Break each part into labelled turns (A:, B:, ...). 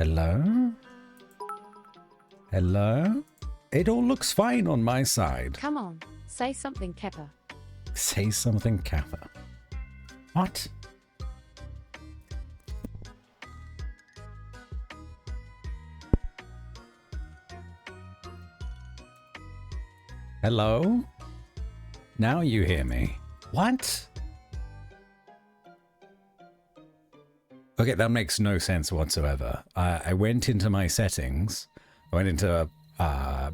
A: Hello? Hello? It all looks fine on my side.
B: Come on, say something, Kepper.
A: Say something, Kappa. What? Hello? Now you hear me. What? Okay, that makes no sense whatsoever. I went into my settings, I went into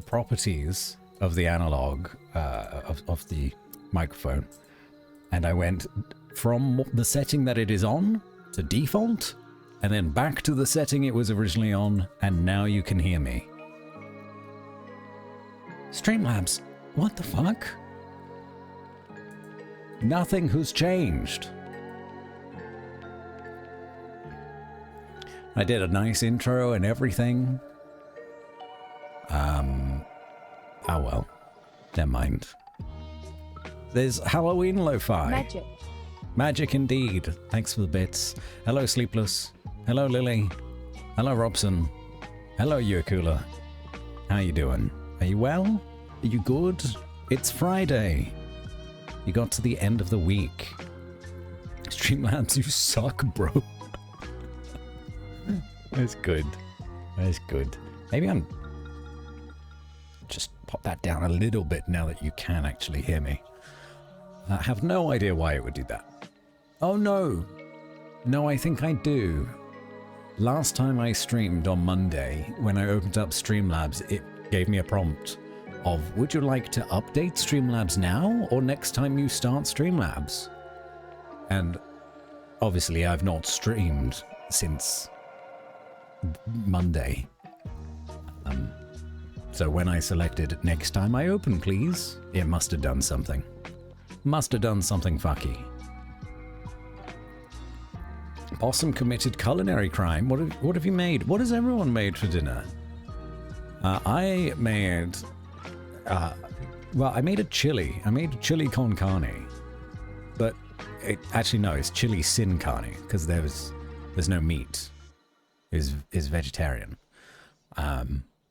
A: properties of the analog, of the microphone, and I went from the setting that it is on to default, and then back to the setting it was originally on, and now you can hear me. Streamlabs, what the fuck? Nothing has changed. I did a nice intro and everything. Oh well. Never mind. There's Halloween lo-fi.
B: Magic.
A: Magic indeed. Thanks for the bits. Hello Sleepless. Hello Lily. Hello Robson. Hello Yuakula. How you doing? Are you well? Are you good? It's Friday. You got to the end of the week. Streamlabs, you suck, bro. That's good. That's good. Maybe I'm... Just pop that down a little bit now that you can actually hear me. I have no idea why it would do that. Oh no! No, I think I do. Last time I streamed on Monday, when I opened up Streamlabs, it gave me a prompt of, would you like to update Streamlabs now or next time you start Streamlabs? And obviously I've not streamed since Monday. So when I selected next time I open please, it must have done something. Must have done something fucky. Possum committed culinary crime. What have you made? What has everyone made for dinner? I made... well, I made a chili. I made chili con carne. But actually no, it's chili sin carne because there's no meat. Is vegetarian.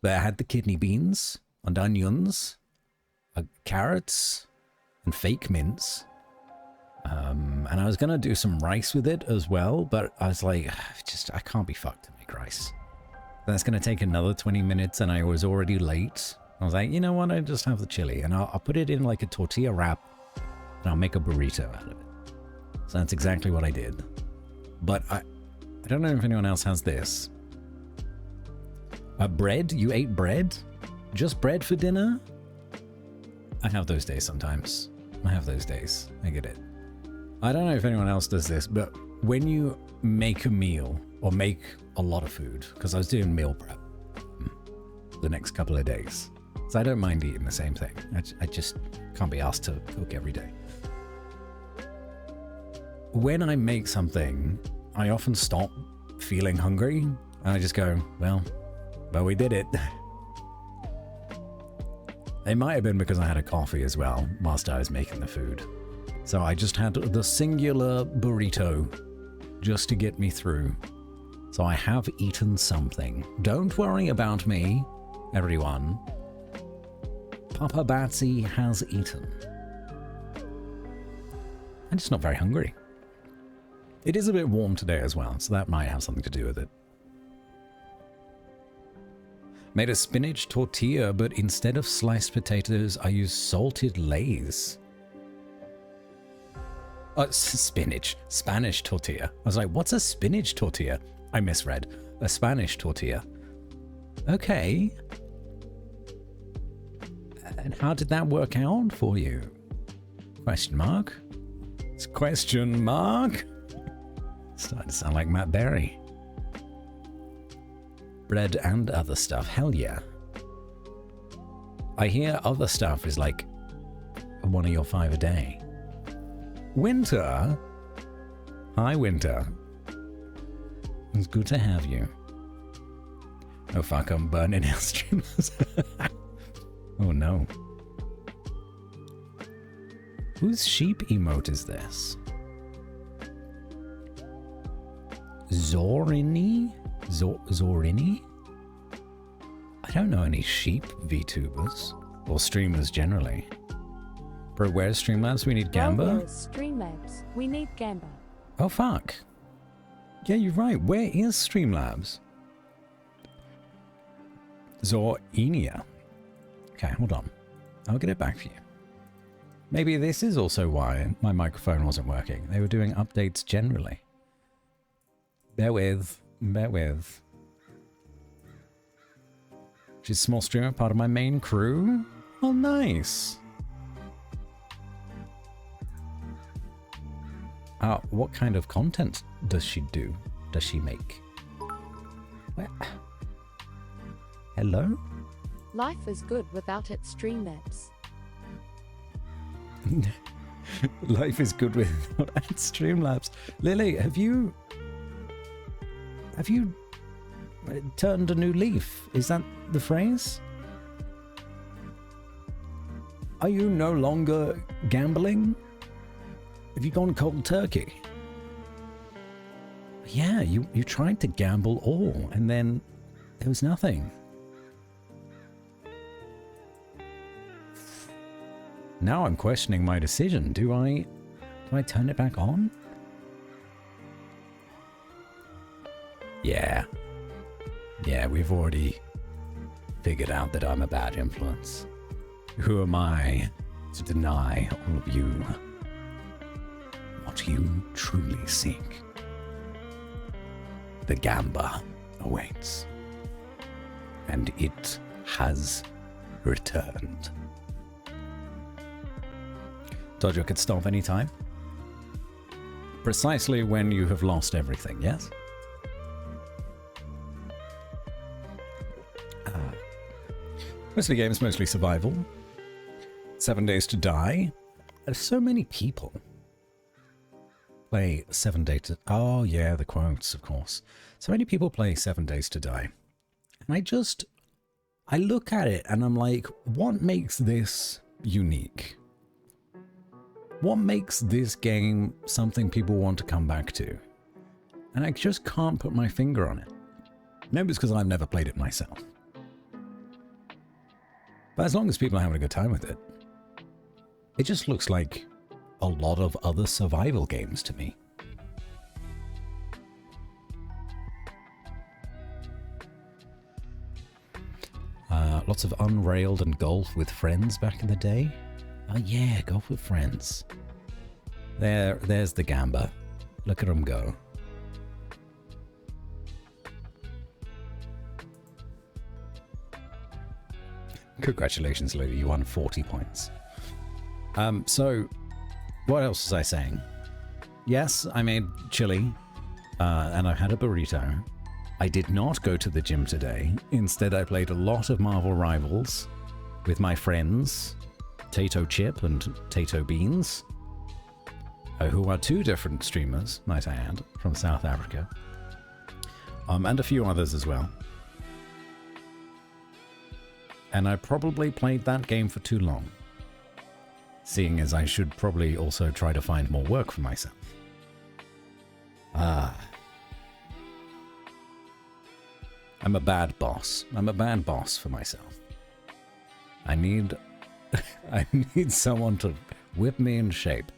A: But I had the kidney beans and onions, carrots, and fake mince. And I was gonna do some rice with it as well, but I was like, I can't be fucked to make rice. That's gonna take another 20 minutes, and I was already late. I was like, you know what? I just have the chili, and I'll put it in like a tortilla wrap, and I'll make a burrito out of it. So that's exactly what I did. But I don't know if anyone else has this. Bread? You ate bread? Just bread for dinner? I have those days sometimes. I have those days. I get it. I don't know if anyone else does this, but when you make a meal or make a lot of food, because I was doing meal prep the next couple of days, so I don't mind eating the same thing. I just can't be asked to cook every day. When I make something, I often stop feeling hungry, and I just go, well, we did it. It might have been because I had a coffee as well whilst I was making the food. So I just had the singular burrito just to get me through. So I have eaten something. Don't worry about me, everyone. Papa Batsy has eaten. I'm just not very hungry. It is a bit warm today as well, so that might have something to do with it. Made a spinach tortilla, but instead of sliced potatoes, I used salted Lay's. Spanish tortilla. I was like, what's a spinach tortilla? I misread. A Spanish tortilla. Okay. And how did that work out for you? Question mark? It's question mark? Starting to sound like Matt Berry. Bread and other stuff. Hell yeah. I hear other stuff is like one of your 5 a day. Winter? Hi, Winter. It's good to have you. Oh fuck, I'm burning our streamers. Oh no. Whose sheep emote is this? Zorini? Zorini? I don't know any sheep VTubers or streamers generally. Bro, where's Streamlabs? We need Gamba?
B: Well, where's Streamlabs? We need Gamba.
A: Oh, fuck. Yeah, you're right. Where is Streamlabs? Zorenia. Okay, hold on. I'll get it back for you. Maybe this is also why my microphone wasn't working. They were doing updates generally. Bear with. Bear with. She's a small streamer, part of my main crew. Oh, nice. What kind of content does she do? Does she make? Where? Hello?
B: Life is good without its Streamlabs.
A: Life is good without Streamlabs. Lily, have you turned a new leaf? Is that the phrase? Are you no longer gambling? Have you gone cold turkey? Yeah, you tried to gamble all, and then there was nothing. Now I'm questioning my decision. Do I turn it back on? Yeah. Yeah, we've already figured out that I'm a bad influence. Who am I to deny all of you what you truly seek? The Gamba awaits, and it has returned. Dodger could stop any time. Precisely when you have lost everything, yes? Mostly games, mostly survival. 7 Days to Die. So many people play 7 Days to... Oh, yeah, the quotes, of course. So many people play 7 Days to Die. And I look at it and I'm like, what makes this unique? What makes this game something people want to come back to? And I just can't put my finger on it. Maybe it's because I've never played it myself. But as long as people are having a good time with it, it just looks like a lot of other survival games to me. Lots of Unrailed and golf with friends back in the day. Oh yeah, golf with friends. There's the Gamba. Look at them go. Congratulations, Lily, you won 40 points. So, what else was I saying? Yes, I made chili, and I had a burrito. I did not go to the gym today. Instead, I played a lot of Marvel Rivals with my friends, Tato Chip and Tato Beans, who are two different streamers, might I add, from South Africa, and a few others as well. And I probably played that game for too long, seeing as I should probably also try to find more work for myself. I'm a bad boss. I'm a bad boss for myself. I need someone to whip me in shape.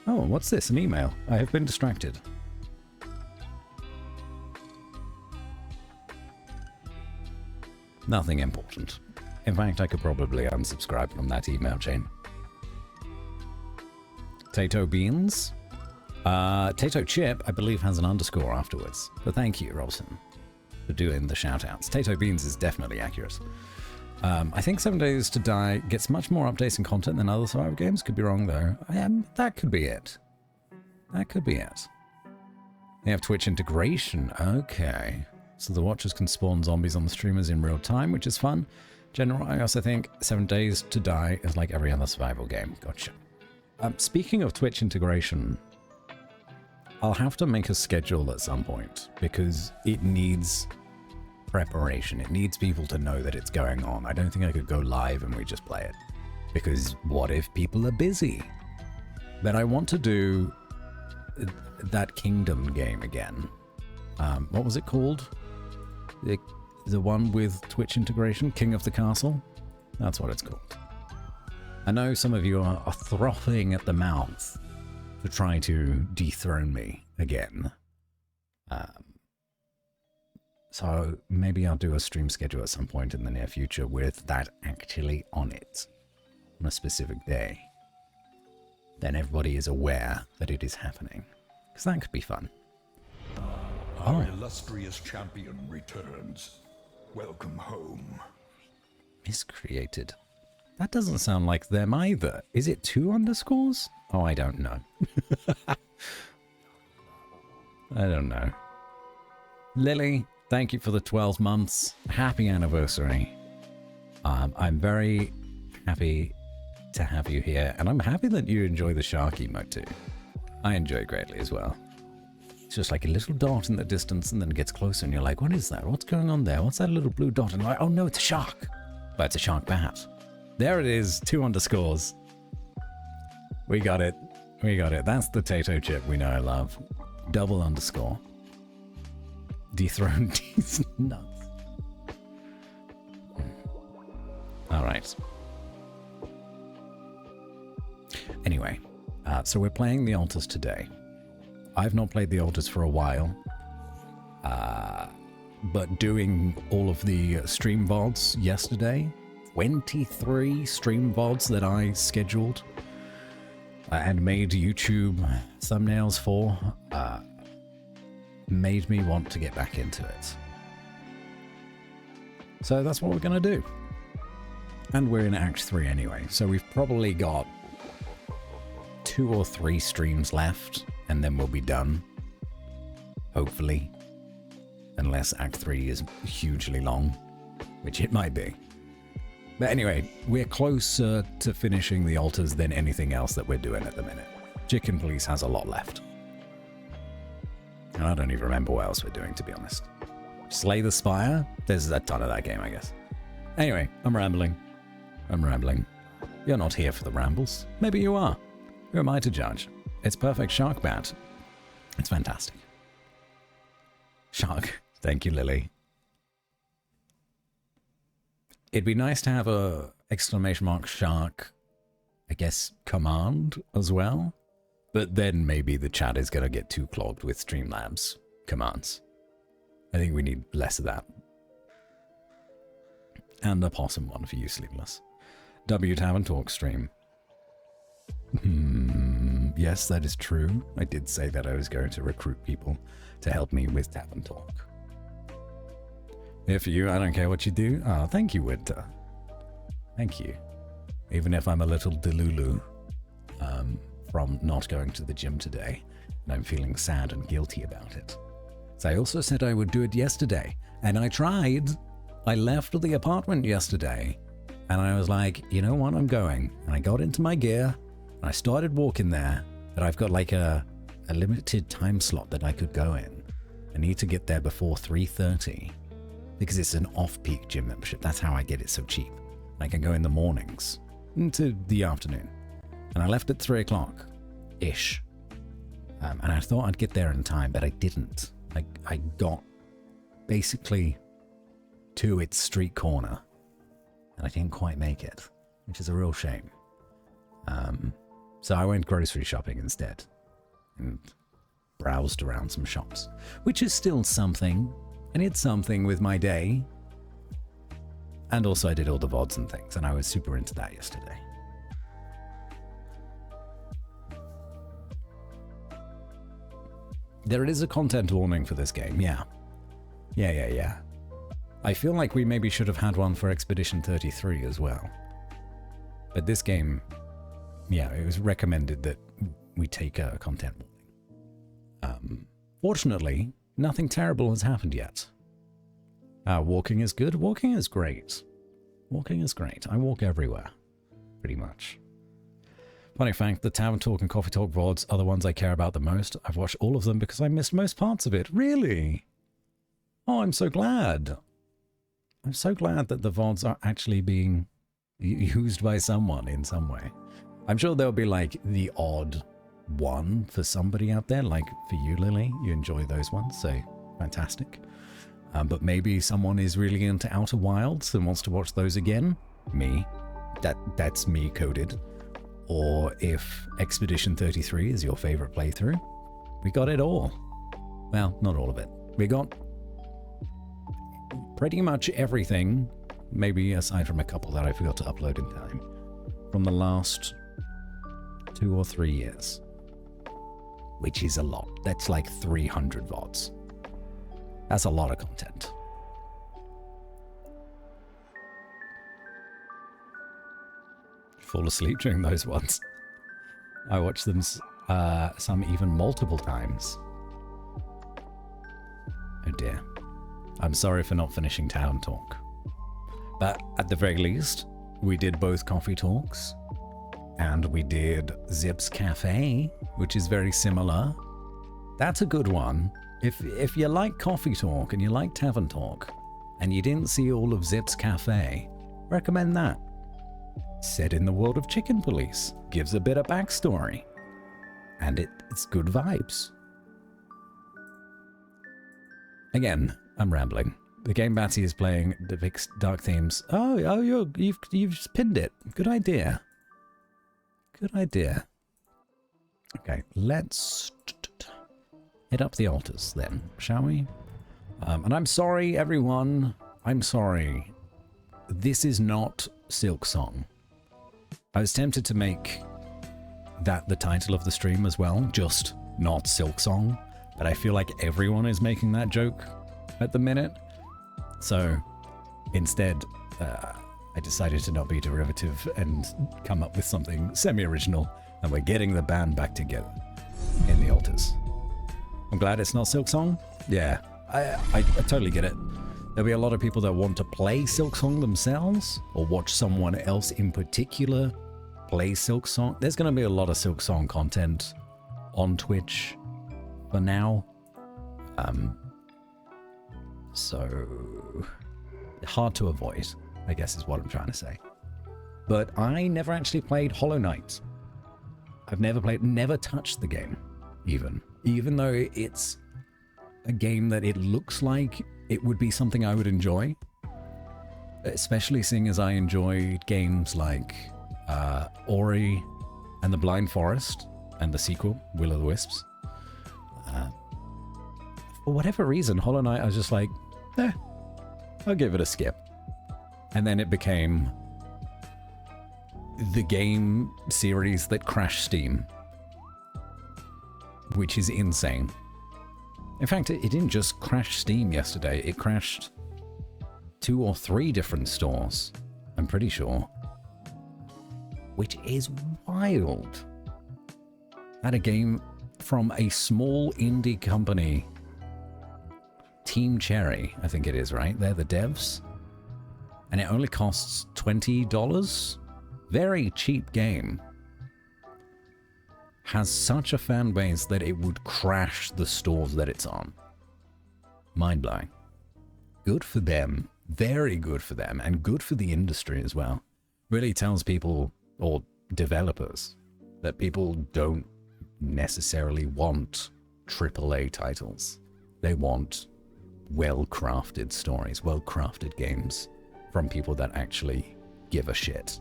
A: Oh, what's this? An email. I have been distracted. Nothing important. In fact, I could probably unsubscribe from that email chain. Tato Beans. Tato Chip, I believe, has an underscore afterwards. But thank you, Robson, for doing the shout-outs. Tato Beans is definitely accurate. I think 7 Days to Die gets much more updates and content than other survival games. Could be wrong, though. That could be it. That could be it. They have Twitch integration. Okay. So the watchers can spawn zombies on the streamers in real time, which is fun. Generally, I also think 7 Days to Die is like every other survival game. Gotcha. Speaking of Twitch integration, I'll have to make a schedule at some point because it needs preparation. It needs people to know that it's going on. I don't think I could go live and we just play it, because what if people are busy? But I want to do that Kingdom game again. What was it called? The one with Twitch integration? King of the Castle? That's what it's called. I know some of you are frothing at the mouth to try to dethrone me again. So maybe I'll do a stream schedule at some point in the near future with that actually on it, on a specific day. Then everybody is aware that it is happening, because that could be fun.
C: Our illustrious champion returns. Welcome home.
A: Miscreated. That doesn't sound like them either. Is it 2 underscores? Oh, I don't know. I don't know. Lily, thank you for the 12 months. Happy anniversary. I'm very happy to have you here, and I'm happy that you enjoy the shark emote too. I enjoy it greatly as well. It's just like a little dot in the distance, and then it gets closer, and you're like, what is that? What's going on there? What's that little blue dot? And like, oh no, it's a shark. But it's a shark bat. There it is, 2 underscores. We got it. We got it. That's the Tato chip we know I love. Double underscore. Dethroned these nuts. All right. Anyway, so we're playing the altars today. I've not played the altars for a while, but doing all of the stream VODs yesterday, 23 stream VODs that I scheduled and made YouTube thumbnails for, made me want to get back into it. So that's what we're going to do. And we're in Act 3 anyway, so we've probably got 2 or 3 streams left, and then we'll be done. Hopefully. Unless Act 3 is hugely long, which it might be. But anyway, we're closer to finishing the altars than anything else that we're doing at the minute. Chicken Police has a lot left. And I don't even remember what else we're doing, to be honest. Slay the Spire? There's a ton of that game, I guess. Anyway, I'm rambling. You're not here for the rambles. Maybe you are. Who am I to judge? It's perfect shark bat. It's fantastic. Shark. Thank you, Lily. It'd be nice to have a exclamation mark shark, I guess, command as well. But then maybe the chat is going to get too clogged with Streamlabs commands. I think we need less of that. And a possum one for you, Sleepless. W Tavern Talk stream. Yes, that is true. I did say that I was going to recruit people to help me with Tavern Talk. If you, I don't care what you do. Oh, thank you, Winter. Thank you. Even if I'm a little delulu from not going to the gym today, and I'm feeling sad and guilty about it. So I also said I would do it yesterday, and I tried. I left the apartment yesterday, and I was like, you know what, I'm going. And I got into my gear, and I started walking there, but I've got like a limited time slot that I could go in. I need to get there before 3:30, because it's an off-peak gym membership. That's how I get it so cheap. I can go in the mornings into the afternoon. And I left at 3 o'clock-ish. And I thought I'd get there in time, but I didn't. I got basically to its street corner, and I didn't quite make it, which is a real shame. So I went grocery shopping instead and browsed around some shops, which is still something. And it's something with my day. And also I did all the VODs and things, and I was super into that yesterday. There is a content warning for this game, yeah. Yeah. I feel like we maybe should have had one for Expedition 33 as well. But this game, yeah, it was recommended that we take a content warning. Fortunately, nothing terrible has happened yet. Walking is good. Walking is great. Walking is great. I walk everywhere, pretty much. Funny fact, the Tavern Talk and Coffee Talk VODs are the ones I care about the most. I've watched all of them because I missed most parts of it. Really? Oh, I'm so glad. I'm so glad that the VODs are actually being used by someone in some way. I'm sure there'll be like the odd one for somebody out there, like for you, Lily. You enjoy those ones, so fantastic. But maybe someone is really into Outer Wilds and wants to watch those again. Me. That's me coded. Or if Expedition 33 is your favorite playthrough, we got it all. Well, not all of it. We got pretty much everything, maybe aside from a couple that I forgot to upload in time, from the last 2 or 3 years. Which is a lot. That's like 300 VODs. That's a lot of content. Fall asleep during those ones. I watched them some even multiple times. Oh dear. I'm sorry for not finishing Town Talk. But at the very least, we did both coffee talks. And we did Zip's Cafe, which is very similar. That's a good one. If you like Coffee Talk and you like Tavern Talk, and you didn't see all of Zip's Cafe, recommend that. Set in the world of Chicken Police, gives a bit of backstory, and it's good vibes. Again, I'm rambling. The game Batty is playing depicts dark themes. Oh, you've just pinned it. Good idea. Good idea. Okay, let's hit up the altars then, shall we? And I'm sorry, everyone. I'm sorry. This is not Silk Song. I was tempted to make that the title of the stream as well, just not Silk Song. But I feel like everyone is making that joke at the minute. So instead, I decided to not be derivative and come up with something semi-original. And we're getting the band back together in the altars. I'm glad it's not Silk Song. Yeah, I totally get it. There'll be a lot of people that want to play Silk Song themselves or watch someone else in particular play Silk Song. There's going to be a lot of Silk Song content on Twitch for now. So hard to avoid, I guess is what I'm trying to say. But I never actually played Hollow Knight. I've never touched the game, even though it's a game that it looks like it would be something I would enjoy, especially seeing as I enjoyed games like Ori and the Blind Forest and the sequel, Will o' the Wisps. For whatever reason, Hollow Knight, I was just like, I'll give it a skip. And then it became the game series that crashed Steam, which is insane. In fact, it didn't just crash Steam yesterday, it crashed 2 or 3 different stores, I'm pretty sure. Which is wild. That a game from a small indie company, Team Cherry, I think it is, right? They're the devs. And it only costs $20. Very cheap game. Has such a fan base that it would crash the stores that it's on. Mind-blowing. Good for them. Very good for them. And good for the industry as well. Really tells people, or developers, that people don't necessarily want AAA titles. They want well-crafted stories, well-crafted games from people that actually give a shit.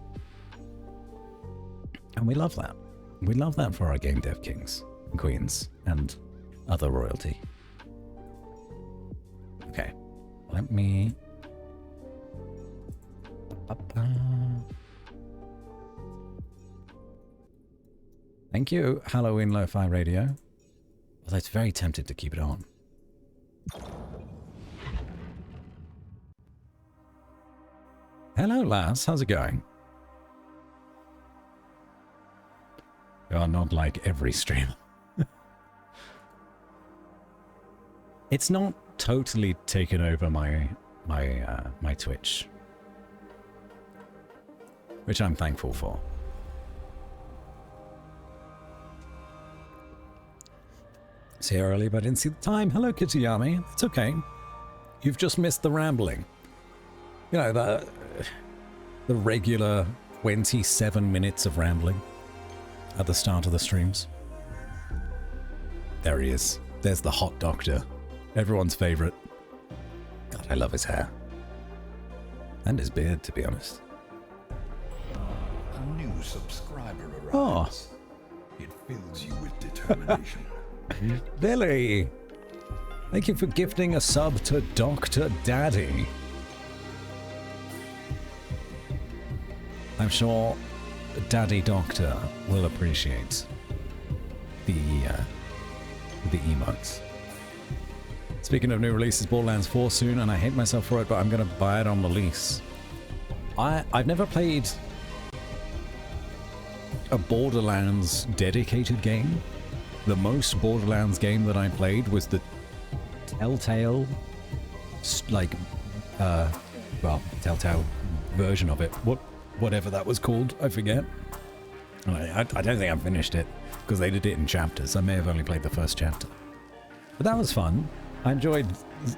A: And we love that. We love that for our game dev kings and queens and other royalty. Okay, let me... Thank you, Halloween Lo-Fi Radio. Although it's very tempted to keep it on. Hello, lass. How's it going? You are not like every streamer. It's not totally taken over my Twitch, which I'm thankful for. It's here early, but I didn't see the time. Hello, Kitayami. It's okay. You've just missed the rambling. You know, the regular 27 minutes of rambling at the start of the streams. There he is. There's the hot doctor. Everyone's favorite. God, I love his hair. And his beard, to be honest.
C: A new subscriber arrives.
A: Oh.
C: It fills you with determination.
A: Billy! Thank you for gifting a sub to Dr. Daddy. I'm sure Daddy Doctor will appreciate the emotes. Speaking of new releases, Borderlands 4 soon, and I hate myself for it, but I'm going to buy it on release. I've never played a Borderlands dedicated game. The most Borderlands game that I played was the Telltale, Telltale version of it. Whatever that was called, I forget. I don't think I finished it, because they did it in chapters. I may have only played the first chapter. But that was fun. I enjoyed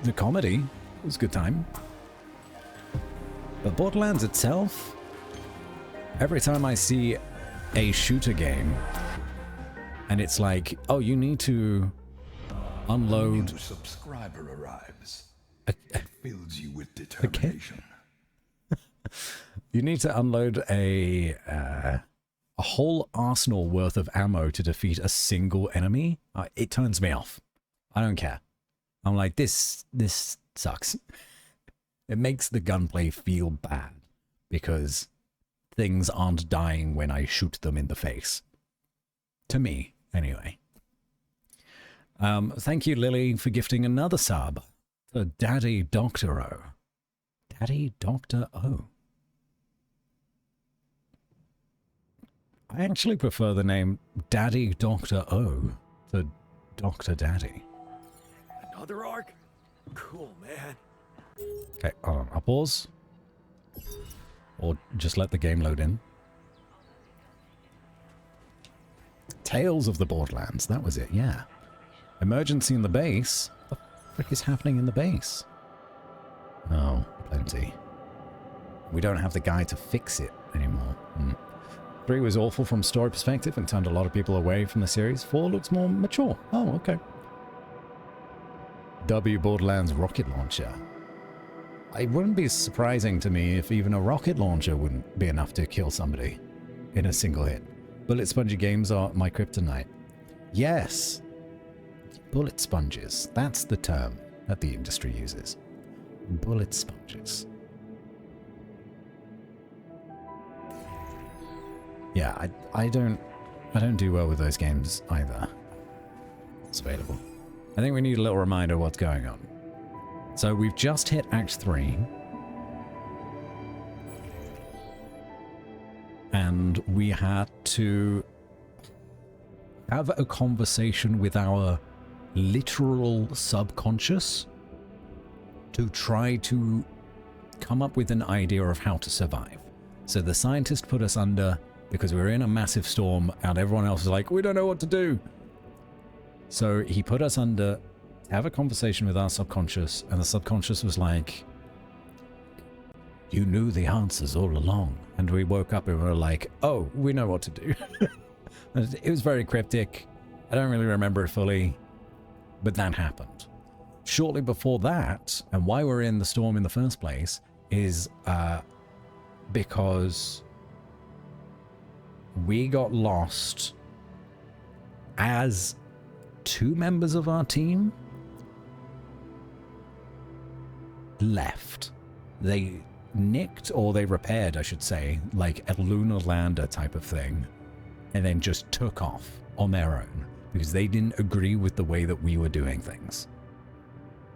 A: the comedy. It was a good time. But Borderlands itself, every time I see a shooter game, and it's like, oh, you need to unload...
C: A new subscriber arrives. It fills you with determination.
A: You need to unload a whole arsenal worth of ammo to defeat a single enemy. It turns me off. I don't care. I'm like, this sucks. It makes the gunplay feel bad because things aren't dying when I shoot them in the face. To me, anyway. Thank you, Lily, for gifting another sub to Daddy Dr. O. Daddy Dr. O. I actually prefer the name Daddy Dr. O to Dr. Daddy.
D: Another arc? Cool, man.
A: Okay, hold on. I'll pause. Or just let the game load in. Tales of the Borderlands. That was it, yeah. Emergency in the base? What the frick is happening in the base? Oh, plenty. We don't have the guy to fix it anymore. 3 was awful from story perspective and turned a lot of people away from the series. 4 looks more mature. Oh, okay. W Borderlands rocket launcher. It wouldn't be surprising to me if even a rocket launcher wouldn't be enough to kill somebody in a single hit. Bullet spongy games are my kryptonite. Yes. Bullet sponges. That's the term that the industry uses. Bullet sponges. Yeah, I don't do well with those games either. It's available. I think we need a little reminder of what's going on. So we've just hit Act 3. And we had to have a conversation with our literal subconscious to try to come up with an idea of how to survive. So the scientist put us under because we were in a massive storm and everyone else was like, we don't know what to do. So he put us under to have a conversation with our subconscious, and the subconscious was like, you knew the answers all along. And we woke up and we were like, oh, we know what to do. It was very cryptic. I don't really remember it fully, but that happened. Shortly before that, and why we're in the storm in the first place, is because we got lost as 2 members of our team left. They nicked, or they repaired, I should say, like a lunar lander type of thing, and then just took off on their own because they didn't agree with the way that we were doing things.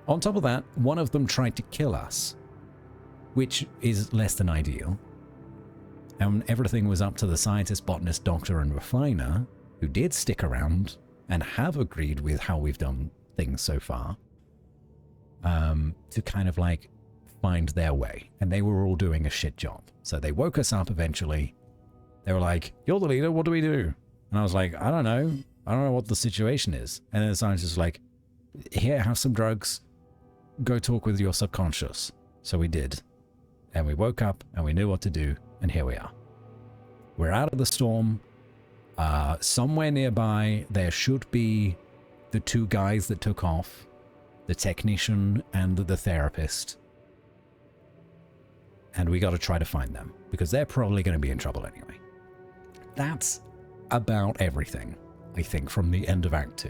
A: On top of that, one of them tried to kill us, which is less than ideal. And everything was up to the scientist, botanist, doctor, and refiner, who did stick around and have agreed with how we've done things so far, to kind of like find their way. And they were all doing a shit job. So they woke us up eventually. They were like, you're the leader, what do we do? And I was like, I don't know. I don't know what the situation is. And then the scientist was like, here, have some drugs. Go talk with your subconscious. So we did. And we woke up and we knew what to do. And here we are. We're out of the storm. Somewhere nearby, there should be the 2 guys that took off. the technician, and the therapist. And we got to try to find them, because they're probably going to be in trouble anyway. That's about everything, I think, from the end of Act 2.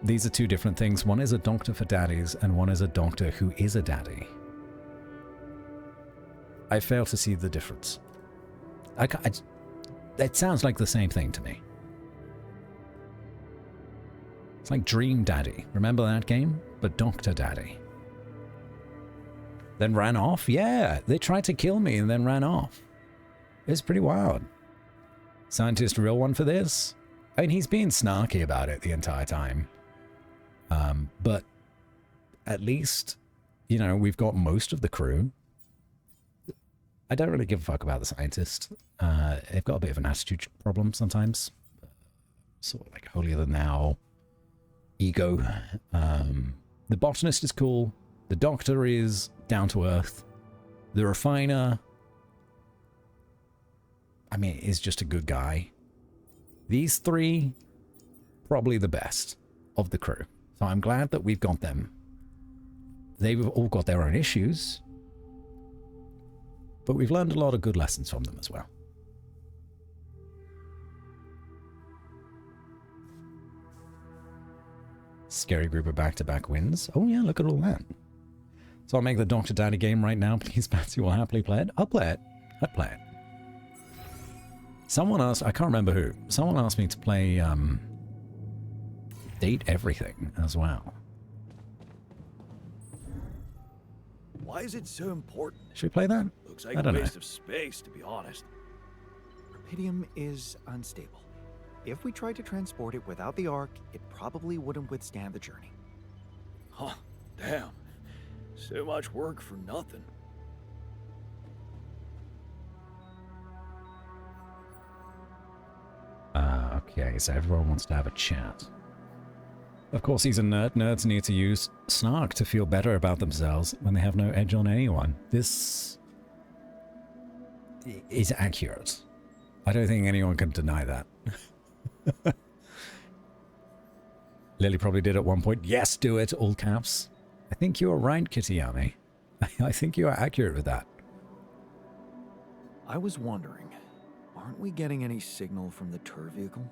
A: These are two different things. One is a doctor for daddies, and one is a doctor who is a daddy. I fail to see the difference. It sounds like the same thing to me. It's like Dream Daddy. Remember that game? But Doctor Daddy. Then ran off? Yeah, they tried to kill me and then ran off. It's pretty wild. Scientist real one for this? I mean, he's being snarky about it the entire time. But at least, you know, we've got most of the crew. I don't really give a fuck about the scientist. They've got a bit of an attitude problem sometimes. Sort of like holier than thou. Ego. The botanist is cool. The doctor is down to earth. The refiner, I mean, is just a good guy. These three, probably the best of the crew. So I'm glad that we've got them. They've all got their own issues, but we've learned a lot of good lessons from them as well. Scary group of back-to-back wins. Oh yeah, look at all that. So I'll make the Dr. Daddy game right now. Please, Patsy will happily play it. I'll play it. I'd play it. Someone asked, I can't remember who, someone asked me to play Date Everything as well.
D: Why is it so important?
A: Should we play that?
D: Looks like
A: I
D: a
A: don't know.
D: waste of space, to be honest.
E: Rapidium is unstable. If we tried to transport it without the Ark, it probably wouldn't withstand the journey.
D: Huh, damn. So much work for nothing.
A: Okay, so everyone wants to have a chat. Of course, he's a nerd. Nerds need to use snark to feel better about themselves when they have no edge on anyone. This is accurate. I don't think anyone can deny that. Lily probably did at one point. Yes, do it, all caps. I think you are right, Kitty-Yami. I think you are accurate with that.
E: I was wondering, aren't we getting any signal from the tour vehicle?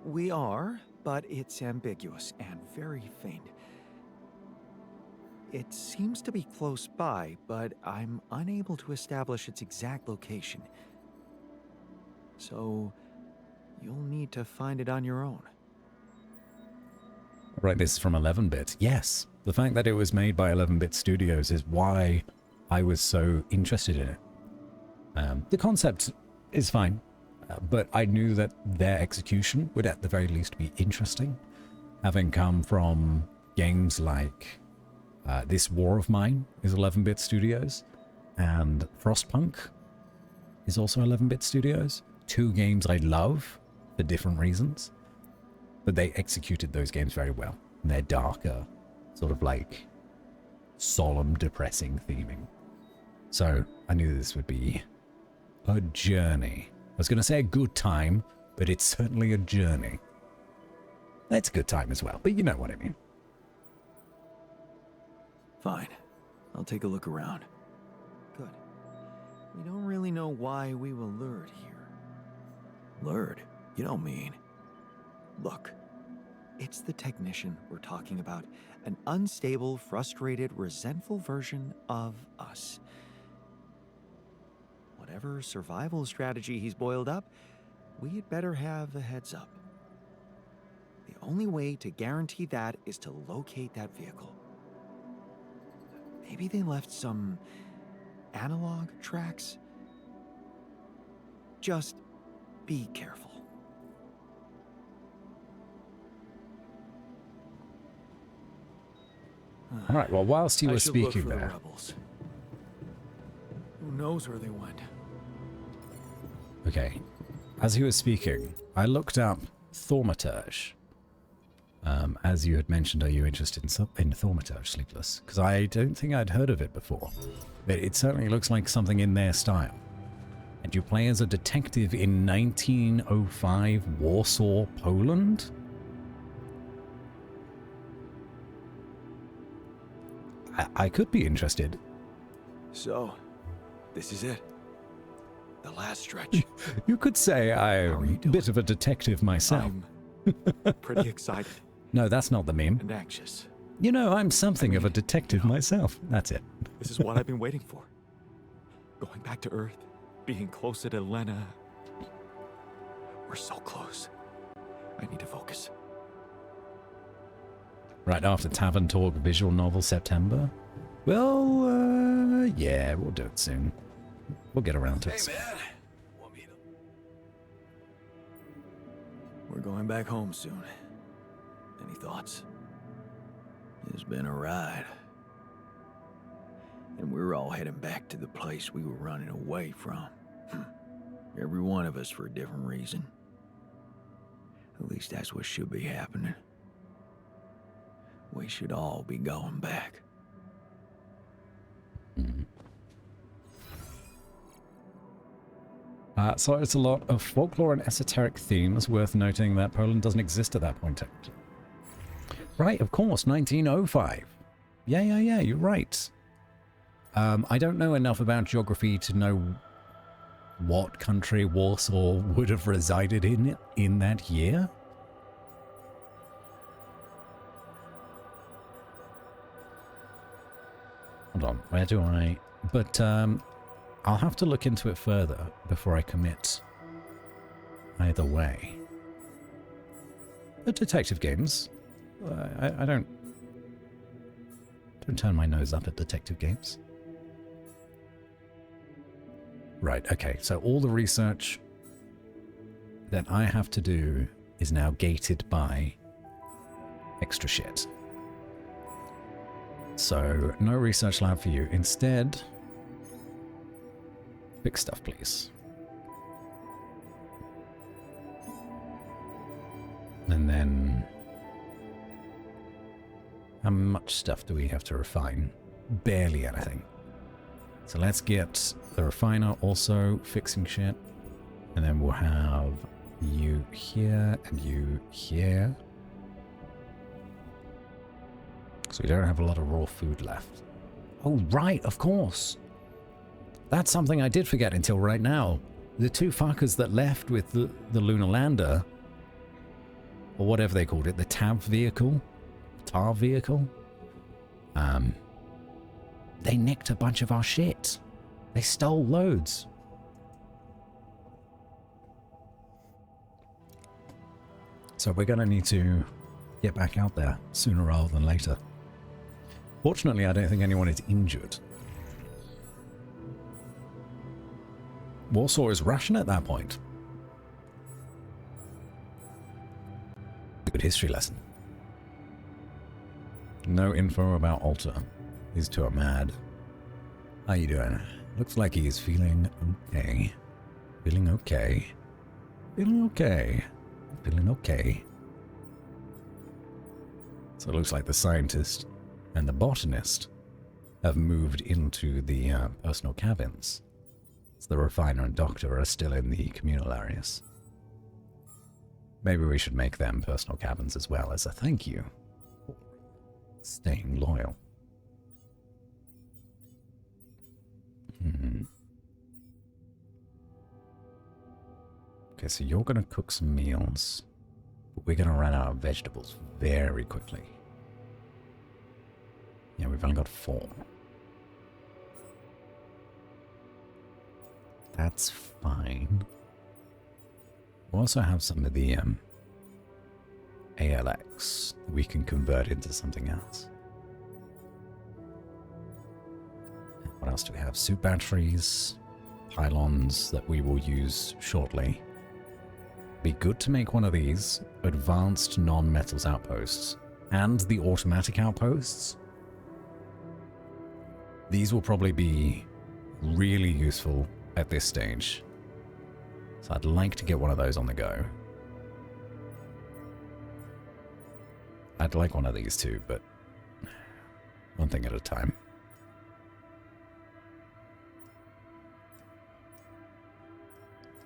E: We are, but it's ambiguous and very faint. It seems to be close by, but I'm unable to establish its exact location. So, you'll need to find it on your own.
A: Right, this is from 11-bit. Yes, the fact that it was made by 11-bit Studios is why I was so interested in it. The concept is fine, but I knew that their execution would at the very least be interesting, having come from games like This War of Mine is 11-bit Studios, and Frostpunk is also 11-bit Studios. Two games I love for different reasons, but they executed those games very well. And they're darker, sort of like solemn, depressing theming. So I knew this would be a journey. I was going to say a good time, but it's certainly a journey. It's a good time as well, but you know what I mean.
E: Fine. I'll take a look around. Good. We don't really know why we were lured here. Lured? You don't mean... Look. It's the technician we're talking about. An unstable, frustrated, resentful version of us. Whatever survival strategy he's boiled up, we had better have a heads up. The only way to guarantee that is to locate that vehicle. Maybe they left some analog tracks? Just be careful.
A: All right, well, whilst you were
E: I should look
A: speaking
E: for the
A: there...
E: rebels. Who knows where they went?
A: Okay, as he was speaking, I looked up Thaumaturge. As you had mentioned, are you interested in Thaumaturge Sleepless? Because I don't think I'd heard of it before. But it certainly looks like something in their style. And you play as a detective in 1905 Warsaw, Poland? I could be interested.
E: So, this is it. The last stretch.
A: You could say
E: How are
A: I'm
E: you
A: a
E: doing?
A: bit of a detective myself.
E: I'm pretty excited
A: No, that's not the meme.
E: and anxious.
A: You know, I'm something of a detective myself. That's it.
E: This is what I've been waiting for. Going back to Earth, being closer to Lena. We're so close. I need to focus.
A: Right after Tavern Talk visual novel September? Well, yeah, we'll do it soon. We'll get around to it.
C: Hey, man. Want me to...
E: We're going back home soon. Any thoughts? It's been a ride. And we're all heading back to the place we were running away from. Every one of us for a different reason. At least that's what should be happening. We should all be going back.
A: So it's a lot of folklore and esoteric themes. Worth noting that Poland doesn't exist at that point. Right, of course, 1905. Yeah, you're right. I don't know enough about geography to know what country Warsaw would have resided in that year. Hold on, where do I... But, I'll have to look into it further before I commit either way. The detective games, I don't turn my nose up at detective games. Right, okay, so all the research that I have to do is now gated by extra shit. So, no research lab for you. Instead, big stuff, please. And then... how much stuff do we have to refine? Barely anything. So let's get the refiner also fixing shit. And then we'll have you here and you here. So we don't have a lot of raw food left. Oh, right, of course. That's something I did forget until right now. The two fuckers that left with the lunar lander, or whatever they called it, the TAV vehicle, TAR vehicle, they nicked a bunch of our shit. They stole loads. So we're gonna need to get back out there sooner rather than later. Fortunately, I don't think anyone is injured. Warsaw is Russian at that point. A good history lesson. No info about Alta. These two are mad. How you doing? Looks like he's feeling okay. Feeling okay. Feeling okay. Feeling okay. So it looks like the scientist and the botanist have moved into the personal cabins. So the refiner and doctor are still in the communal areas. Maybe we should make them personal cabins as well as a thank you for staying loyal. Okay, so you're going to cook some meals, but we're going to run out of vegetables very quickly. Yeah, we've only got 4. That's fine. We also have some of the ALX that we can convert into something else. What else do we have? Suit batteries, pylons that we will use shortly. Be good to make one of these advanced non-metals outposts and the automatic outposts. These will probably be really useful at this stage. So I'd like to get one of those on the go. I'd like one of these too, but one thing at a time.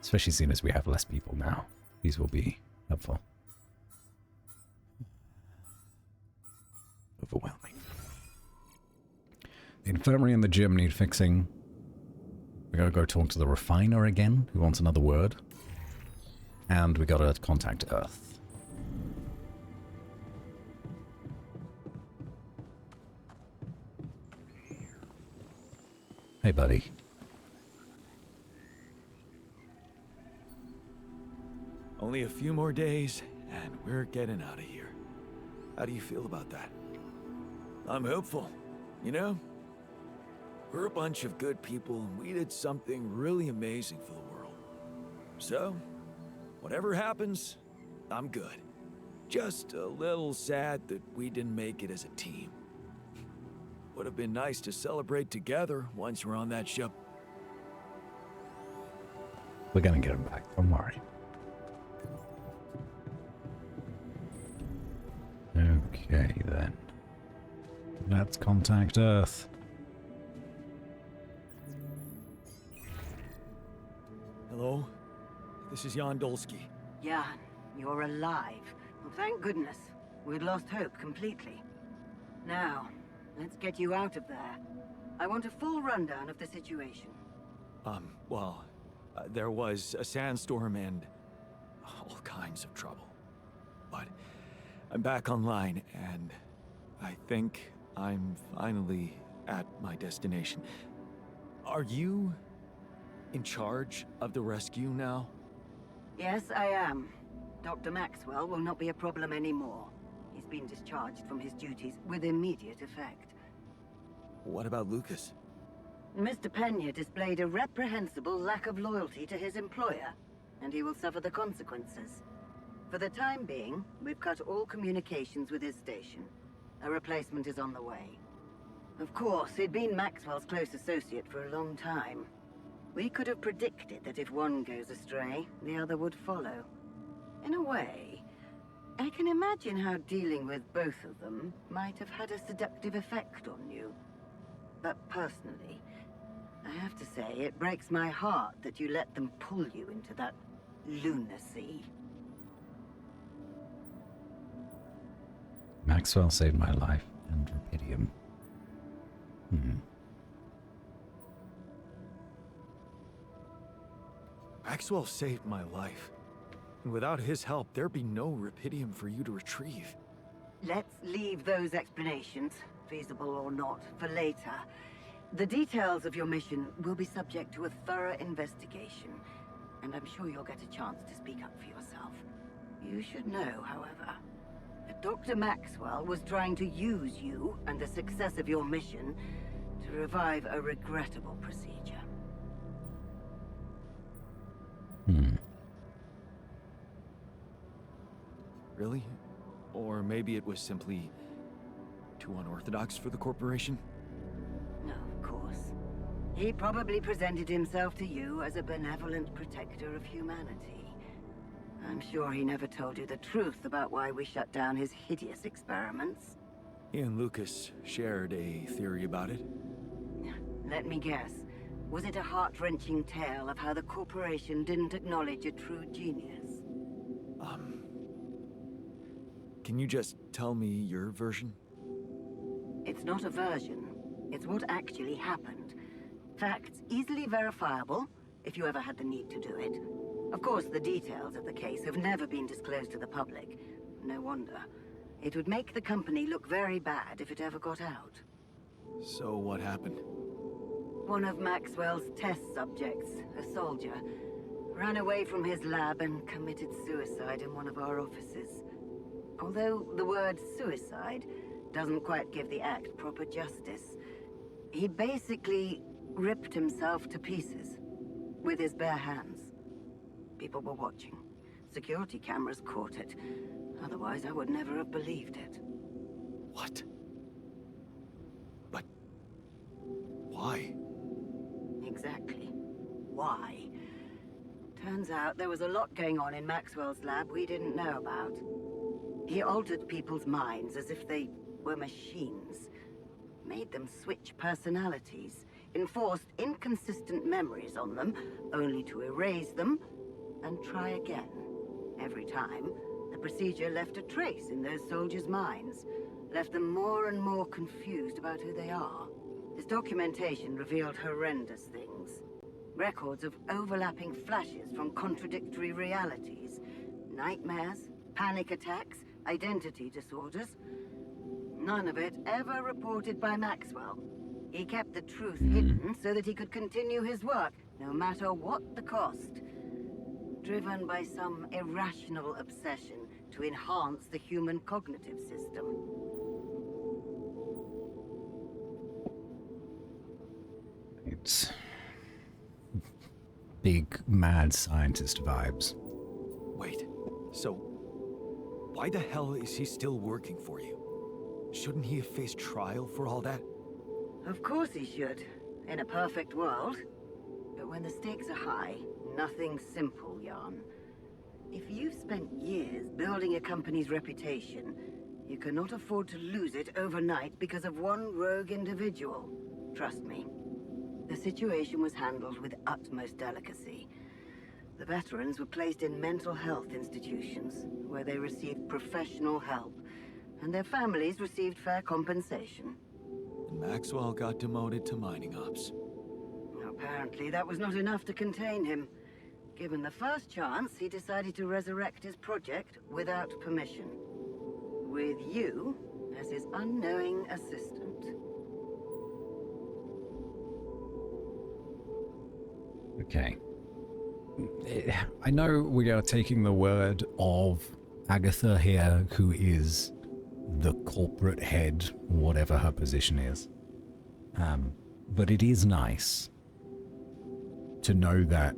A: Especially seeing as we have less people now. These will be helpful. Overwhelming. The infirmary and the gym need fixing. We gotta go talk to the refiner again, who wants another word. And we gotta contact Earth. Hey, buddy.
E: Only a few more days, and we're getting out of here. How do you feel about that? I'm hopeful. You know? We're a bunch of good people, and we did something really amazing for the world. So, whatever happens, I'm good. Just a little sad that we didn't make it as a team. Would have been nice to celebrate together once we're on that ship.
A: We're gonna get him back, don't worry. Okay, then. Let's contact Earth.
E: Hello? This is Jan Dolsky.
F: Jan, you're alive. Well, thank goodness. We'd lost hope completely. Now, let's get you out of there. I want a full rundown of the situation.
E: There was a sandstorm and all kinds of trouble. But I'm back online, and I think I'm finally at my destination. Are you in charge of the rescue now?
F: Yes, I am. Dr. Maxwell will not be a problem anymore. He's been discharged from his duties with immediate effect.
E: What about Lucas?
F: Mr. Pena displayed a reprehensible lack of loyalty to his employer, and he will suffer the consequences. For the time being, we've cut all communications with his station. A replacement is on the way. Of course, he'd been Maxwell's close associate for a long time. We could have predicted that if one goes astray, the other would follow. In a way, I can imagine how dealing with both of them might have had a seductive effect on you. But personally, I have to say, it breaks my heart that you let them pull you into that lunacy.
A: Maxwell saved my life, and Rapidium.
E: Maxwell saved my life. And without his help, there'd be no Rapidium for you to retrieve.
F: Let's leave those explanations, feasible or not, for later. The details of your mission will be subject to a thorough investigation, and I'm sure you'll get a chance to speak up for yourself. You should know, however, that Dr. Maxwell was trying to use you and the success of your mission to revive a regrettable procedure.
E: Really? Or maybe it was simply too unorthodox for the corporation?
F: No, of course. He probably presented himself to you as a benevolent protector of humanity. I'm sure he never told you the truth about why we shut down his hideous experiments.
E: He and Lucas shared a theory about it.
F: Let me guess. Was it a heart-wrenching tale of how the corporation didn't acknowledge a true genius?
E: Can you just tell me your version?
F: It's not a version. It's what actually happened. Facts easily verifiable, if you ever had the need to do it. Of course, the details of the case have never been disclosed to the public. No wonder. It would make the company look very bad if it ever got out.
E: So what happened?
F: One of Maxwell's test subjects, a soldier, ran away from his lab and committed suicide in one of our offices. Although the word suicide doesn't quite give the act proper justice, he basically ripped himself to pieces with his bare hands. People were watching. Security cameras caught it. Otherwise, I would never have believed it.
E: What? But why?
F: Exactly. Why? Turns out there was a lot going on in Maxwell's lab we didn't know about. He altered people's minds as if they were machines. Made them switch personalities. Enforced inconsistent memories on them, only to erase them and try again. Every time, the procedure left a trace in those soldiers' minds. Left them more and more confused about who they are. His documentation revealed horrendous things. Records of overlapping flashes from contradictory realities. Nightmares, panic attacks, identity disorders. None of it ever reported by Maxwell. He kept the truth hidden so that he could continue his work, no matter what the cost. Driven by some irrational obsession to enhance the human cognitive system.
A: It's big, mad scientist vibes.
E: Wait, so why the hell is he still working for you? Shouldn't he have faced trial for all that?
F: Of course he should, in a perfect world. But when the stakes are high, nothing's simple, Jan. If you've spent years building a company's reputation, you cannot afford to lose it overnight because of one rogue individual. Trust me. The situation was handled with utmost delicacy. The veterans were placed in mental health institutions, where they received professional help, and their families received fair compensation.
E: And Maxwell got demoted to mining ops.
F: Apparently, that was not enough to contain him. Given the first chance, he decided to resurrect his project without permission. With you as his unknowing assistant.
A: Okay. I know we are taking the word of Agatha here, who is the corporate head, whatever her position is. But it is nice to know that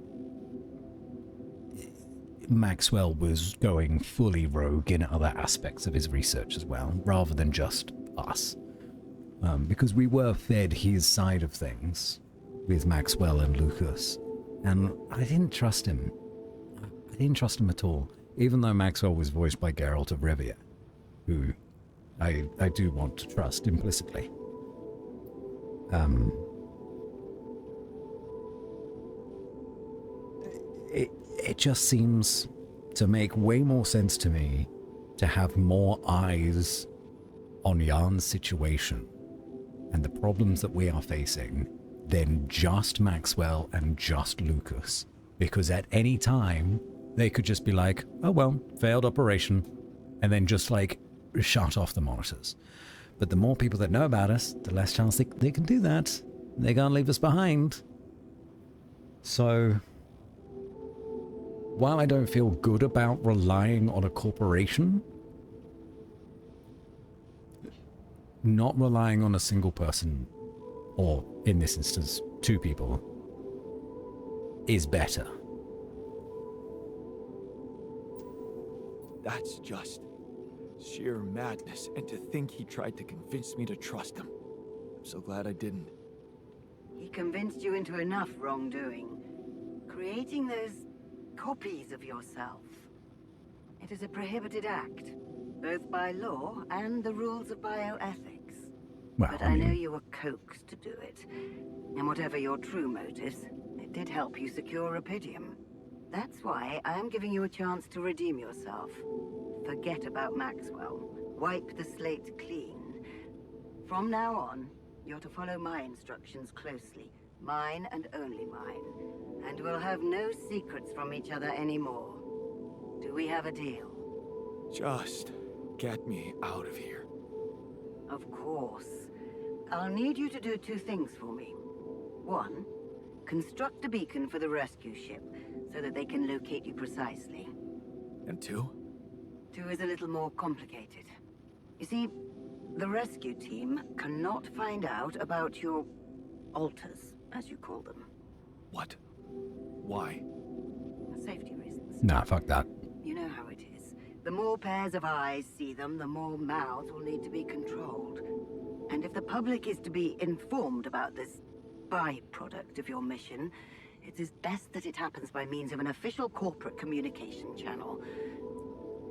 A: Maxwell was going fully rogue in other aspects of his research as well, rather than just us. Because we were fed his side of things with Maxwell and Lucas, and I didn't trust him. I didn't trust him at all, even though Maxwell was voiced by Geralt of Rivia, who I do want to trust implicitly. It just seems to make way more sense to me to have more eyes on Jan's situation and the problems that we are facing than just Maxwell and just Lucas. Because at any time, they could just be like, oh well, failed operation, and then just like shut off the monitors. But the more people that know about us, the less chance they can do that. They can't leave us behind. So, while I don't feel good about relying on a corporation, not relying on a single person, or in this instance, two people, is better.
E: That's just sheer madness, and to think he tried to convince me to trust him. I'm so glad I didn't.
F: He convinced you into enough wrongdoing. Creating those copies of yourself. It is a prohibited act, both by law and the rules of bioethics.
A: Well,
F: but I know you were coaxed to do it. And whatever your true motives, it did help you secure Rapidium. That's why I am giving you a chance to redeem yourself. Forget about Maxwell. Wipe the slate clean. From now on, you're to follow my instructions closely. Mine and only mine. And we'll have no secrets from each other anymore. Do we have a deal?
E: Just get me out of here.
F: Of course. I'll need you to do two things for me. One, construct a beacon for the rescue ship, so that they can locate you precisely.
E: And two?
F: Two is a little more complicated. You see, the rescue team cannot find out about your alters, as you call them.
E: What? Why?
F: Safety reasons.
A: Nah, fuck that.
F: You know how it is. The more pairs of eyes see them, the more mouths will need to be controlled. And if the public is to be informed about this byproduct of your mission, it is best that it happens by means of an official corporate communication channel.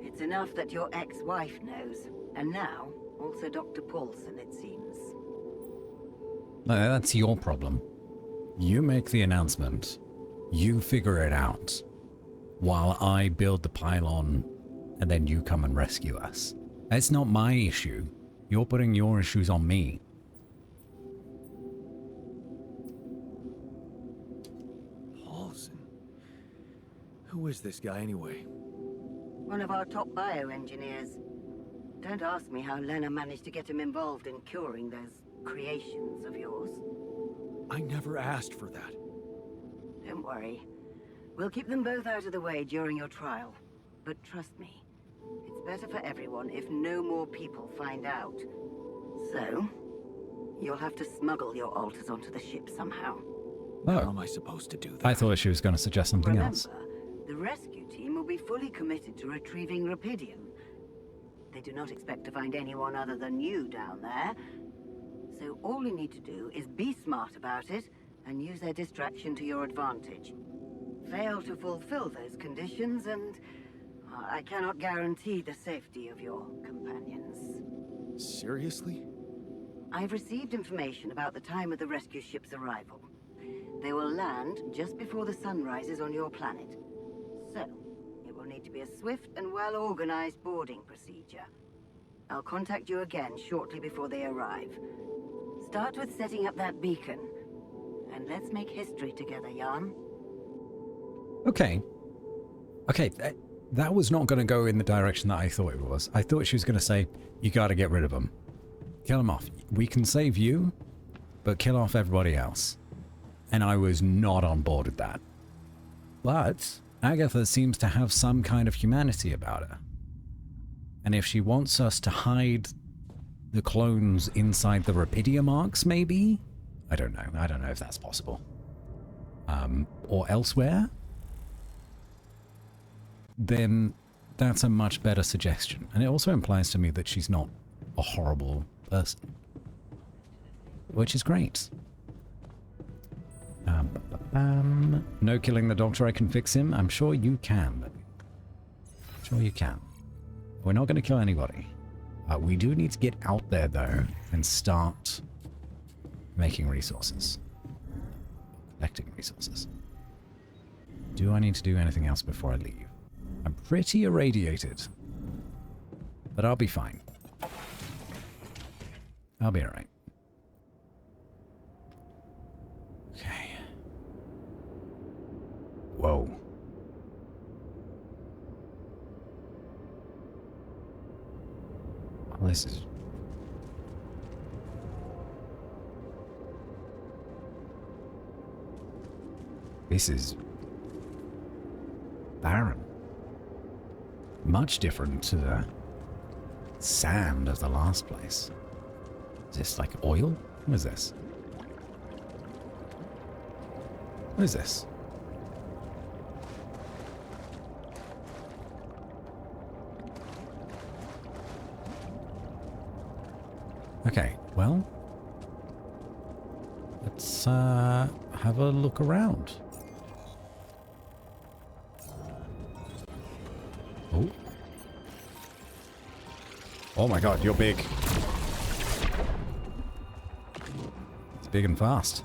F: It's enough that your ex-wife knows, and now also Dr. Paulson, it seems.
A: No, that's your problem. You make the announcement, you figure it out, while I build the pylon, and then you come and rescue us. It's not my issue. You're putting your issues on me.
E: Who is this guy anyway?
F: One of our top bioengineers. Don't ask me how Lena managed to get him involved in curing those creations of yours.
E: I never asked for that.
F: Don't worry. We'll keep them both out of the way during your trial. But trust me, it's better for everyone if no more people find out. So, you'll have to smuggle your alters onto the ship somehow.
E: How
A: Oh,
E: am I supposed to do that?
A: I thought she was going to suggest something
F: Remember,
A: else.
F: the rescue team will be fully committed to retrieving Rapidium. They do not expect to find anyone other than you down there. So all you need to do is be smart about it and use their distraction to your advantage. Fail to fulfill those conditions and I cannot guarantee the safety of your companions.
E: Seriously?
F: I've received information about the time of the rescue ship's arrival. They will land just before the sun rises on your planet. So, it will need to be a swift and well-organized boarding procedure. I'll contact you again shortly before they arrive. Start with setting up that beacon. And let's make history together, Jan.
A: Okay. Okay, that was not going to go in the direction that I thought it was. I thought she was going to say, you got to get rid of them. Kill them off. We can save you, but kill off everybody else. And I was not on board with that. But Agatha seems to have some kind of humanity about her. And if she wants us to hide the clones inside the Rapidium arcs, maybe? I don't know. I don't know if that's possible. Or elsewhere? Then that's a much better suggestion. And it also implies to me that she's not a horrible person. Which is great. No killing the doctor, I can fix him. I'm sure you can. Sure you can. We're not going to kill anybody. We do need to get out there, though, and start making resources. Collecting resources. Do I need to do anything else before I leave? I'm pretty irradiated. But I'll be fine. I'll be alright. Okay. Whoa. Oh, this is... This is... barren. Much different to the sand of the last place. Is this like oil? What is this? What is this? Okay, well, let's have a look around. Oh. Oh my god, you're big. It's big and fast.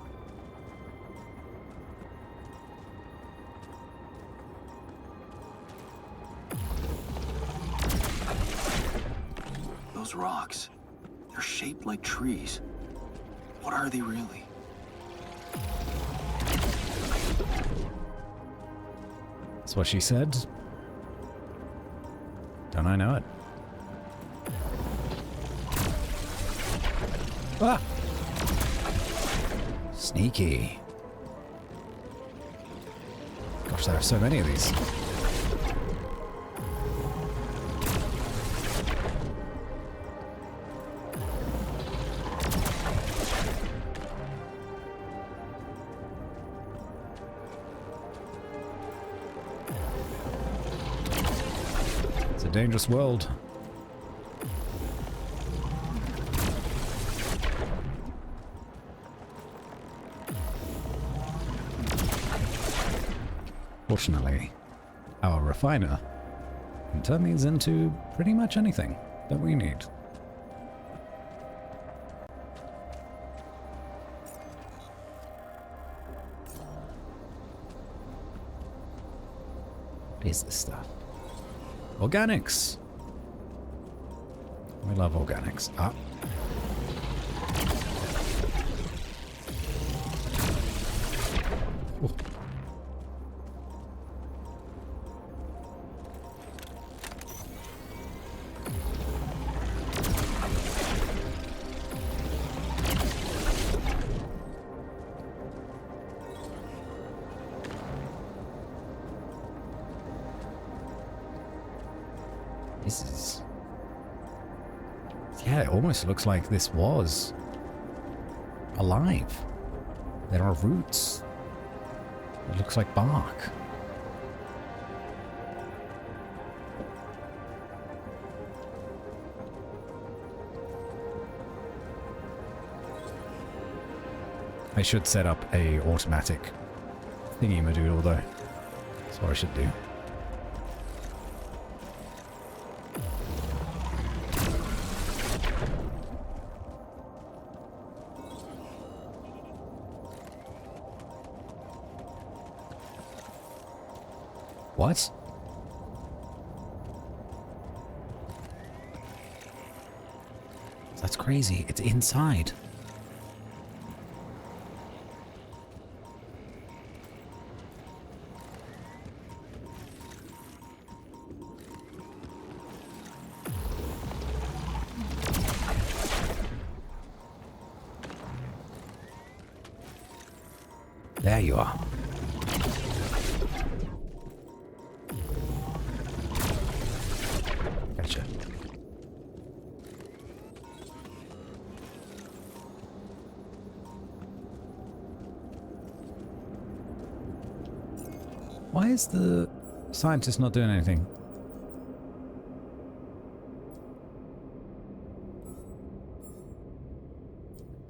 E: Those rocks. They're shaped like trees. What are they really?
A: That's what she said. Don't I know it? Ah! Sneaky. Gosh, there are so many of these. It's a dangerous world. Fortunately, our refiner can turn these into pretty much anything that we need. What is this stuff? Organics! We love organics. Ah. Oh. Yeah, it almost looks like this was alive. There are roots. It looks like bark. I should set up a automatic thingy-madoodle though. That's what I should do. What? That's crazy. It's inside. There you are. Gotcha. Why is the scientist not doing anything?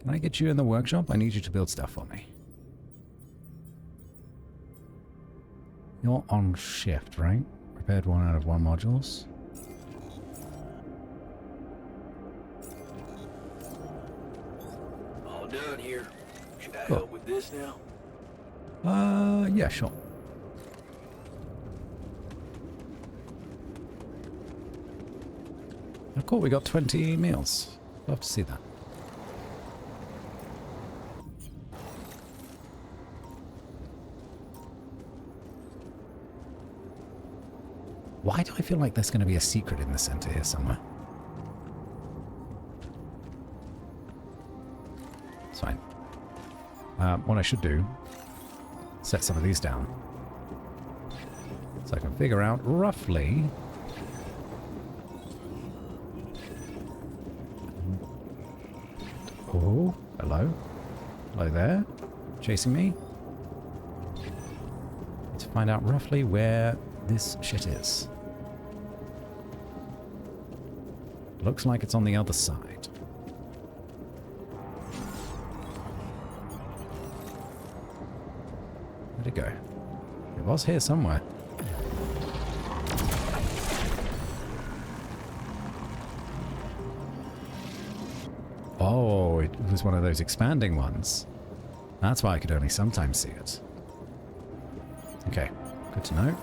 A: Can I get you in the workshop? I need you to build stuff for me. You're on shift, right? Repaired 1 out of 1 modules.
D: All done here. Should I
A: Cool.
D: help with this now?
A: Yeah, sure. Oh, cool, we got 20 meals. Love to see that. Why do I feel like there's going to be a secret in the center here somewhere? It's fine. What I should do, set some of these down. So I can figure out roughly... Oh, hello. Hello there. Chasing me. To find out roughly where this shit is. Looks like it's on the other side. Where'd it go? It was here somewhere. Oh, it was one of those expanding ones. That's why I could only sometimes see it. Okay, good to know.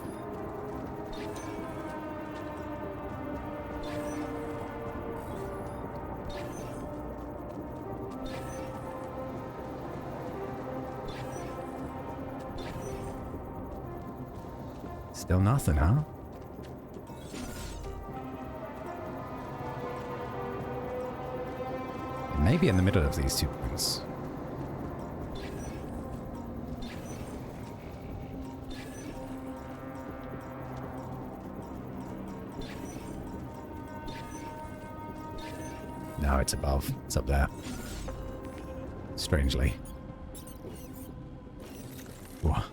A: Still nothing, huh? Maybe in the middle of these 2 points. No, it's above. It's up there. Strangely. Whoa.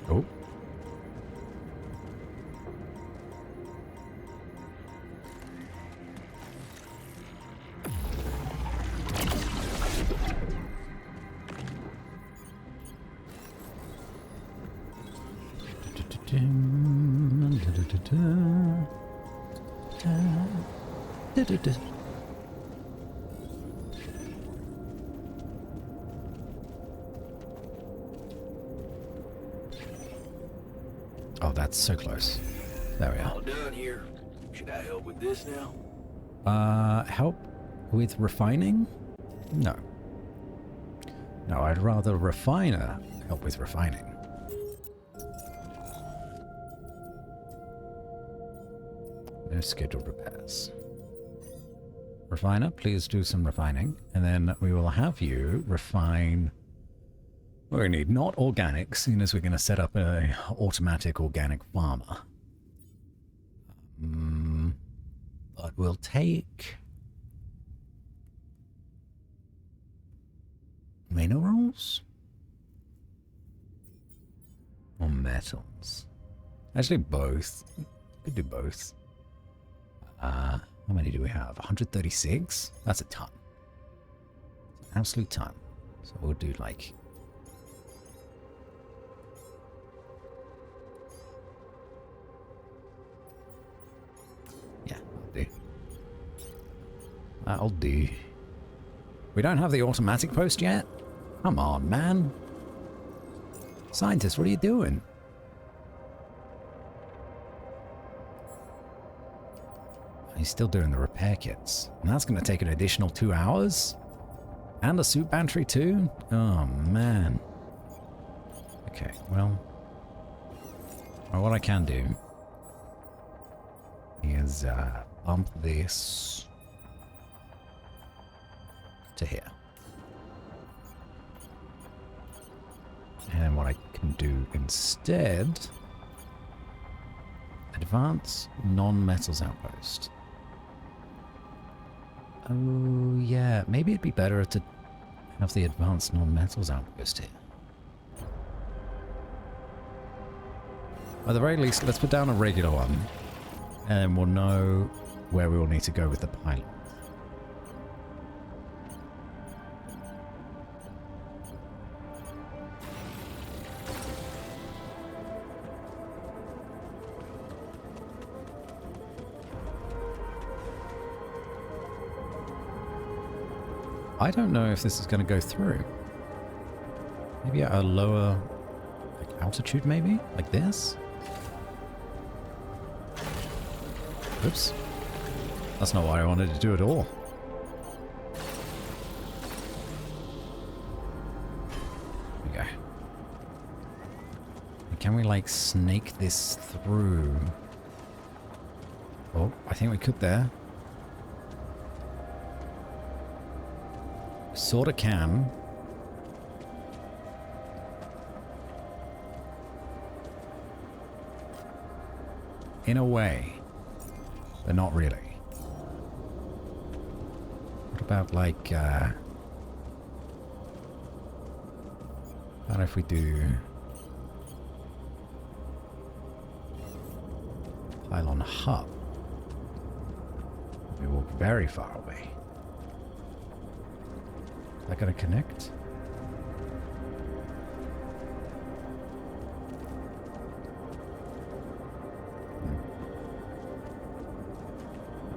A: Oh. Oh, that's so close. There we
D: All
A: are.
D: done here. Should I help with this now?
A: Help with refining? No. No, I'd rather refiner help with refining. No scheduled repairs. Refiner, please do some refining. And then we will have you refine... We need not organic, seeing as we're going to set up a automatic organic farmer. But we'll take... minerals? Or metals? Actually, both. Could do both. How many do we have? 136? That's a ton. It's an absolute ton. So we'll do like... yeah, that'll do. That'll do. We don't have the automatic post yet? Come on, man. Scientist, what are you doing? He's still doing the repair kits. And that's going to take an additional 2 hours? And a suit battery too? Oh, man. Okay, well, what I can do is bump this to here. And what I can do instead... advance non-metals outpost. Oh, yeah. Maybe it'd be better to have the advanced non-metals outpost here. At the very least, let's put down a regular one. And we'll know where we will need to go with the pilot. I don't know if this is going to go through. Maybe at a lower like altitude, maybe? Like this? Oops. That's not what I wanted to do at all. There we go. Can we, like, snake this through? Oh, I think we could there. Sorta can. In a way. But not really. What about, like, how about if we do pylon hub? We walk very far away. Is that going to connect?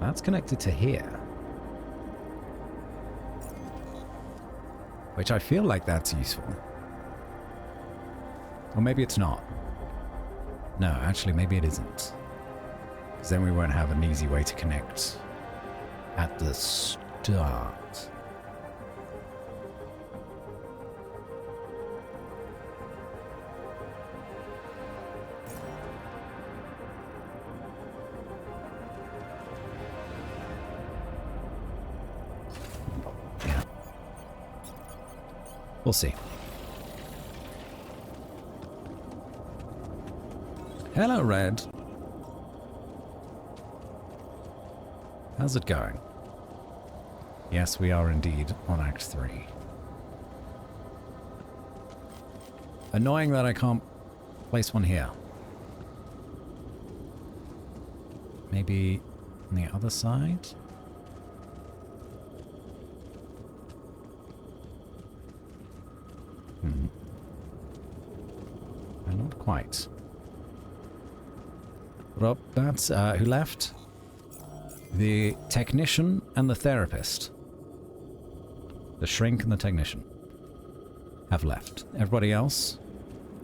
A: That's connected to here. Which I feel like that's useful. Or maybe it's not. No, actually maybe it isn't. Because then we won't have an easy way to connect at the start. We'll see. Hello, Red. How's it going? Yes, we are indeed on Act 3. Annoying that I can't place one here. Maybe on the other side? Not quite. Rob, that's who left? The technician and the therapist. The shrink and the technician have left. Everybody else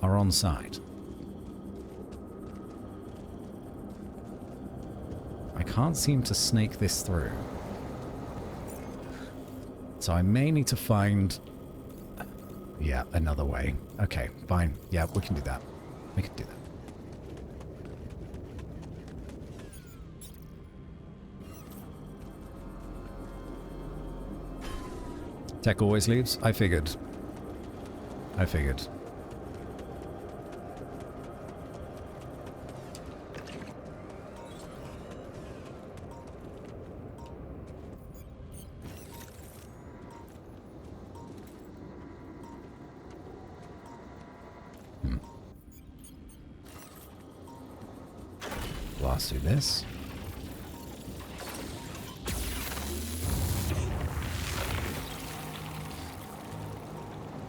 A: are on site. I can't seem to snake this through. So I may need to find... yeah, another way. Okay, fine. Yeah, we can do that. We can do that. Tech always leaves? I figured. I figured. Blast through this.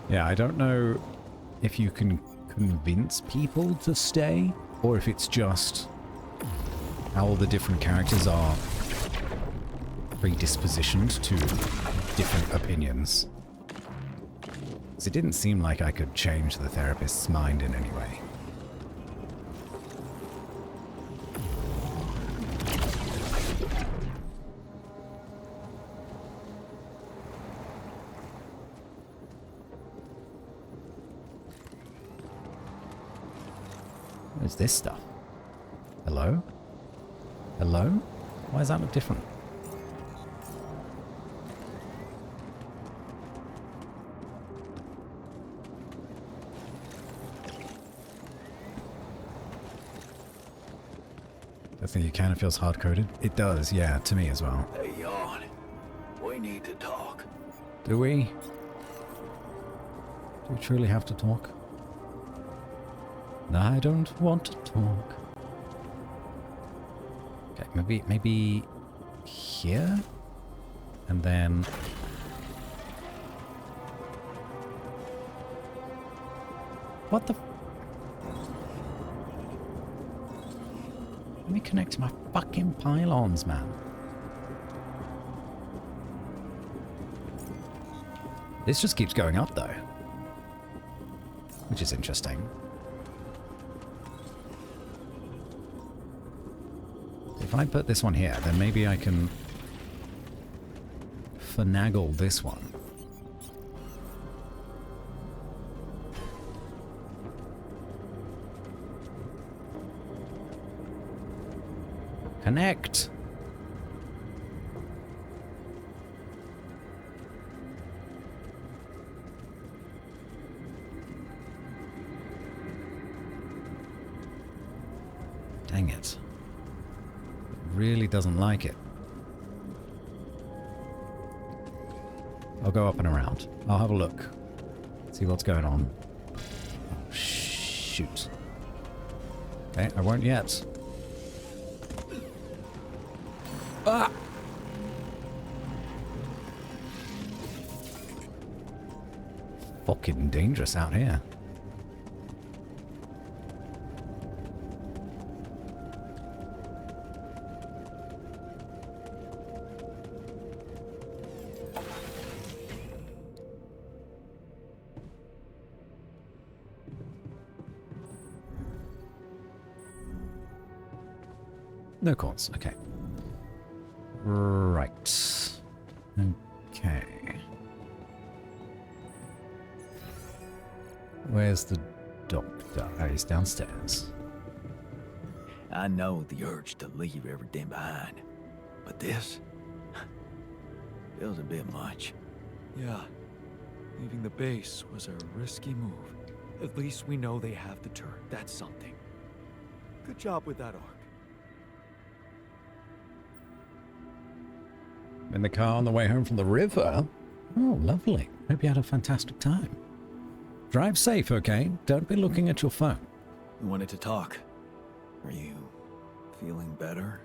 A: Yeah, I don't know if you can convince people to stay, or if it's just how all the different characters are predispositioned to different opinions. Because it didn't seem like I could change the therapist's mind in any way. What is this stuff? Hello? Hello? Why does that look different? I think it kind of feels hard-coded. It does, yeah, to me as well.
E: Hey, Yawn. We need to talk.
A: Do we? Do we truly have to talk? I don't want to talk. Okay, maybe here? And then... What the... Let me connect to my fucking pylons, man. This just keeps going up, though. Which is interesting. If I put this one here, then maybe I can finagle this one. Connect! Dang it. Really doesn't like it. I'll go up and around. I'll have a look. See what's going on. Oh, shoot. Okay, I won't yet. Ah! Fucking dangerous out here. No calls, okay. Right. Okay. Where's the doctor? Oh, he's downstairs.
E: I know the urge to leave everything behind, but this feels a bit much.
G: Yeah, leaving the base was a risky move. At least we know they have the turret. That's something. Good job with that arc.
A: In the car on the way home from the river? Oh, lovely. Hope you had a fantastic time. Drive safe, okay? Don't be looking at your phone.
E: We wanted to talk. Are you feeling better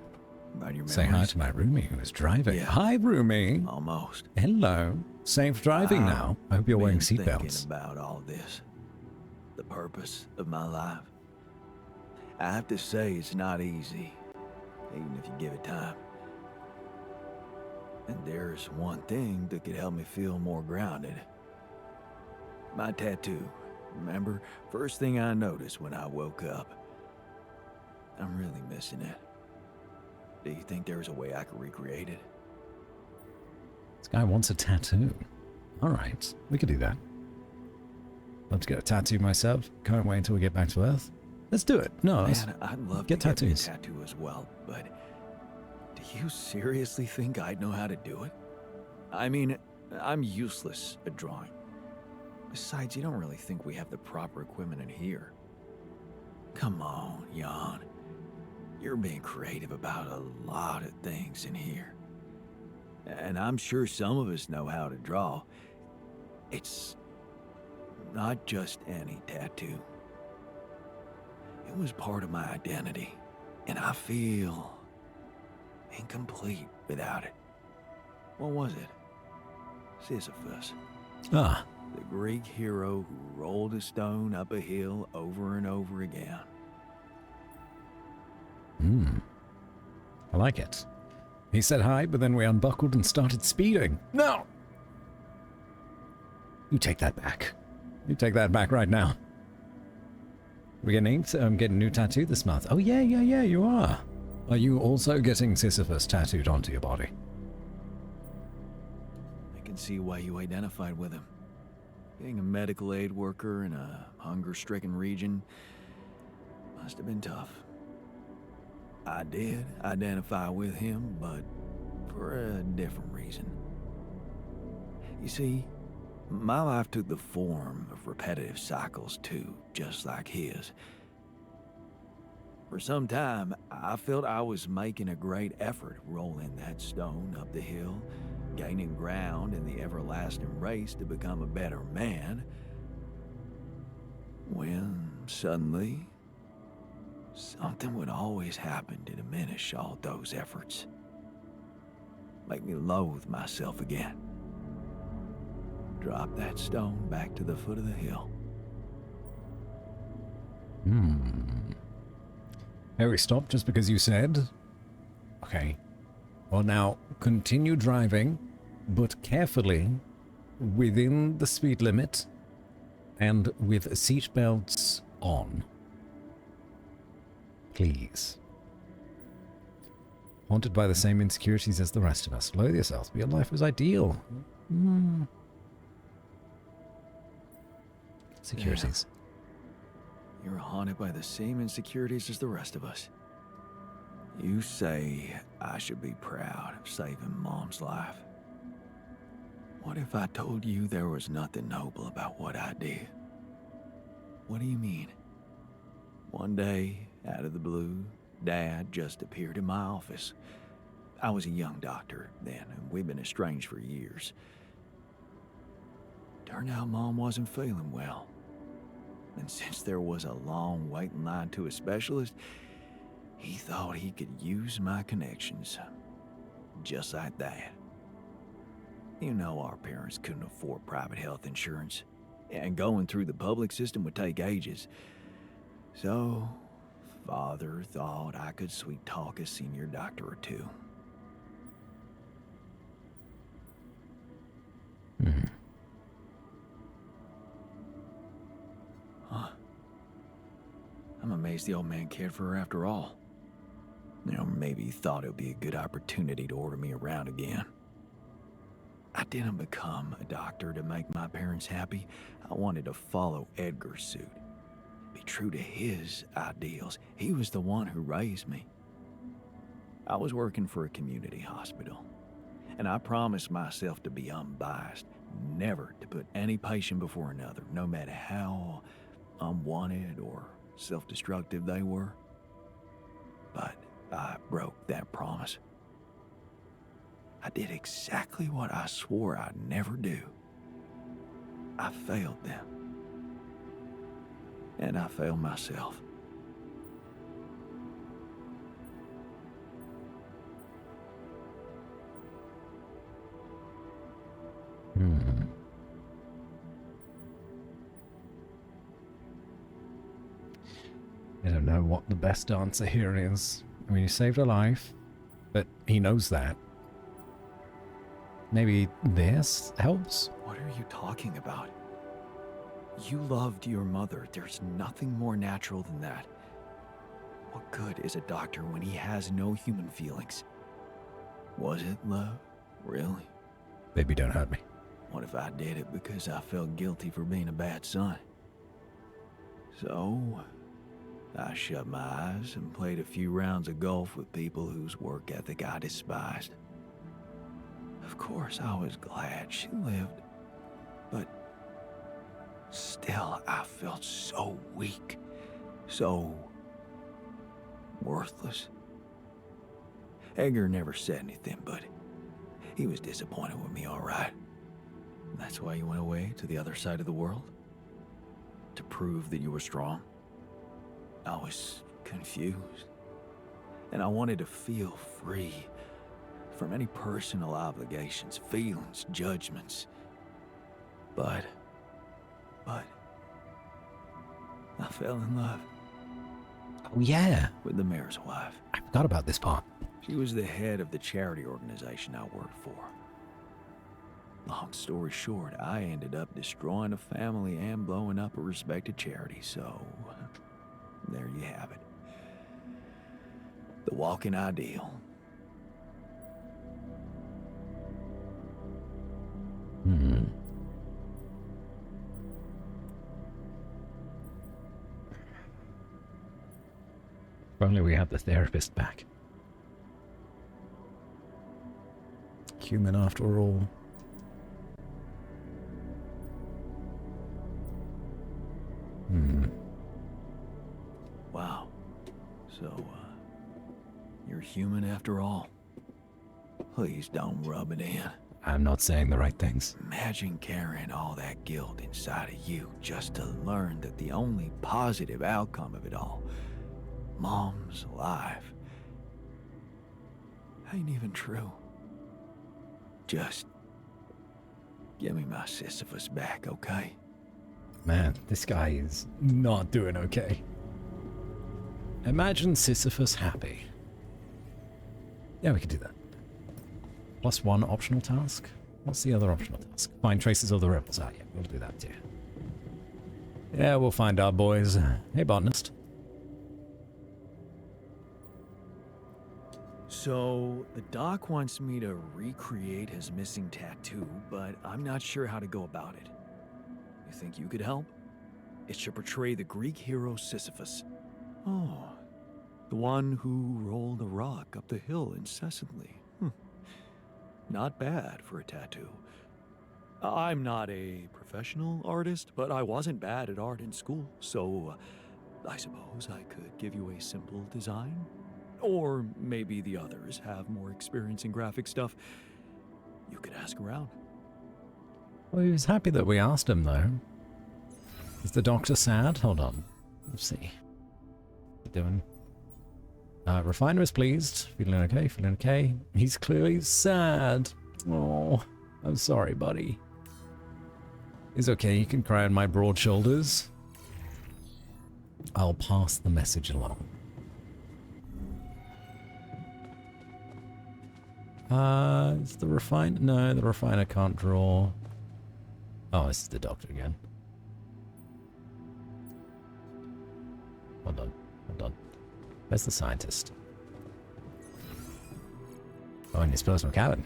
E: about your memories?
A: Say hi to my roomie who is driving.
E: Yeah.
A: Hi, roomie.
E: Almost.
A: Hello. Safe driving now. I hope you're wearing
E: Been thinking
A: seatbelts.
E: about all this. The purpose of my life. I have to say it's not easy, even if you give it time. And there's one thing that could help me feel more grounded. My tattoo. Remember? First thing I noticed when I woke up. I'm really missing it. Do you think there's a way I could recreate it?
A: This guy wants a tattoo. Alright, we could do that. Love to get a tattoo myself. Can't wait until we get back to Earth. Let's do it. No, let's
E: Man, I'd love
A: get
E: to
A: tattoos.
E: get me a tattoo as well, but do you seriously think I'd know how to do it? I mean, I'm useless at drawing. Besides, you don't really think we have the proper equipment in here. Come on, Jan. You're being creative about a lot of things in here. And I'm sure some of us know how to draw. It's not just any tattoo. It was part of my identity, and I feel incomplete without it. What was it? Sisyphus.
A: Ah,
E: The Greek hero who rolled a stone up a hill over and over again.
A: I like it. He said hi, but then we unbuckled and started speeding. No! You take that back. You take that back right now. We're getting inked. I'm getting a new tattoo this month. Oh, yeah, you are. Are you also getting Sisyphus tattooed onto your body?
E: I can see why you identified with him. Being a medical aid worker in a hunger-stricken region must have been tough. I did identify with him, but for a different reason. You see, my life took the form of repetitive cycles too, just like his. For some time, I felt I was making a great effort rolling that stone up the hill, gaining ground in the everlasting race to become a better man, when suddenly, something would always happen to diminish all those efforts. Make me loathe myself again. Drop that stone back to the foot of the hill.
A: Harry, stop just because you said? Okay. Well, now, continue driving, but carefully, within the speed limit, and with seatbelts on. Please. Haunted by the same insecurities as the rest of us. Loathe yourself, but your life was ideal. Securities.
E: You're haunted by the same insecurities as the rest of us. You say I should be proud of saving Mom's life. What if I told you there was nothing noble about what I did? What do you mean? One day, out of the blue, Dad just appeared in my office. I was a young doctor then, and we'd been estranged for years. Turned out Mom wasn't feeling well. And since there was a long waiting line to a specialist, he thought he could use my connections. Just like that. You know our parents couldn't afford private health insurance, and going through the public system would take ages. So, Father thought I could sweet talk a senior doctor or two. Huh. I'm amazed the old man cared for her after all. You know, maybe he thought it would be a good opportunity to order me around again. I didn't become a doctor to make my parents happy. I wanted to follow Edgar's suit. Be true to his ideals. He was the one who raised me. I was working for a community hospital, and I promised myself to be unbiased, never to put any patient before another, no matter how unwanted or self-destructive they were. But I broke that promise. I did exactly what I swore I'd never do. I failed them. And I failed myself.
A: I don't know what the best answer here is. I mean, he saved her life, but he knows that. Maybe this helps?
E: What are you talking about? You loved your mother. There's nothing more natural than that. What good is a doctor when he has no human feelings? Was it love? Really?
A: Baby, don't hurt me.
E: What if I did it because I felt guilty for being a bad son? So, I shut my eyes and played a few rounds of golf with people whose work ethic I despised. A Of course, I was glad she lived. But still, I felt so weak. So worthless. Edgar never said anything, but he was disappointed with me, all right. That's why you went away to the other side of the world? To prove that you were strong? I was confused. And I wanted to feel free from any personal obligations, feelings, judgments. But I fell in love
A: Oh, yeah.
E: with the mayor's wife.
A: I forgot about this part.
E: She was the head of the charity organization I worked for. Long story short, I ended up destroying a family and blowing up a respected charity, so there you have it. The walking ideal.
A: Hmm. If only we had the therapist back. Human after all.
E: Wow. So, you're human after all. Please don't rub it in.
A: I'm not saying the right things.
E: Imagine carrying all that guilt inside of you just to learn that the only positive outcome of it all, Mom's life, ain't even true. Just give me my Sisyphus back, okay?
A: Man, this guy is not doing okay. Imagine Sisyphus happy. Yeah, we could do that. +1 optional task. What's the other optional task? Find traces of the rebels. Ah, yeah, we'll do that too. Yeah, we'll find our boys. Hey, botanist.
E: So, the doc wants me to recreate his missing tattoo, but I'm not sure how to go about it. You think you could help? It should portray the Greek hero Sisyphus. Oh, the one who rolled a rock up the hill incessantly. Not bad for a tattoo. I'm not a professional artist, but I wasn't bad at art in school, so I suppose I could give you a simple design. Or maybe the others have more experience in graphic stuff. You could ask around.
A: Well, he was happy that we asked him, though. Is the doctor sad? Hold on. Let's see. What you doing? Refiner is pleased. Feeling okay? Feeling okay? He's clearly sad. Oh, I'm sorry, buddy. It's okay. You can cry on my broad shoulders. I'll pass the message along. Is the refiner? No, the refiner can't draw. Oh, this is the doctor again. Hold on. Hold on. Where's the scientist? Oh, in his personal cabin.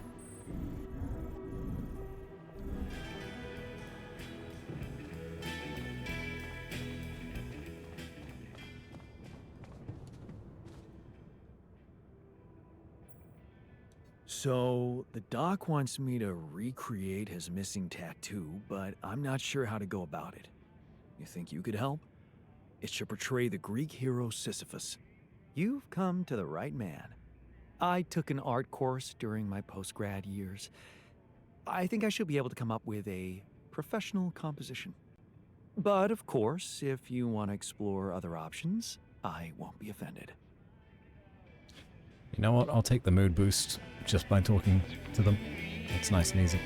E: So, the doc wants me to recreate his missing tattoo, but I'm not sure how to go about it. You think you could help? It should portray the Greek hero Sisyphus. You've come to the right man. I took an art course during my post-grad years. I think I should be able to come up with a professional composition. But of course, if you want to explore other options, I won't be offended.
A: You know what? I'll take the mood boost just by talking to them. It's nice and easy.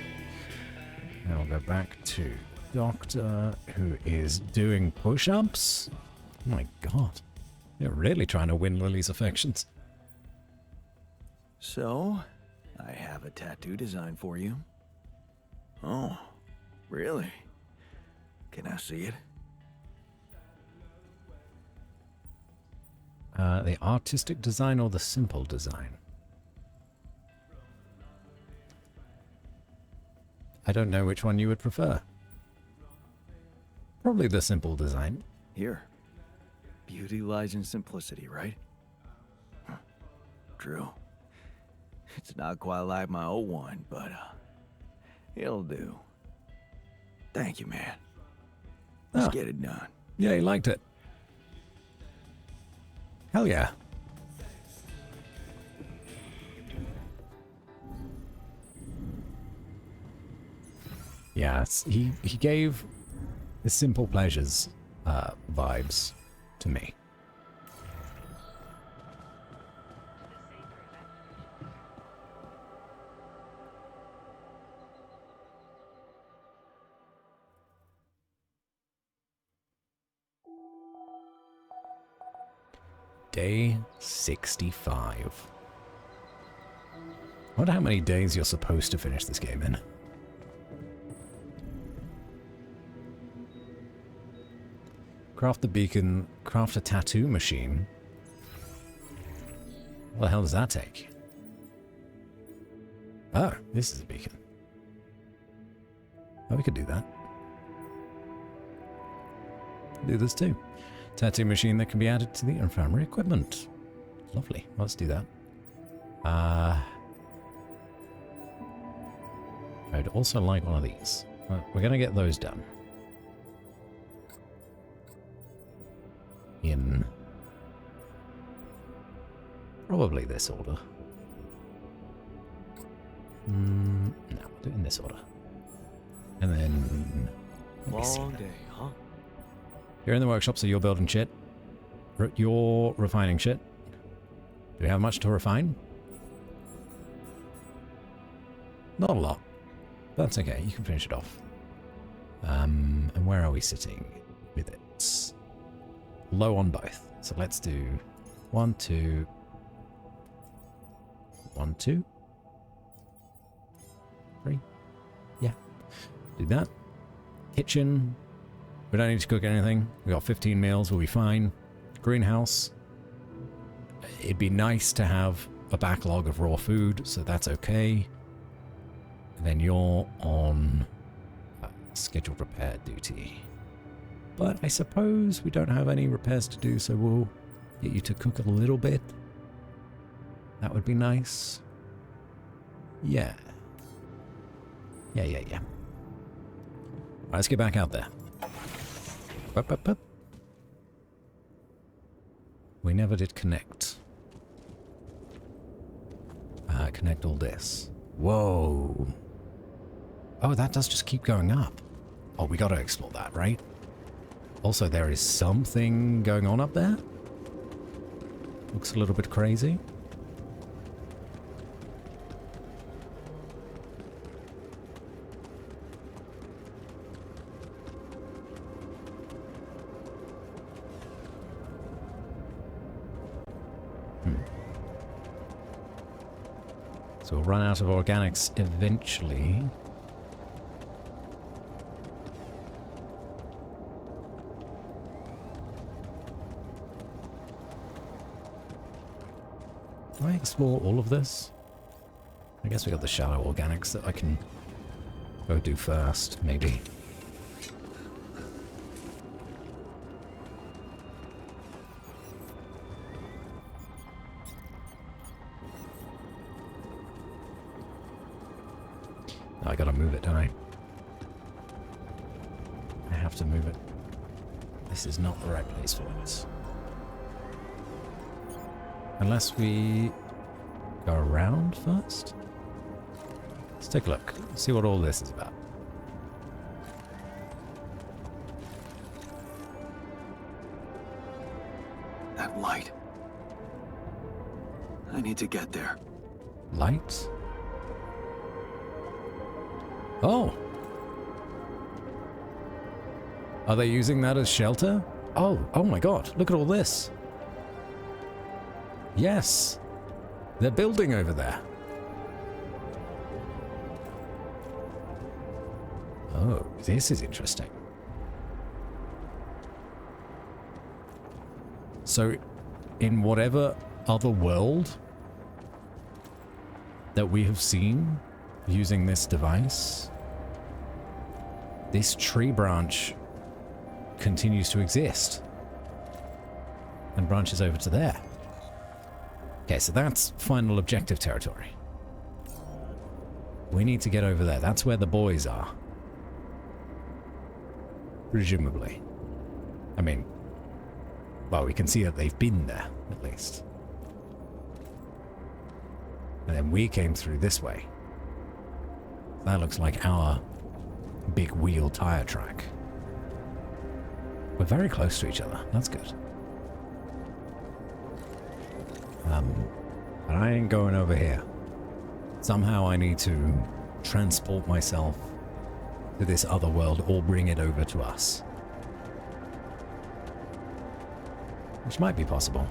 A: Now we'll go back to Doctor, who is doing push-ups. Oh my god. You're really trying to win Lily's affections.
E: So, I have a tattoo design for you. Oh, really? Can I see it?
A: The artistic design or the simple design? I don't know which one you would prefer. Probably the simple design.
E: Here. Beauty lies in simplicity, right? True. It's not quite like my old one, but it'll do. Thank you, man. Let's get it done.
A: Yeah, he liked it. Hell yeah. Yeah, he gave the simple pleasures vibes to me. Day 65. I wonder how many days you're supposed to finish this game in. Craft the beacon, craft a tattoo machine. What the hell does that take? Oh, this is a beacon. Oh, we could do that. Do this too. Tattoo machine that can be added to the infirmary equipment. Lovely. Let's do that. I'd also like one of these. We're going to get those done. In probably this order. No, do it in this order. And then...
G: Long day, huh?
A: You're in the workshop, so you're building shit. You're refining shit. Do we have much to refine? Not a lot. That's okay, you can finish it off. And where are we sitting with it? Low on both. So let's do 1, 2, 1, 2, 3. Yeah. Do that. Kitchen. We don't need to cook anything. We got 15 meals, we'll be fine. Greenhouse. It'd be nice to have a backlog of raw food, so that's okay. And then you're on scheduled repair duty. But I suppose we don't have any repairs to do, so we'll get you to cook a little bit. That would be nice. Yeah. Yeah. Right, let's get back out there. Up. We never did connect. Connect all this. Whoa. Oh, that does just keep going up. Oh, we gotta explore that, right? Also, there is something going on up there. Looks a little bit crazy. So we'll run out of organics eventually. Do I explore all of this? I guess we got the shallow organics that I can go do first, maybe. I gotta move it, don't I? I have to move it. This is not the right place for it. Unless we go around first? Let's take a look. See what all this is about.
E: That light. I need to get there.
A: Light? Oh! Are they using that as shelter? Oh my god, look at all this. Yes! They're building over there. Oh, this is interesting. So, in whatever other world that we have seen using this device, this tree branch continues to exist and branches over to there. Okay, so that's final objective territory. We need to get over there. That's where the boys are. Presumably. I mean, well, we can see that they've been there, at least. And then we came through this way. That looks like our big wheel tire track. We're very close to each other. That's good. But I ain't going over here. Somehow I need to transport myself to this other world or bring it over to us. Which might be possible.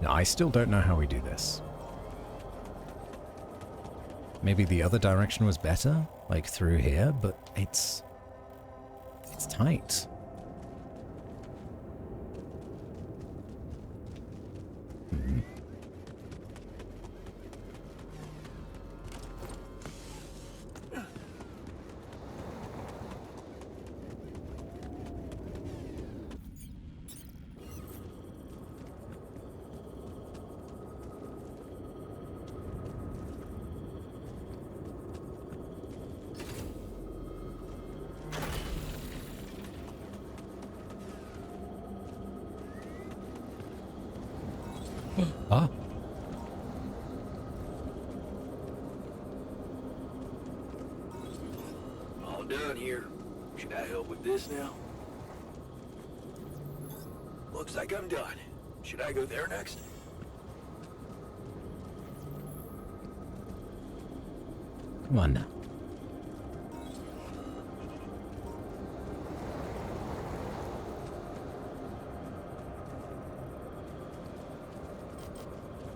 A: No, I still don't know how we do this. Maybe the other direction was better, like through here, but it's tight. Ah.
D: All done here. Should I help with this now? Looks like I'm done. Should I go there next?
A: Come on now.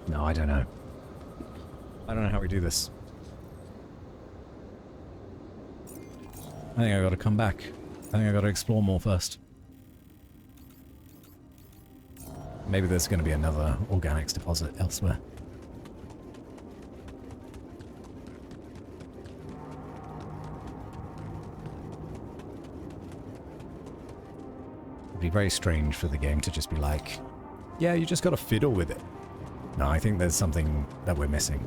A: No, I don't know. I don't know how we do this. I think I gotta come back. I think I gotta explore more first. Maybe there's gonna be another organics deposit elsewhere. It'd be very strange for the game to just be like, yeah, you just gotta fiddle with it. No, I think there's something that we're missing.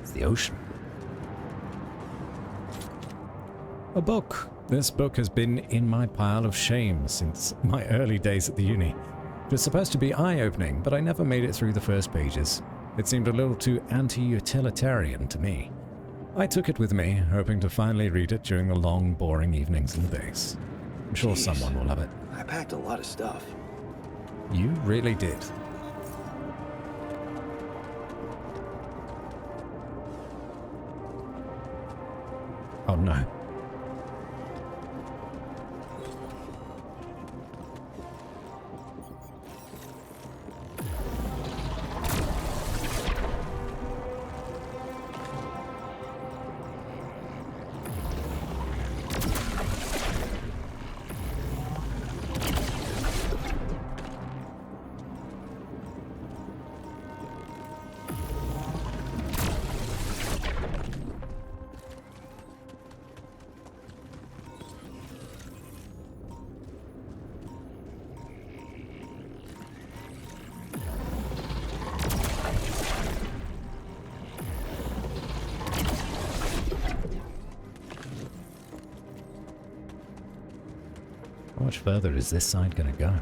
A: It's the ocean. A book. This book has been in my pile of shame since my early days at the uni. It was supposed to be eye-opening, but I never made it through the first pages. It seemed a little too anti-utilitarian to me. I took it with me, hoping to finally read it during the long, boring evenings in the base. I'm sure someone will love it.
E: I packed a lot of stuff.
A: You really did. Oh no. How much further is this side going to go?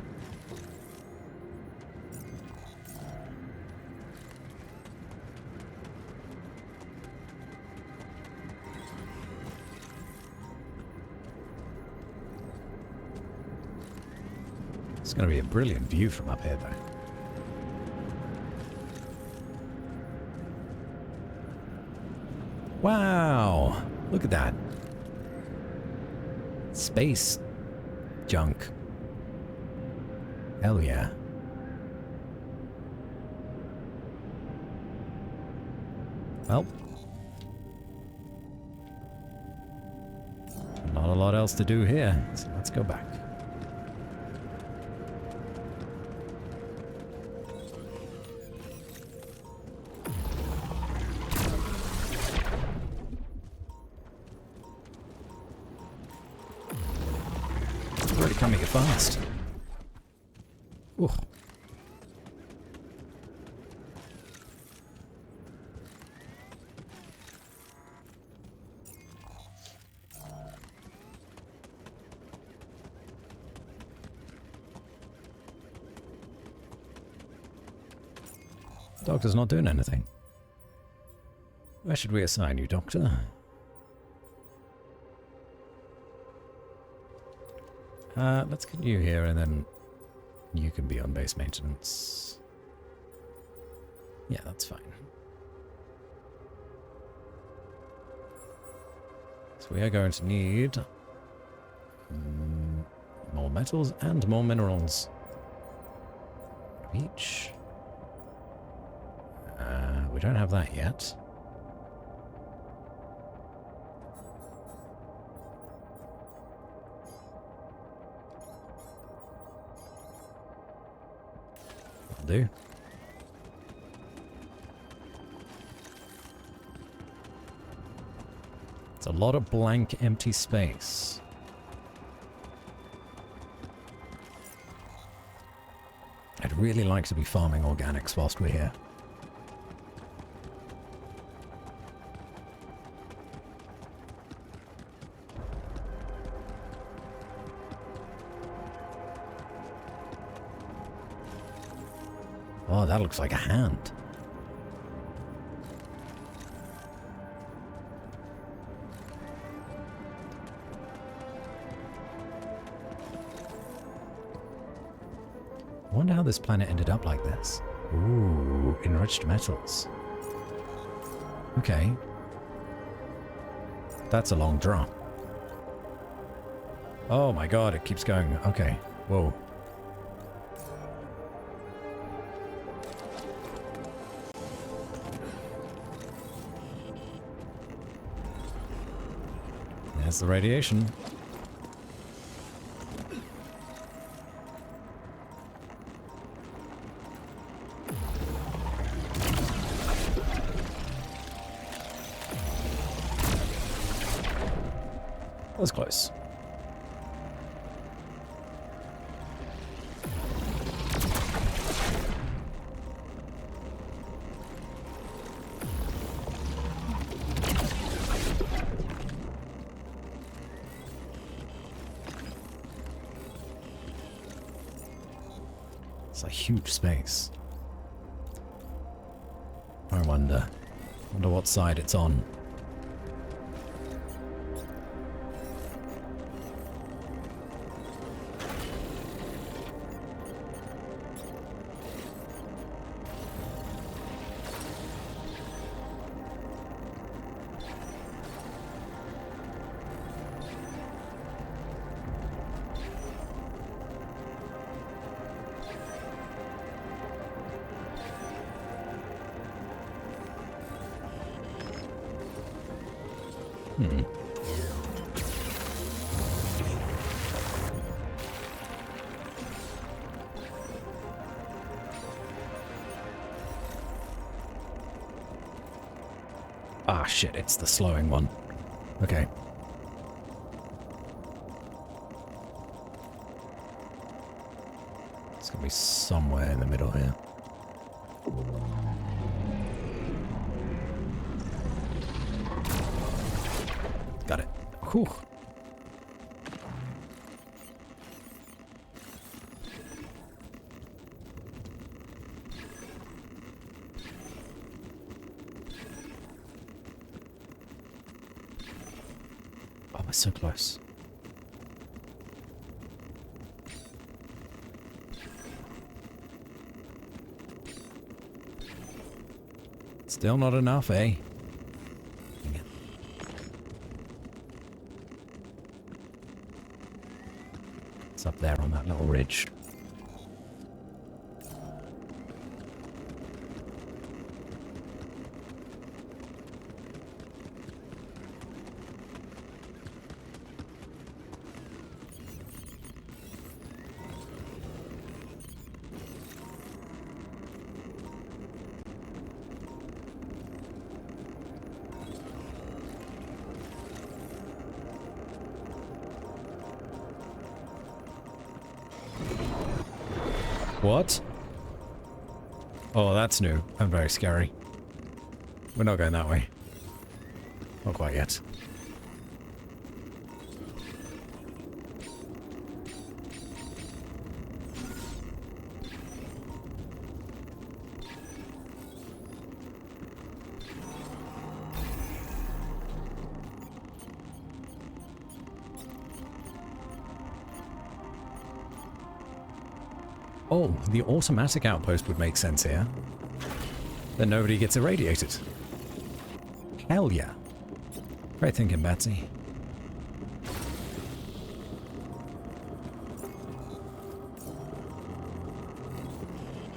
A: It's going to be a brilliant view from up here, though. Wow! Look at that. Space junk. Hell yeah. Well. Not a lot else to do here, so let's go back. Already coming here fast. Ooh. Doctor's not doing anything. Where should we assign you, Doctor? Let's get you here and then you can be on base maintenance. Yeah, that's fine. So we are going to need more metals and more minerals. Each. We don't have that yet. Will do. It's a lot of blank, empty space. I'd really like to be farming organics whilst we're here. Oh, that looks like a hand. I wonder how this planet ended up like this. Ooh, enriched metals. Okay. That's a long drop. Oh my god, it keeps going. Okay. Whoa. There's the radiation. That was close. It's a huge space. I wonder what side it's on. Ah, shit, it's the slowing one. Okay. It's gonna be somewhere in the middle here. Got it. Whew. Oh, we're so close. Still not enough, eh? Dang it. It's up there on that little ridge. What? Oh, that's new and very scary. We're not going that way. Not quite yet. Oh, the automatic outpost would make sense here. Then nobody gets irradiated. Hell yeah. Great thinking, Betsy.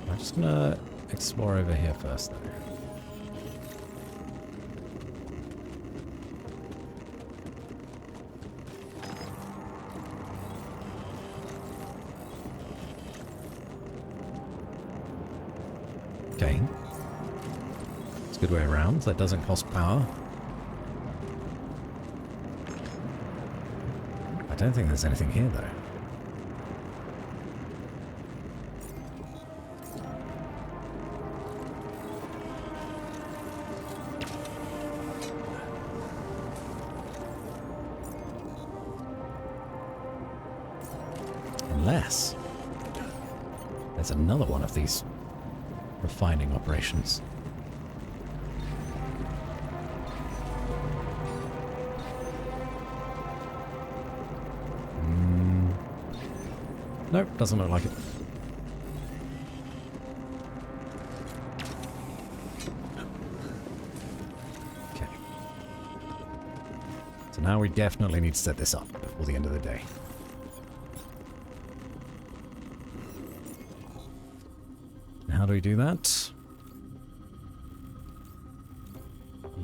A: I'm just gonna explore over here first, though. Okay. It's a good way around. That doesn't cost power. I don't think there's anything here, though. Unless there's another one of these refining operations. Nope, doesn't look like it. Okay. So now we definitely need to set this up before the end of the day. How do we do that?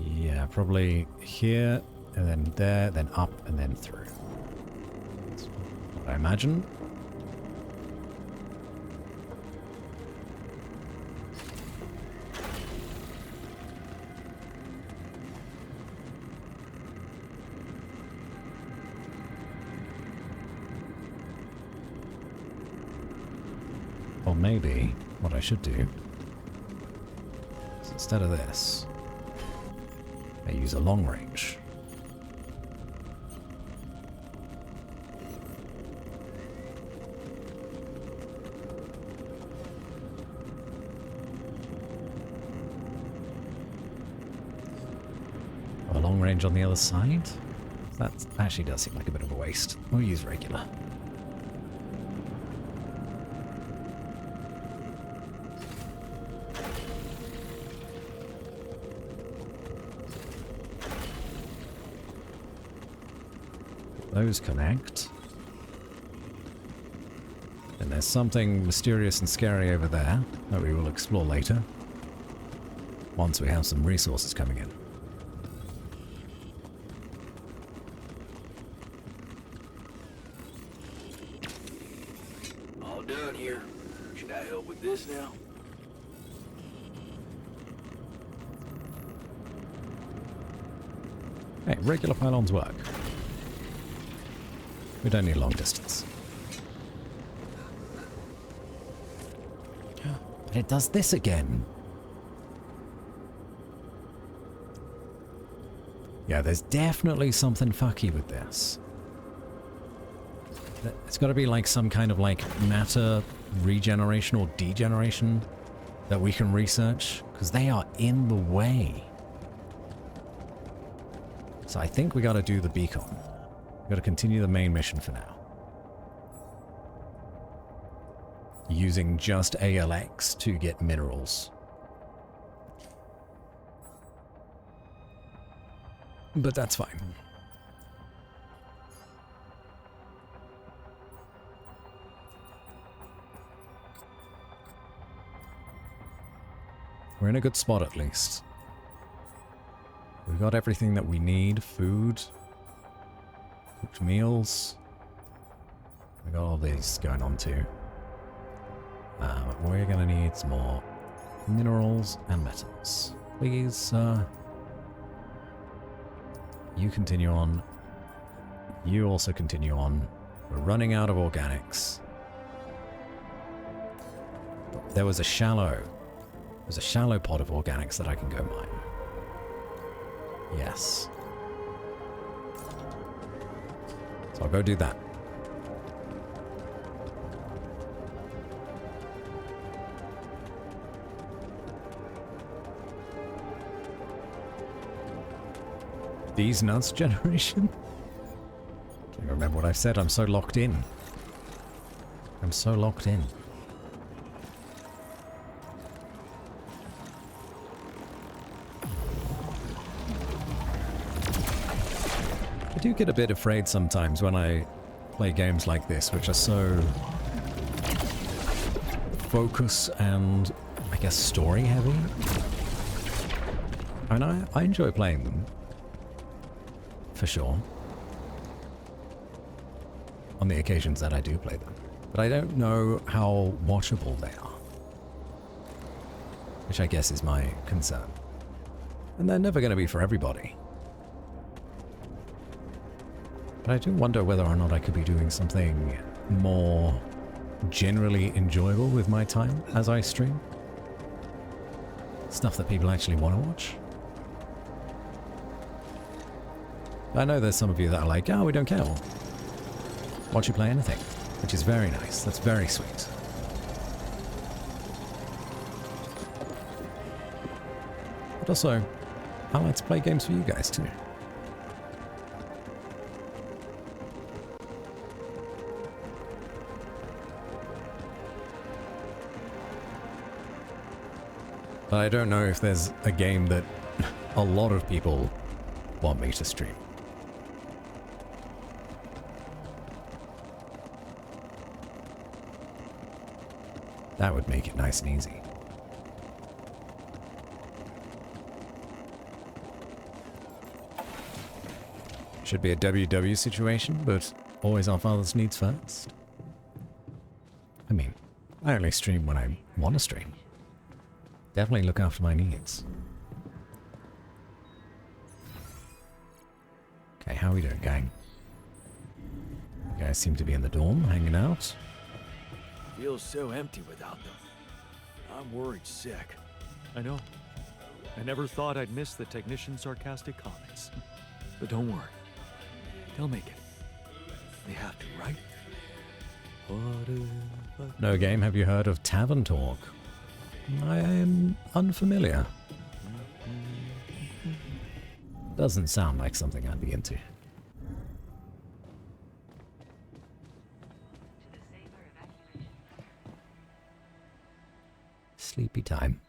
A: Yeah, probably here, and then there, then up, and then through. That's what I imagine. Or maybe what I should do is instead of this, I use a long range. A long range on the other side? That actually does seem like a bit of a waste. We'll use regular. Those connect. And there's something mysterious and scary over there that we will explore later. Once we have some resources coming in.
D: All done here. Should I help with this now?
A: Hey, regular pylons work. We don't need long distance. But it does this again. Yeah, there's definitely something fucky with this. It's got to be like some kind of like matter regeneration or degeneration that we can research, because they are in the way. So I think we got to do the beacon. Got to continue the main mission for now. Using just ALX to get minerals. But that's fine. We're in a good spot at least. We've got everything that we need. Food. Cooked meals. We got all these going on too. We're gonna need some more minerals and metals. Please, you continue on. You also continue on. We're running out of organics. There was a shallow pot of organics that I can go mine. Yes. So I'll go do that. These nuts generation? Can't remember what I said. I'm so locked in. I'm so locked in. I do get a bit afraid sometimes when I play games like this, which are so focus and, I guess, story heavy. I mean, I enjoy playing them. For sure. On the occasions that I do play them. But I don't know how watchable they are. Which I guess is my concern. And they're never going to be for everybody. But I do wonder whether or not I could be doing something more generally enjoyable with my time as I stream. Stuff that people actually want to watch. I know there's some of you that are like, oh, we don't care. Watch you play anything, which is very nice. That's very sweet. But also, I like to play games for you guys too. But I don't know if there's a game that a lot of people want me to stream. That would make it nice and easy. Should be a WW situation, but always our father's needs first. I mean, I only stream when I want to stream. Definitely look after my needs. Okay, how are we doing, gang? You guys seem to be in the dorm, hanging out.
G: Feels so empty without them. I'm worried sick. I know. I never thought I'd miss the technician's sarcastic comments. But don't worry. They'll make it. They have to, right?
A: No game, have you heard of Tavern Talk? I am unfamiliar. Doesn't sound like something I'd be into. Sleepy time.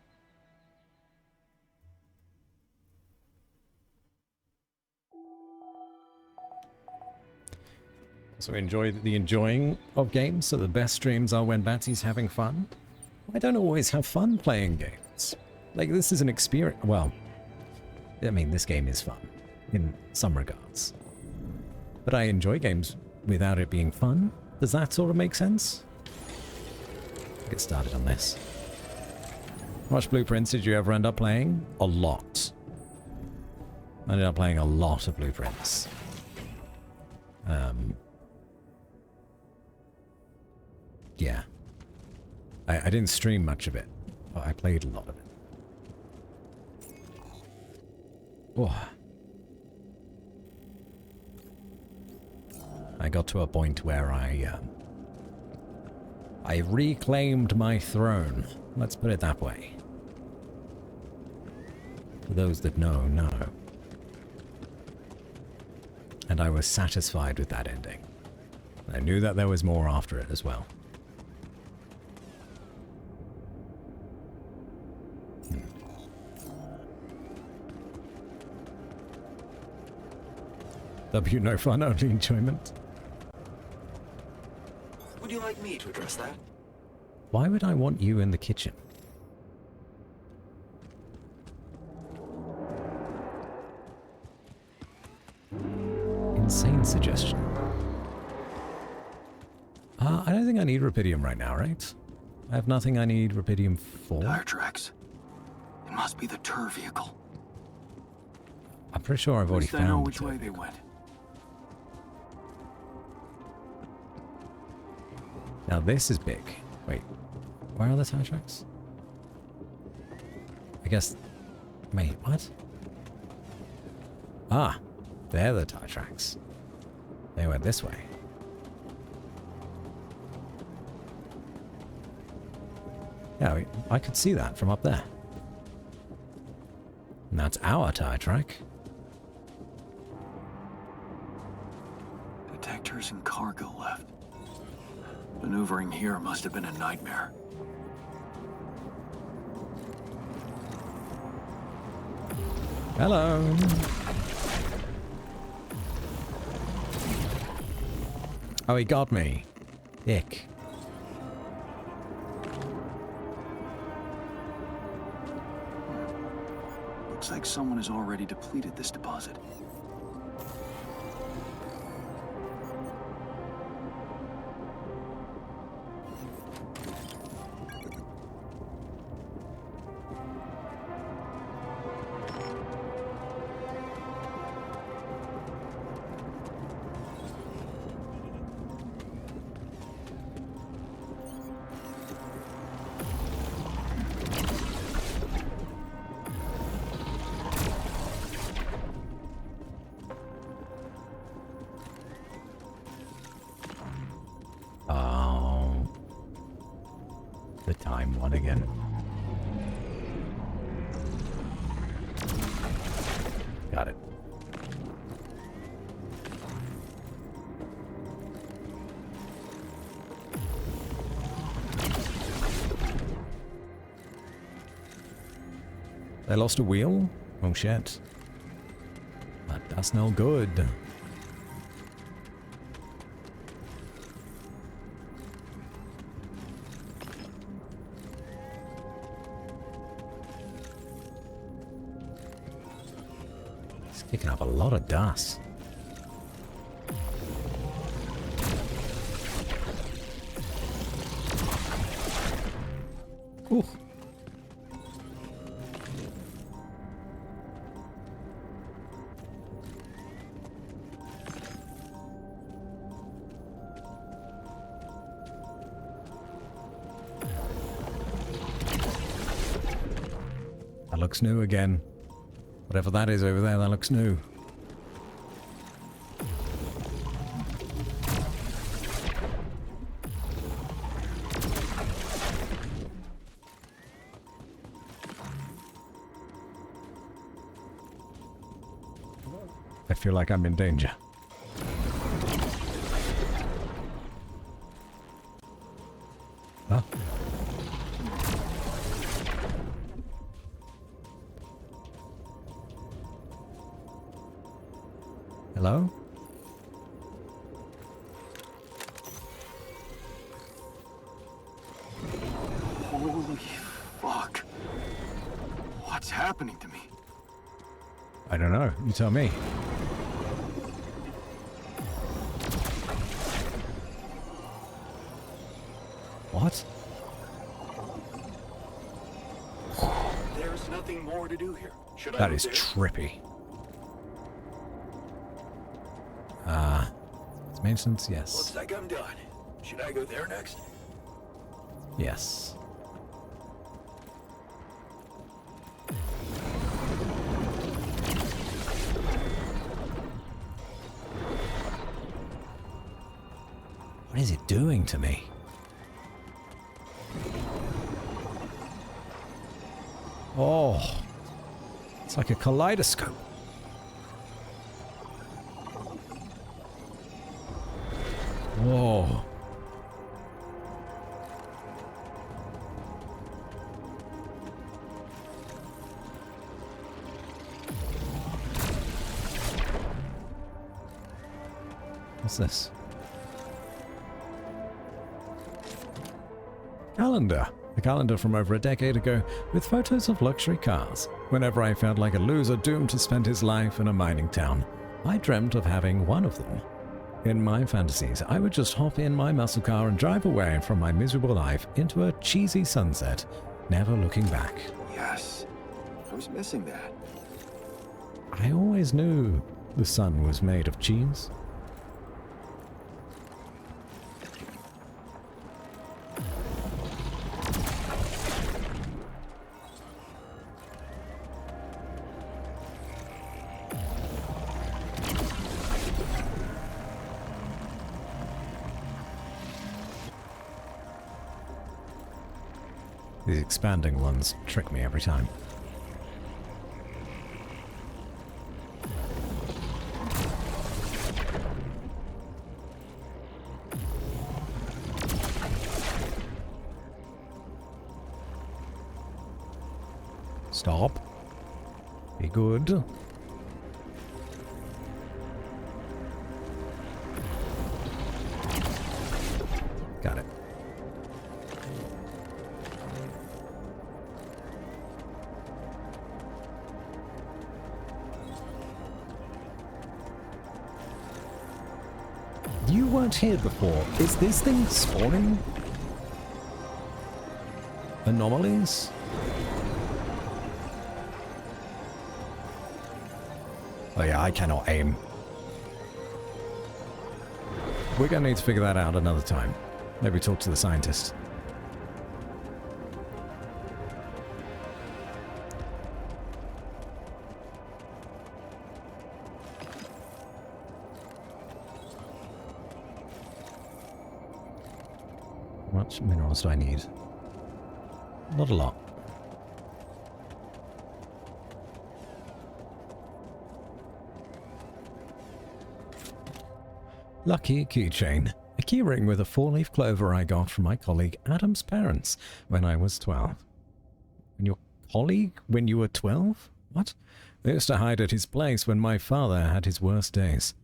A: So enjoy the enjoying of games. So the best streams are when Batsy's having fun. I don't always have fun playing games. Like, this is an experience. Well, I mean, this game is fun in some regards. But I enjoy games without it being fun. Does that sort of make sense? Get started on this. How much Blueprints did you ever end up playing? A lot. I ended up playing a lot of Blueprints. Yeah. I didn't stream much of it, but I played a lot of it. Oh. I got to a point where I reclaimed my throne. Let's put it that way. For those that know, know. And I was satisfied with that ending. I knew that there was more after it as well. W, no fun, only enjoyment.
E: Would you like me to address that?
A: Why would I want you in the kitchen? Insane suggestion. I don't think I need rubidium right now, right? I have nothing I need rubidium for.
E: Tire tracks. It must be the tour vehicle.
A: I'm pretty sure I've already
E: At least I know
A: found
E: which
A: it.
E: way they went.
A: Now this is big. Wait, where are the tire tracks? I guess... Wait, what? Ah, they're the tire tracks. They went this way. Yeah, I could see that from up there. And that's our tire track.
E: Detectors and cargo left. Maneuvering here must have been a nightmare.
A: Hello. Oh, he got me. Dick.
E: Looks like someone has already depleted this deposit.
A: The time one again. Got it. They lost a wheel? Oh shit. That's no good. Kicking up a lot of dust. Ooh. That looks new again. Whatever that is over there, that looks new. I feel like I'm in danger. Huh? Hello?
E: Holy fuck. What's happening to me?
A: I don't know. You tell me. What?
G: There's nothing more to do here. Should I
A: That
G: go
A: is
G: there?
A: trippy. It's maintenance, yes.
G: Looks like I'm done. Should I go there next?
A: Yes. What is it doing to me? Oh, it's like a kaleidoscope. Whoa. What's this? Calendar. A calendar from over a decade ago with photos of luxury cars. Whenever I felt like a loser doomed to spend his life in a mining town, I dreamt of having one of them. In my fantasies, I would just hop in my muscle car and drive away from my miserable life into a cheesy sunset, never looking back.
E: Yes. I was missing that.
A: I always knew the sun was made of cheese. These expanding ones trick me every time. Stop. Be good. Got it. You weren't here before. Is this thing spawning anomalies? Oh yeah, I cannot aim. We're gonna need to figure that out another time. Maybe talk to the scientist. How much minerals do I need? Not a lot. Lucky keychain. A keyring with a 4-leaf clover I got from my colleague Adam's parents when I was 12. And your colleague when you were 12? What? They used to hide at his place when my father had his worst days.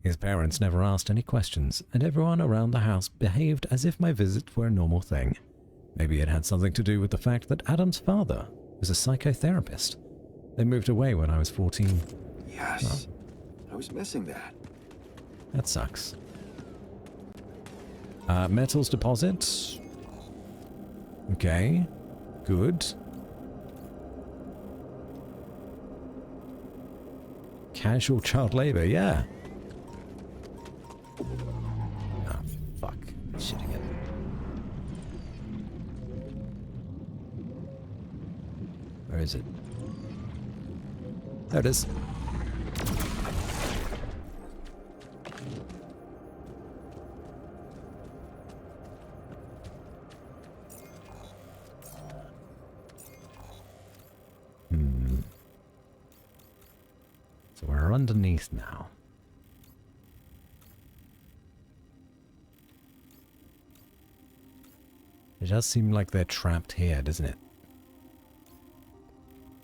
A: His parents never asked any questions, and everyone around the house behaved as if my visit were a normal thing. Maybe it had something to do with the fact that Adam's father was a psychotherapist. They moved away when I was 14.
E: Yes. I was missing that.
A: That sucks. Metals deposit. Okay. Good. Casual child labor, yeah. Ah, fuck. Shit again. Where is it? There it is. So we're underneath now. It does seem like they're trapped here, doesn't it?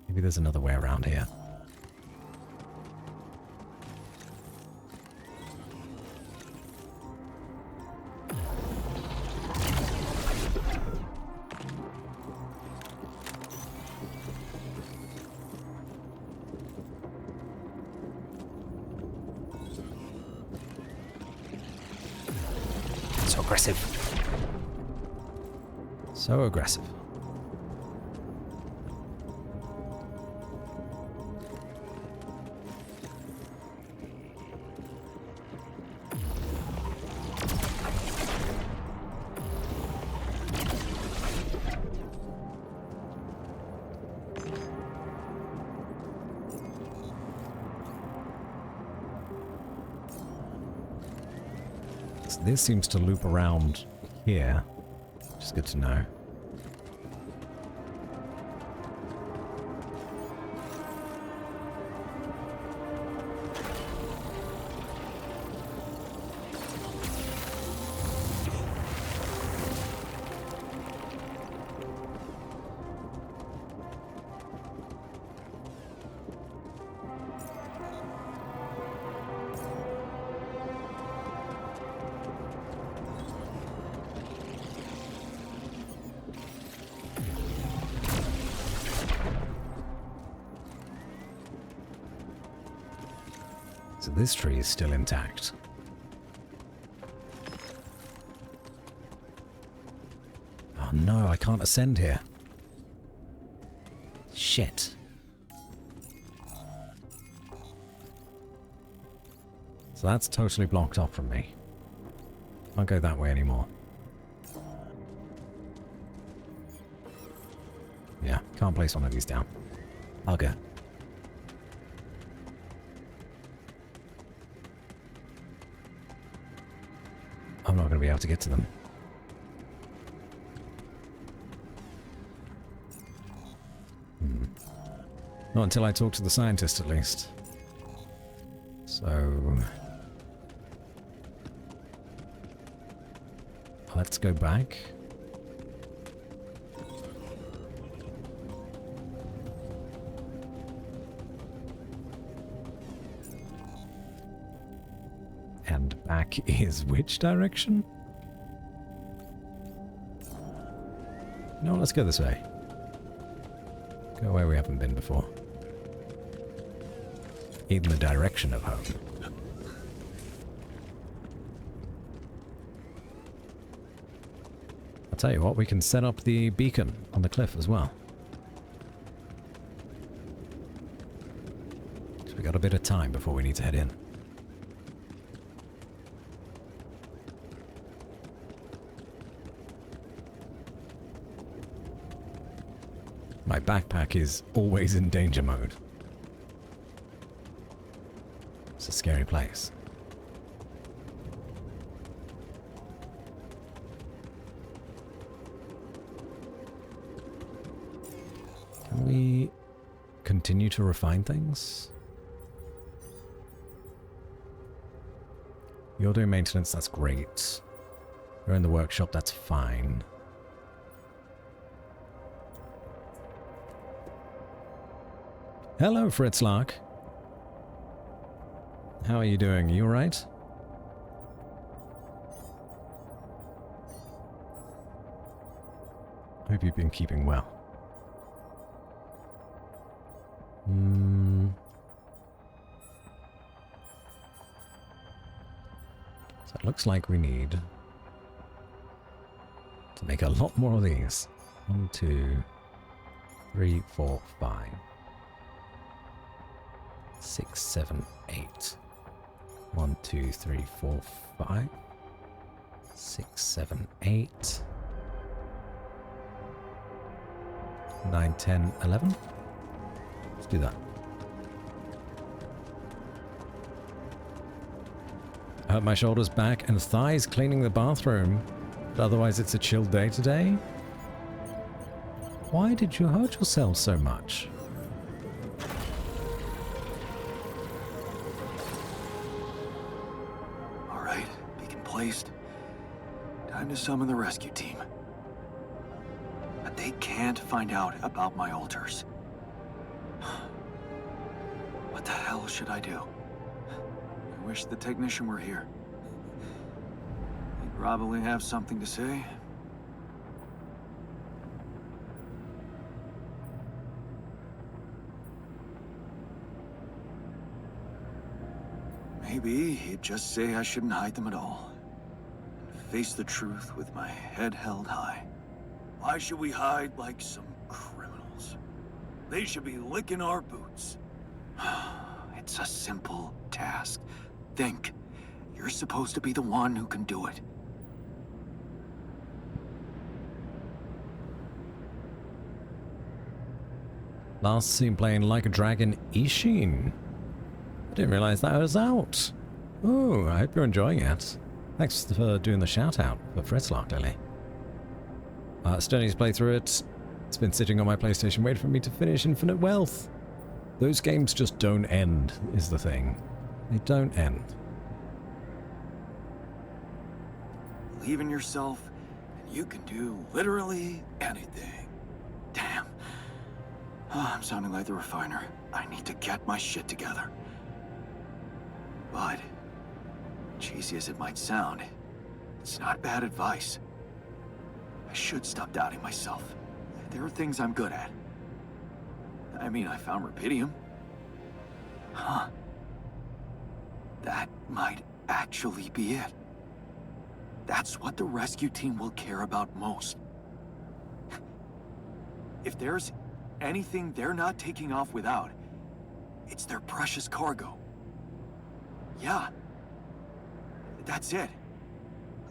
A: Maybe there's another way around here. So aggressive. So aggressive. This seems to loop around here, which is good to know. So this tree is still intact. Oh no, I can't ascend here. Shit. So that's totally blocked off from me. Can't go that way anymore. Yeah, can't place one of these down. I'll go. I'm not going to be able to get to them. Not until I talk to the scientist, at least. So... let's go back. And back is which direction? No, let's go this way. Go where we haven't been before. In the direction of home. I'll tell you what, we can set up the beacon on the cliff as well. So we got a bit of time before we need to head in. My backpack is always in danger mode. It's a scary place. Can we continue to refine things? You're doing maintenance, that's great. You're in the workshop, that's fine. Hello, Fritzlark. How are you doing? You alright? Hope you've been keeping well. So it looks like we need to make a lot more of these. 1, 2, 3, 4, 5. 6, 7, 8. 1, 2, 3, 4, 5. 6, 7, 8. 9, 10, 11. Let's do that. I hurt my shoulders, back, and thighs cleaning the bathroom. But otherwise, it's a chill day today. Why did you hurt yourself so much?
E: Time to summon the rescue team. But they can't find out about my altars. What the hell should I do? I wish the technician were here. He'd probably have something to say. Maybe he'd just say I shouldn't hide them at all. Face the truth with my head held high. Why should we hide like some criminals? They should be licking our boots. It's a simple task. Think. You're supposed to be the one who can do it.
A: Last seen playing Like a Dragon Ishin. I didn't realize that was out. Oh, I hope you're enjoying it. Thanks for doing the shout out for Fritzlark, Lily. Still need to play through it. It's been sitting on my PlayStation waiting for me to finish Infinite Wealth. Those games just don't end, is the thing. They don't end.
E: Believe in yourself, and you can do literally anything. Damn. Oh, I'm sounding like the refiner. I need to get my shit together. But, cheesy as it might sound, it's not bad advice. I should stop doubting myself. There are things I'm good at. I mean, I found rubidium. Huh. That might actually be it. That's what the rescue team will care about most. If there's anything they're not taking off without, it's their precious cargo. Yeah. That's it.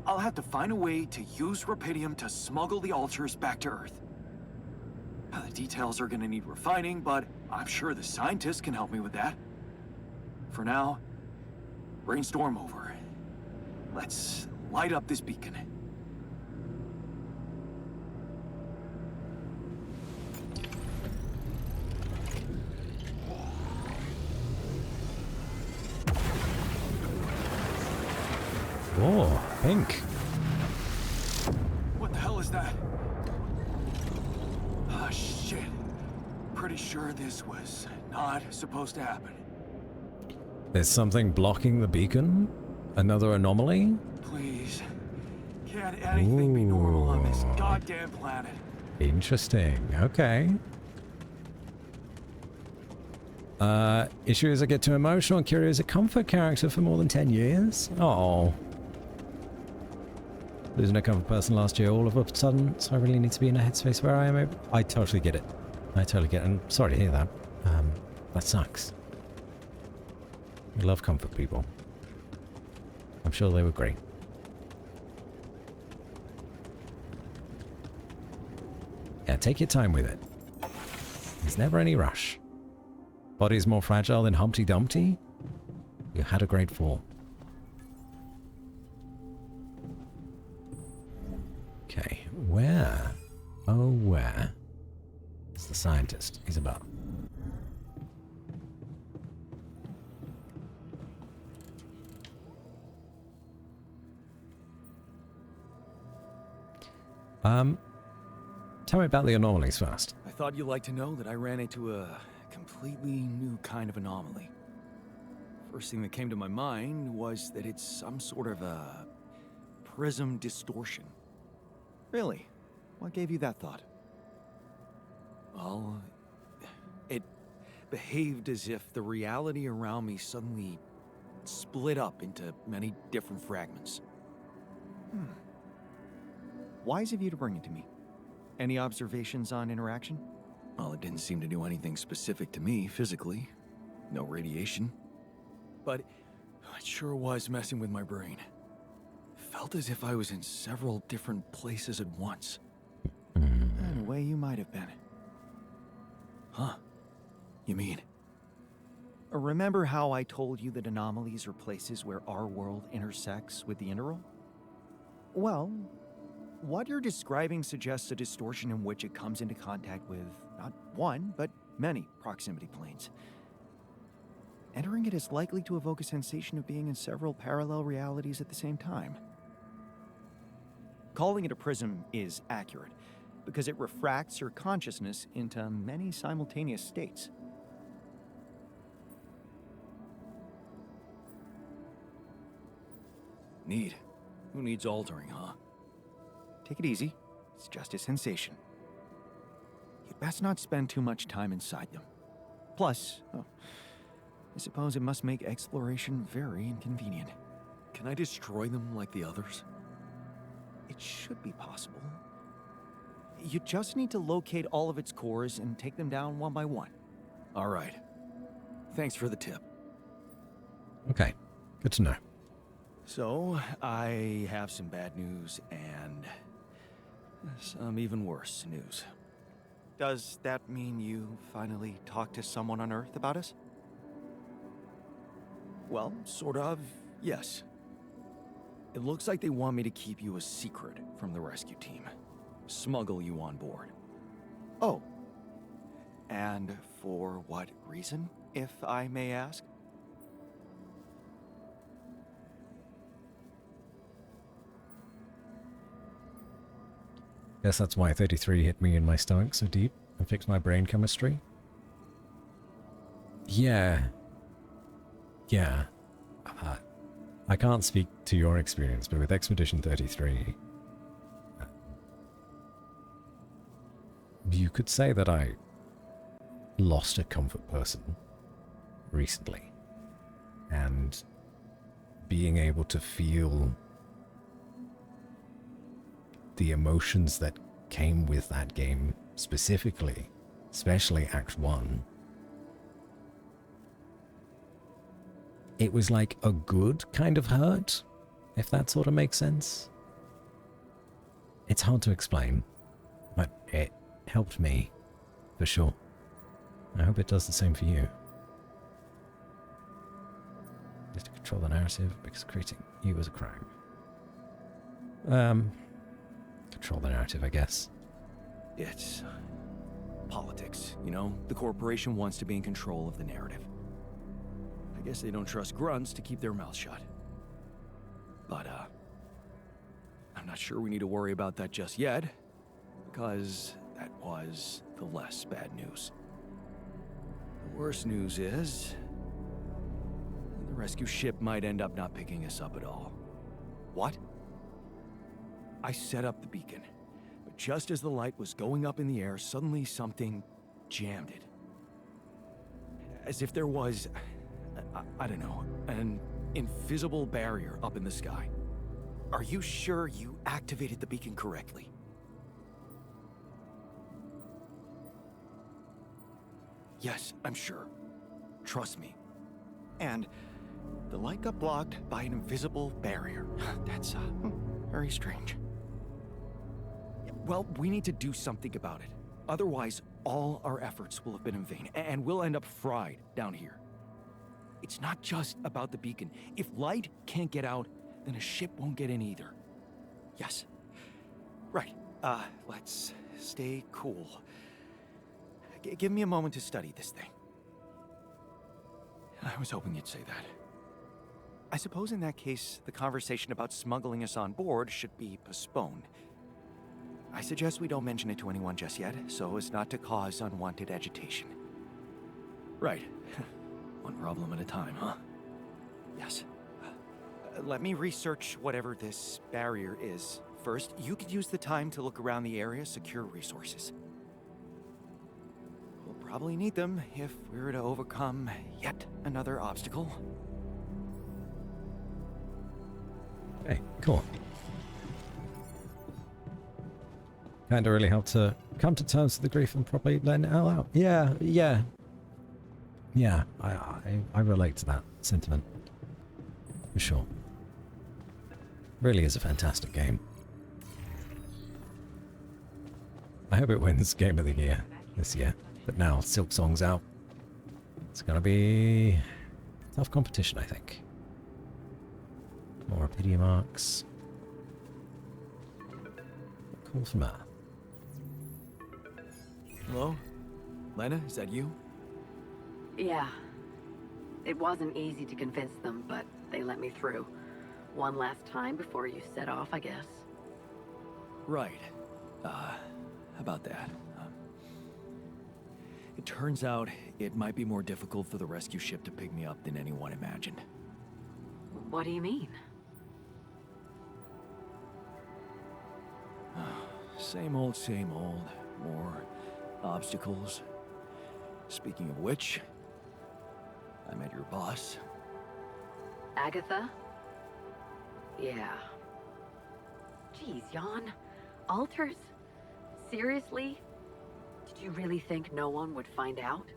E: I'll have to find a way to use Rapidium to smuggle the altars back to Earth. The details are gonna need refining, but I'm sure the scientists can help me with that. For now, brainstorm over. Let's light up this beacon.
A: Oh, pink.
E: What the hell is that? Ah, shit. Pretty sure this was not supposed to happen.
A: There's something blocking the beacon? Another anomaly?
E: Please. Can't anything be normal on this
A: Ooh.
E: goddamn planet?
A: Interesting. Okay. Issue is I get too emotional and Kiryu is a comfort character for more than 10 years. Oh. Losing a comfort person last year all of a sudden, so I really need to be in a headspace where I am. I totally get it. I totally get it. I'm sorry to hear that. That sucks. We love comfort people. I'm sure they were great. Yeah, take your time with it. There's never any rush. Body's more fragile than Humpty Dumpty? You had a great fall. Okay, where? Oh, where? It's the scientist. He's above. Tell me about the anomalies first.
E: I thought you'd like to know that I ran into a completely new kind of anomaly. First thing that came to my mind was that it's some sort of a prism distortion. Really? What gave you that thought? Well, it behaved as if the reality around me suddenly split up into many different fragments. Wise of you to bring it to me. Any observations on interaction? Well, it didn't seem to do anything specific to me physically. No radiation. But it sure was messing with my brain. Felt as if I was in several different places at once. In a way you might have been. Huh? You mean? Remember how I told you that anomalies are places where our world intersects with the interworld? Well, what you're describing suggests a distortion in which it comes into contact with not one, but many proximity planes. Entering it is likely to evoke a sensation of being in several parallel realities at the same time. Calling it a prism is accurate, because it refracts your consciousness into many simultaneous states. Neat. Who needs altering, huh? Take it easy. It's just a sensation. You'd best not spend too much time inside them. Plus, I suppose it must make exploration very inconvenient. Can I destroy them like the others? It should be possible. You just need to locate all of its cores and take them down one by one. All right. Thanks for the tip.
A: Okay, good to know.
E: So, I have some bad news and some even worse news. Does that mean you finally talked to someone on Earth about us? Well, sort of, yes. It looks like they want me to keep you a secret from the rescue team. Smuggle you on board. Oh. And for what reason, if I may ask?
A: Guess that's why 33 hit me in my stomach so deep and fixed my brain chemistry. Yeah. Yeah. I can't speak to your experience, but with Expedition 33, you could say that I lost a comfort person recently. And being able to feel the emotions that came with that game specifically, especially Act 1. It was like a good kind of hurt, if that sort of makes sense. It's hard to explain, but it helped me, for sure. I hope it does the same for you. Just to control the narrative, because creating you was a crime. Control the narrative, I guess.
E: It's politics, you know? The corporation wants to be in control of the narrative. I guess they don't trust grunts to keep their mouths shut. But, I'm not sure we need to worry about that just yet, because that was the less bad news. The worst news is the rescue ship might end up not picking us up at all. What? I set up the beacon, but just as the light was going up in the air, suddenly something jammed it. As if there was, I don't know, an invisible barrier up in the sky. Are you sure you activated the beacon correctly? Yes, I'm sure. Trust me. And the light got blocked by an invisible barrier. That's, very strange. Well, we need to do something about it. Otherwise, all our efforts will have been in vain, and we'll end up fried down here. It's not just about the beacon. If light can't get out, then a ship won't get in either. Yes. Right. Let's stay cool. Give me a moment to study this thing. I was hoping you'd say that. I suppose in that case, the conversation about smuggling us on board should be postponed. I suggest we don't mention it to anyone just yet, so as not to cause unwanted agitation. Right. One problem at a time, huh? Yes. Let me research whatever this barrier is. First, you could use the time to look around the area, secure resources. We'll probably need them if we're to overcome yet another obstacle.
A: Okay, cool. Kinda really helped to come to terms with the grief and properly letting it all out. Yeah, I relate to that sentiment. For sure. Really is a fantastic game. I hope it wins Game of the Year this year. But now Silk Song's out. It's gonna be tough competition, I think. More pity marks. Call from Earth.
E: Hello? Lena, is that you?
H: Yeah. It wasn't easy to convince them, but they let me through. One last time before you set off, I guess.
E: Right. About that. It turns out it might be more difficult for the rescue ship to pick me up than anyone imagined.
H: What do you mean?
E: Same old, same old. More obstacles. Speaking of which, I met your boss.
H: Agatha? Yeah. Jeez, Jan. Altars? Seriously? Did you really think no one would find out?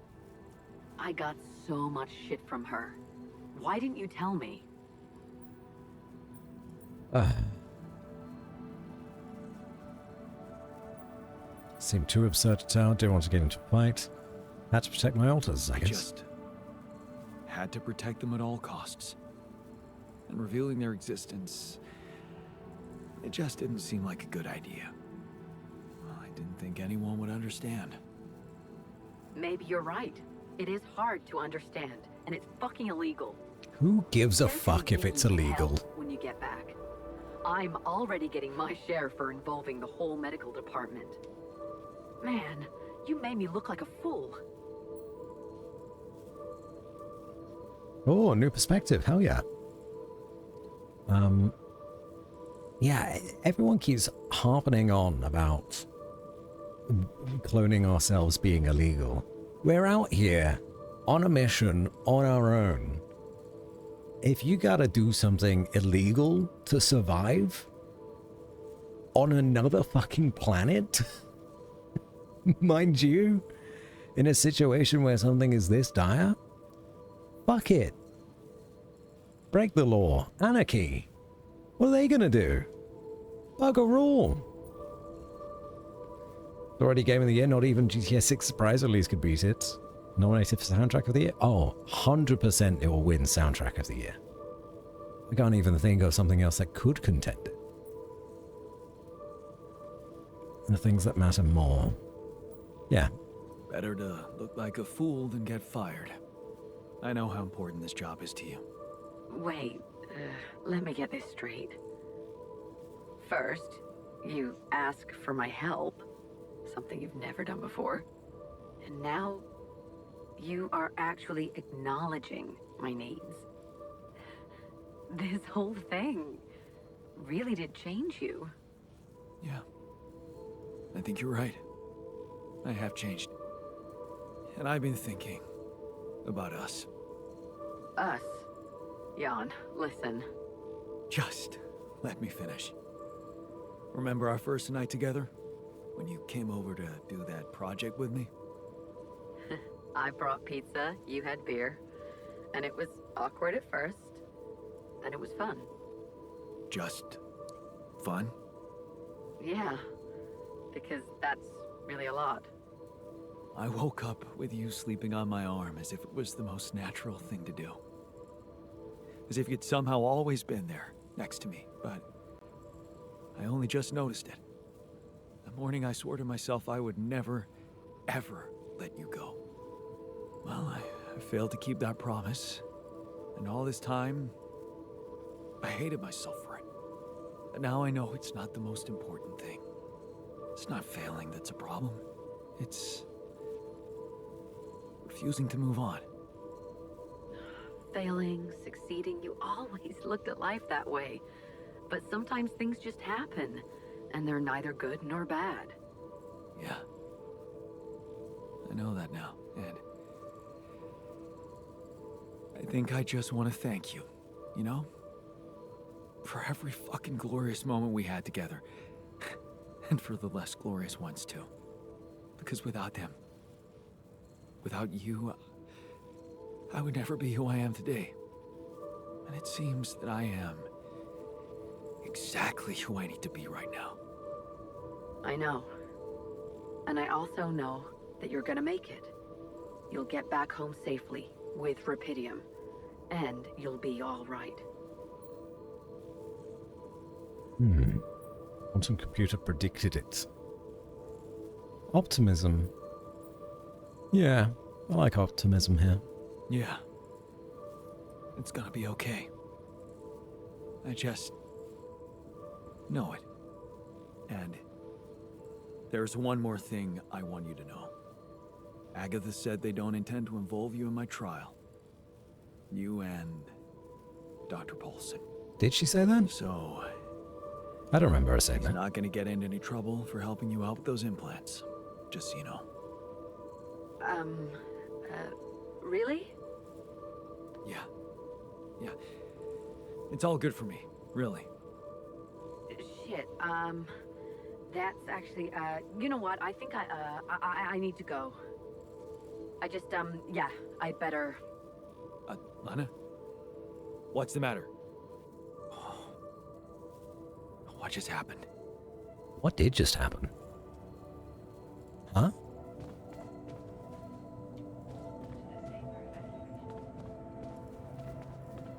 H: I got so much shit from her. Why didn't you tell me?
A: Seemed too absurd to tell. Didn't want to get into a fight. Had to protect my altars, I guess.
E: Just had to protect them at all costs. And revealing their existence, it just didn't seem like a good idea. I didn't think anyone would understand.
H: Maybe you're right. It is hard to understand, and it's fucking illegal.
A: Who gives a
H: They're
A: fuck
H: gonna
A: if
H: give
A: it's
H: you
A: illegal?
H: hell when you get back. I'm already getting my share for involving the whole medical department. Man, you made me look like a fool.
A: Oh, new perspective. Hell yeah. Yeah, everyone keeps harping on about cloning ourselves being illegal. We're out here on a mission on our own. if you gotta do something illegal to survive on another fucking planet, mind you, in a situation where something is this dire, fuck it. Break the law. Anarchy. What are they gonna do? Bugger all. Already Game of the Year, not even GTA 6 surprise release could beat it. Nominated for Soundtrack of the Year? Oh, 100% it will win Soundtrack of the Year. I can't even think of something else that could contend it. The things that matter more. Yeah.
E: Better to look like a fool than get fired. I know how important this job is to you.
H: Wait, let me get this straight. First, you ask for my help, something you've never done before. And now, you are actually acknowledging my needs. This whole thing really did change you.
E: Yeah. I think you're right. I have changed. And I've been thinking about us.
H: Us. Jan, listen.
E: Just let me finish. Remember our first night together? When you came over to do that project with me?
H: I brought pizza, you had beer. And it was awkward at first. Then it was fun.
E: Just fun?
H: Yeah. Because that's really a lot.
E: I woke up with you sleeping on my arm as if it was the most natural thing to do. As if you'd somehow always been there, next to me, but I only just noticed it. The morning I swore to myself I would never, ever let you go. Well, I failed to keep that promise, and all this time, I hated myself for it. But now I know it's not the most important thing. It's not failing that's a problem. It's refusing to move on.
H: Failing, succeeding, you always looked at life that way. But sometimes things just happen, and they're neither good nor bad.
E: Yeah. I know that now, and I think I just want to thank you, you know? For every fucking glorious moment we had together. And for the less glorious ones, too. Because without them, without you, I would never be who I am today. And it seems that I am exactly who I need to be right now.
H: I know. And I also know that you're gonna make it. You'll get back home safely with Rapidium, and you'll be all right.
A: Quantum computer predicted it. Optimism. Yeah, I like optimism here.
E: Yeah. It's gonna be okay. I just know it. And there's one more thing I want you to know. Agatha said they don't intend to involve you in my trial. You and Dr. Paulson.
A: Did she say that?
E: So
A: I don't remember her saying
E: he's
A: that.
E: not gonna get into any trouble for helping you out with those implants. Just so you know.
H: Really?
E: Yeah. Yeah. It's all good for me, really.
H: Shit, that's actually, you know what? I think I need to go. I just, yeah, I better.
E: Lana? What's the matter? What just happened?
A: What did just happen? Huh?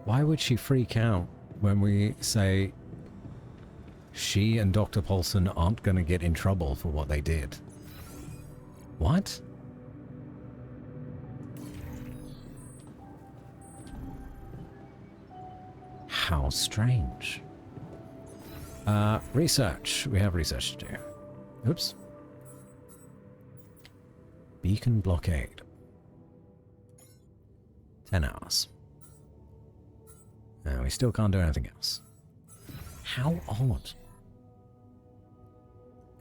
A: Why would she freak out when we say she and Dr. Paulson aren't going to get in trouble for what they did? What? How strange. Research. We have research to do. Oops. Beacon blockade. 10 hours. We still can't do anything else. How odd.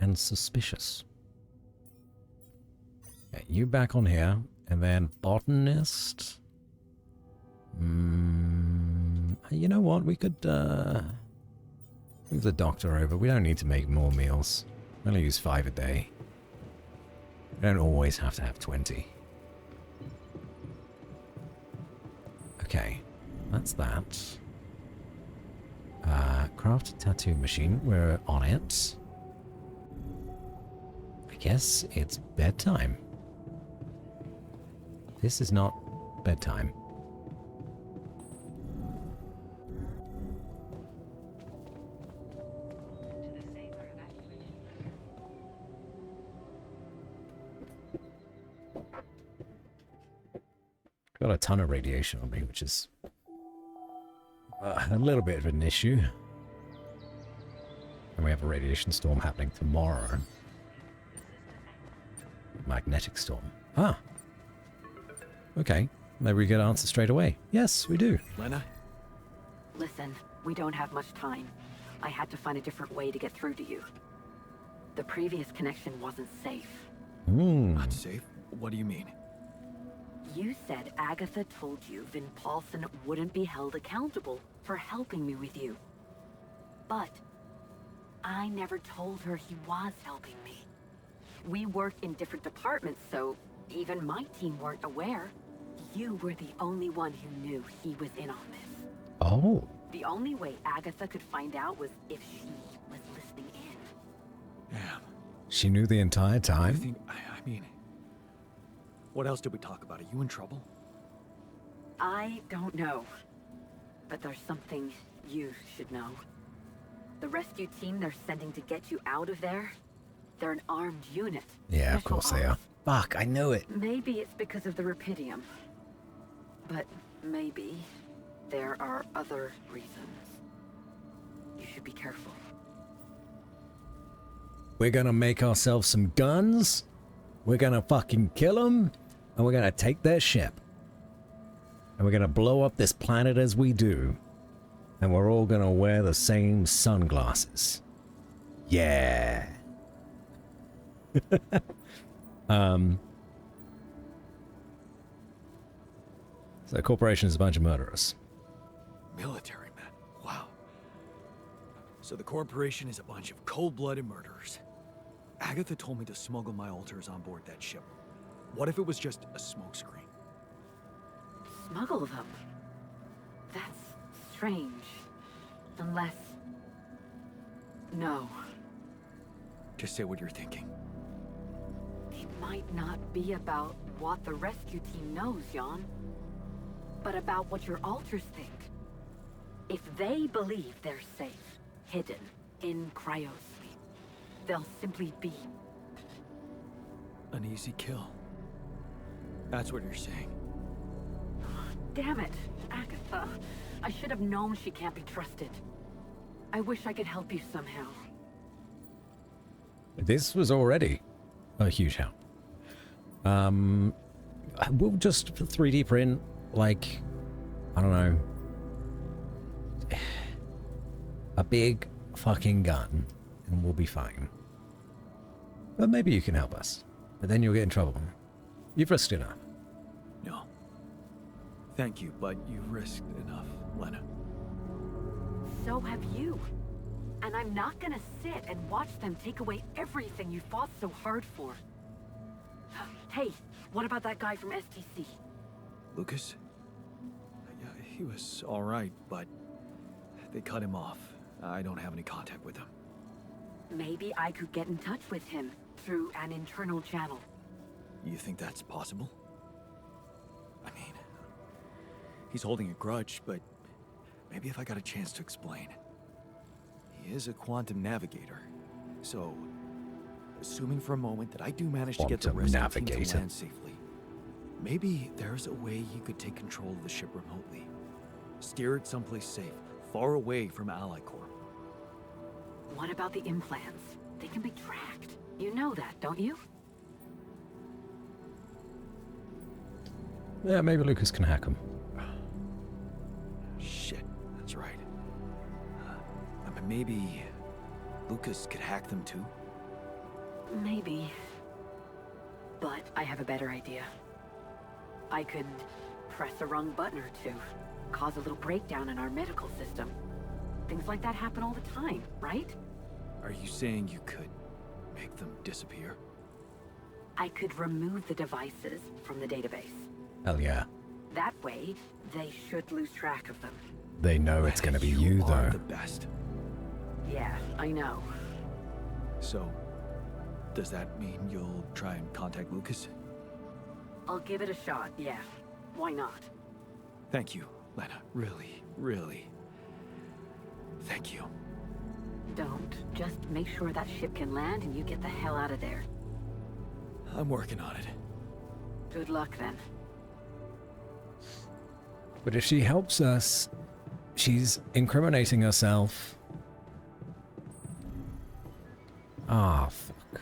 A: And suspicious. Okay, you back on here, and then botanist. You know what? We could move the doctor over. We don't need to make more meals. We only use 5 a day. We don't always have to have 20. Okay, that's that. Craft a tattoo machine. We're on it. I guess it's bedtime. This is not bedtime. Got a ton of radiation on me, which is a little bit of an issue. And we have a radiation storm happening tomorrow. Magnetic storm. Ah. Okay. Maybe we get an answer straight away. Yes, we do.
E: Lena?
H: Listen, we don't have much time. I had to find a different way to get through to you. The previous connection wasn't safe.
E: Not safe? What do you mean?
H: You said Agatha told you Vin Paulson wouldn't be held accountable for helping me with you. But I never told her he was helping me. We worked in different departments, so even my team weren't aware. You were the only one who knew he was in on this.
A: Oh.
H: The only way Agatha could find out was if she was listening in.
E: Damn.
A: She knew the entire time?
E: I mean... What else did we talk about? Are you in trouble?
H: I don't know. But there's something you should know. The rescue team they're sending to get you out of there, they're an armed unit.
A: Yeah, of
H: Special
A: course they are.
H: ops.
A: Fuck, I know it.
H: Maybe it's because of the Rapidium. But maybe there are other reasons. You should be careful.
A: We're gonna make ourselves some guns. We're gonna fucking kill them. And we're gonna take their ship. And we're gonna blow up this planet as we do. And we're all gonna wear the same sunglasses. Yeah. So the corporation is a bunch of murderers.
E: Military men. Wow. So the corporation is a bunch of cold-blooded murderers. Agatha told me to smuggle my altars on board that ship. What if it was just a smokescreen?
H: Smuggle them? That's strange. Unless... No.
E: Just say what you're thinking.
H: It might not be about what the rescue team knows, Jan. But about what your alters think. If they believe they're safe, hidden, in cryosleep, they'll simply be...
E: An easy kill. That's what you're saying.
H: Damn it, Agatha. I should have known she can't be trusted. I wish I could help you somehow.
A: This was already a huge help. We'll just 3D print, like, I don't know, a big fucking gun, and we'll be fine. But maybe you can help us. But then you'll get in trouble. You've risked enough.
E: No. Thank you, but you've risked enough, Lena.
H: So have you. And I'm not gonna sit and watch them take away everything you fought so hard for. Hey, what about that guy from STC?
E: Lucas? Yeah, he was alright, but they cut him off. I don't have any contact with him.
H: Maybe I could get in touch with him through an internal channel.
E: You think that's possible? I mean, he's holding a grudge, but maybe if I got a chance to explain. He is a quantum navigator, so assuming for a moment that I do manage to get the rescue team to land safely, maybe there's a way he could take control of the ship remotely. Steer it someplace safe, far away from Ally Corp.
H: What about the implants? They can be tracked. You know that, don't you?
A: Yeah, maybe Lucas can hack them.
E: Shit, that's right. Maybe Lucas could hack them too?
H: Maybe. But I have a better idea. I could press a wrong button or two. cause a little breakdown in our medical system. Things like that happen all the time, right?
E: Are you saying you could make them disappear?
H: I could remove the devices from the database.
A: Hell yeah.
H: That way, they should lose track of them.
A: They know it's going to be you,
E: are
A: though.
E: the best.
H: Yeah, I know.
E: So, does that mean you'll try and contact Lucas?
H: I'll give it a shot, yeah. Why not?
E: Thank you, Lena. Really, really. Thank you.
H: Don't. Just make sure that ship can land and you get the hell out of there.
E: I'm working on it.
H: Good luck, then.
A: But if she helps us, she's incriminating herself. Ah, fuck.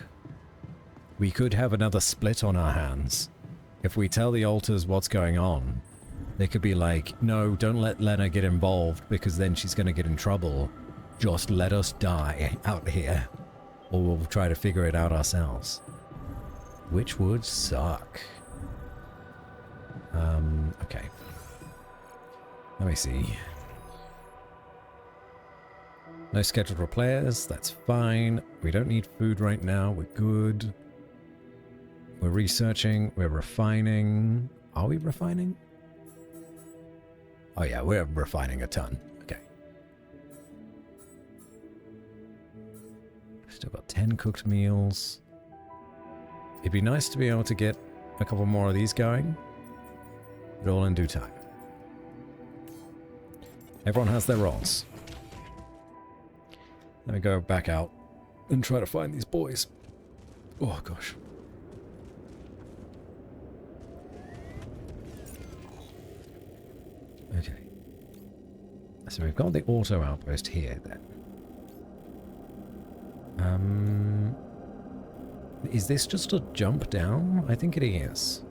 A: We could have another split on our hands. If we tell the alters what's going on, they could be like, no, don't let Lena get involved because then she's going to get in trouble. Just let us die out here. Or we'll try to figure it out ourselves. Which would suck. Okay. Let me see. No scheduled repairs, that's fine. We don't need food right now, we're good. We're researching, we're refining. Are we refining? Oh yeah, we're refining a ton. Okay. Still got 10 cooked meals. It'd be nice to be able to get a couple more of these going, but all in due time. Everyone has their roles. Let me go back out and try to find these boys. Oh gosh. Okay. So we've got the auto outpost here then. Is this just a jump down? I think it is.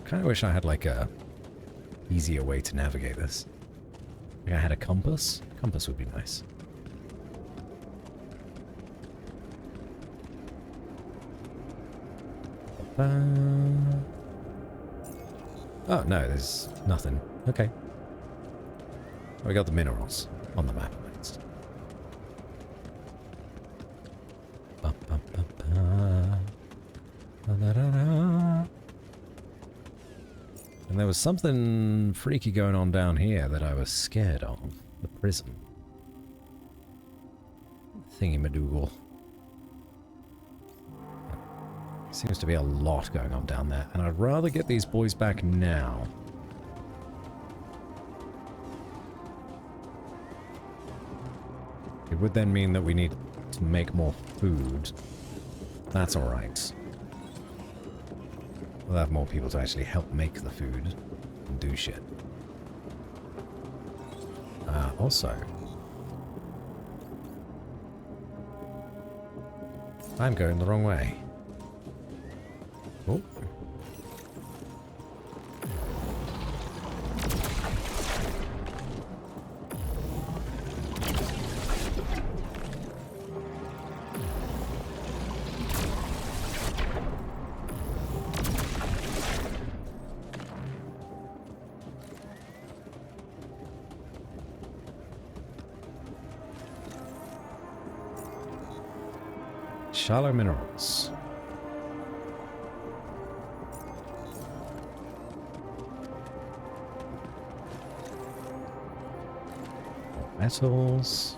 A: Kind of wish I had like a easier way to navigate this. Like I had a compass. Compass would be nice. Oh no, there's nothing. Okay. We got the minerals on the map next. And there was something freaky going on down here that I was scared of. The prison. Thingy-madoogle. Seems to be a lot going on down there, and I'd rather get these boys back now. It would then mean that we need to make more food. That's alright. We'll have more people to actually help make the food and do shit. Also, I'm going the wrong way. Oh. Shallow minerals. Metals.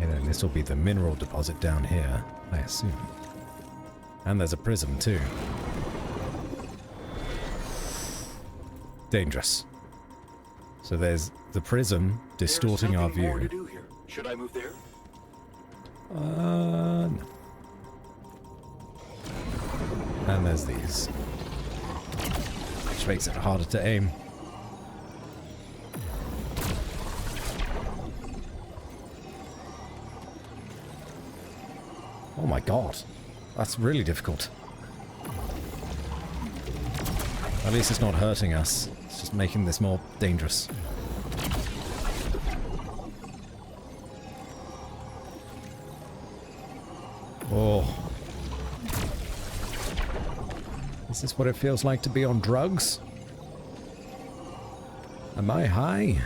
A: And then this will be the mineral deposit down here, I assume. And there's a prism too. Dangerous. So there's the prism distorting our view.
C: More to do here. Should I move there?
A: No. And there's these. Which makes it harder to aim. Oh my god. That's really difficult. At least it's not hurting us. It's just making this more dangerous. Oh. Is this what it feels like to be on drugs? Am I high?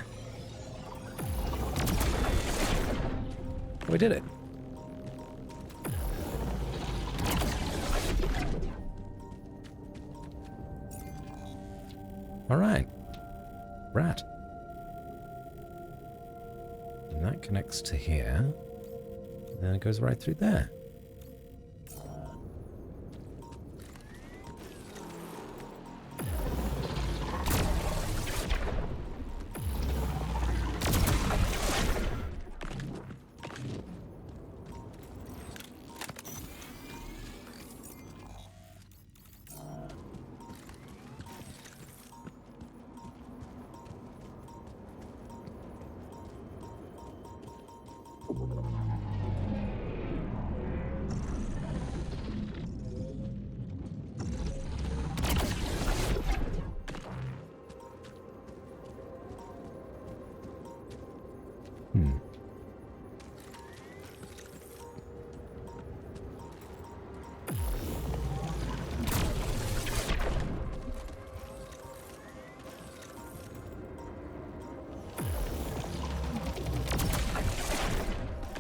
A: We did it. Alright. Rat. And that connects to here. And then it goes right through there.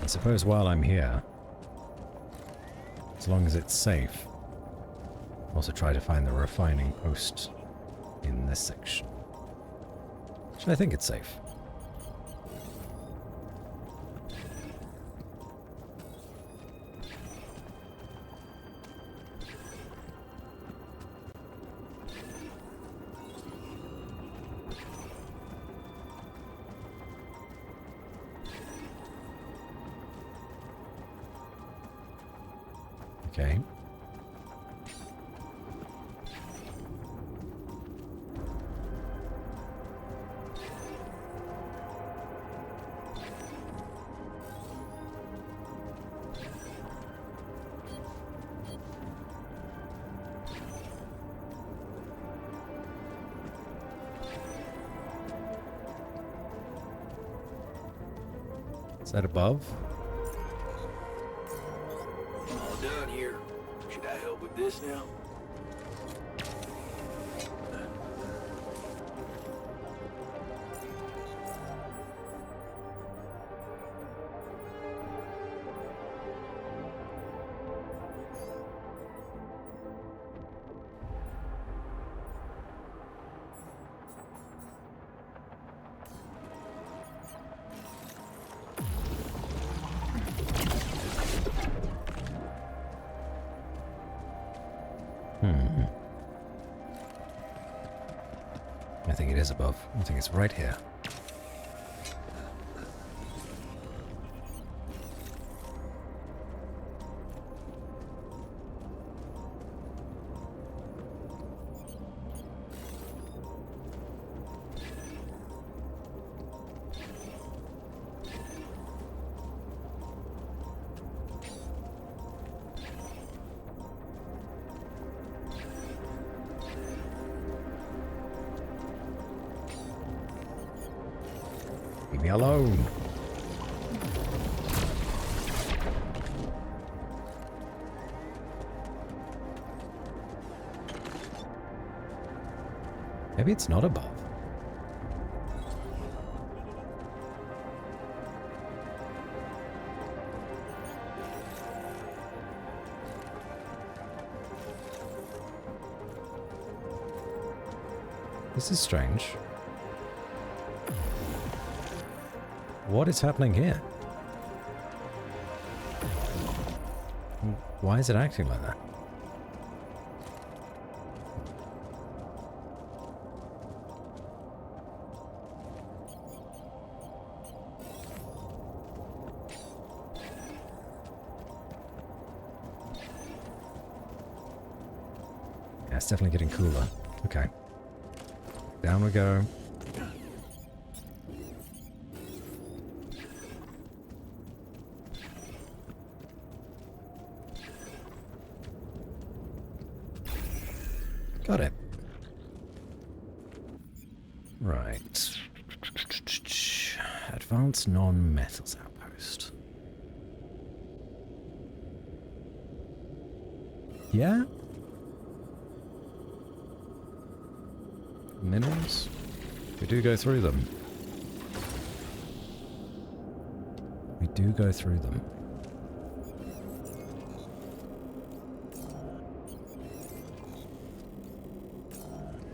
A: I suppose while I'm here, as long as it's safe, also try to find the refining post in this section. Actually, I think it's safe. Okay. Is that above?
D: All done here. Should I help with this now?
A: I think it is above. I think it's right here. Leave me alone. Maybe it's not above. This is strange. What is happening here? Why is it acting like that? Yeah, it's definitely getting cooler. Okay. Down we go. Got it. Right. Advanced non-metals outpost. Yeah? Minerals? We do go through them. We do go through them.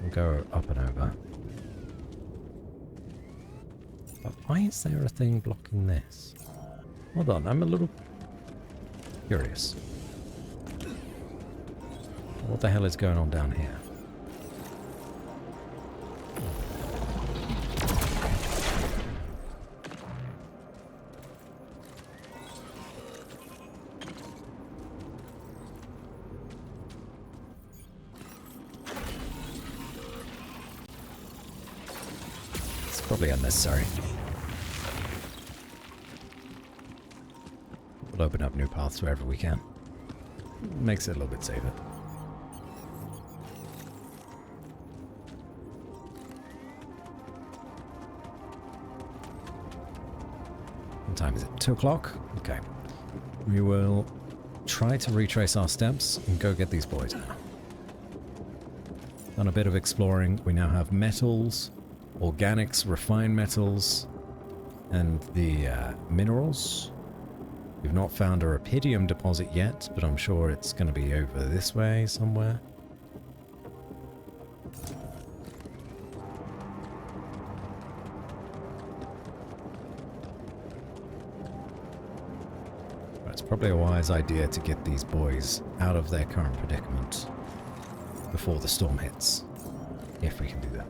A: We'll go up and over. But why is there a thing blocking this? Hold on, I'm a little curious. What the hell is going on down here? It's probably unnecessary. We'll open up new paths wherever we can. Makes it a little bit safer. What time is it? 2 o'clock? Okay. We will try to retrace our steps and go get these boys now. Done a bit of exploring. We now have metals, organics, refined metals, and the minerals. We've not found a rubidium deposit yet, but I'm sure it's going to be over this way somewhere. It's probably a wise idea to get these boys out of their current predicament before the storm hits, if we can do that.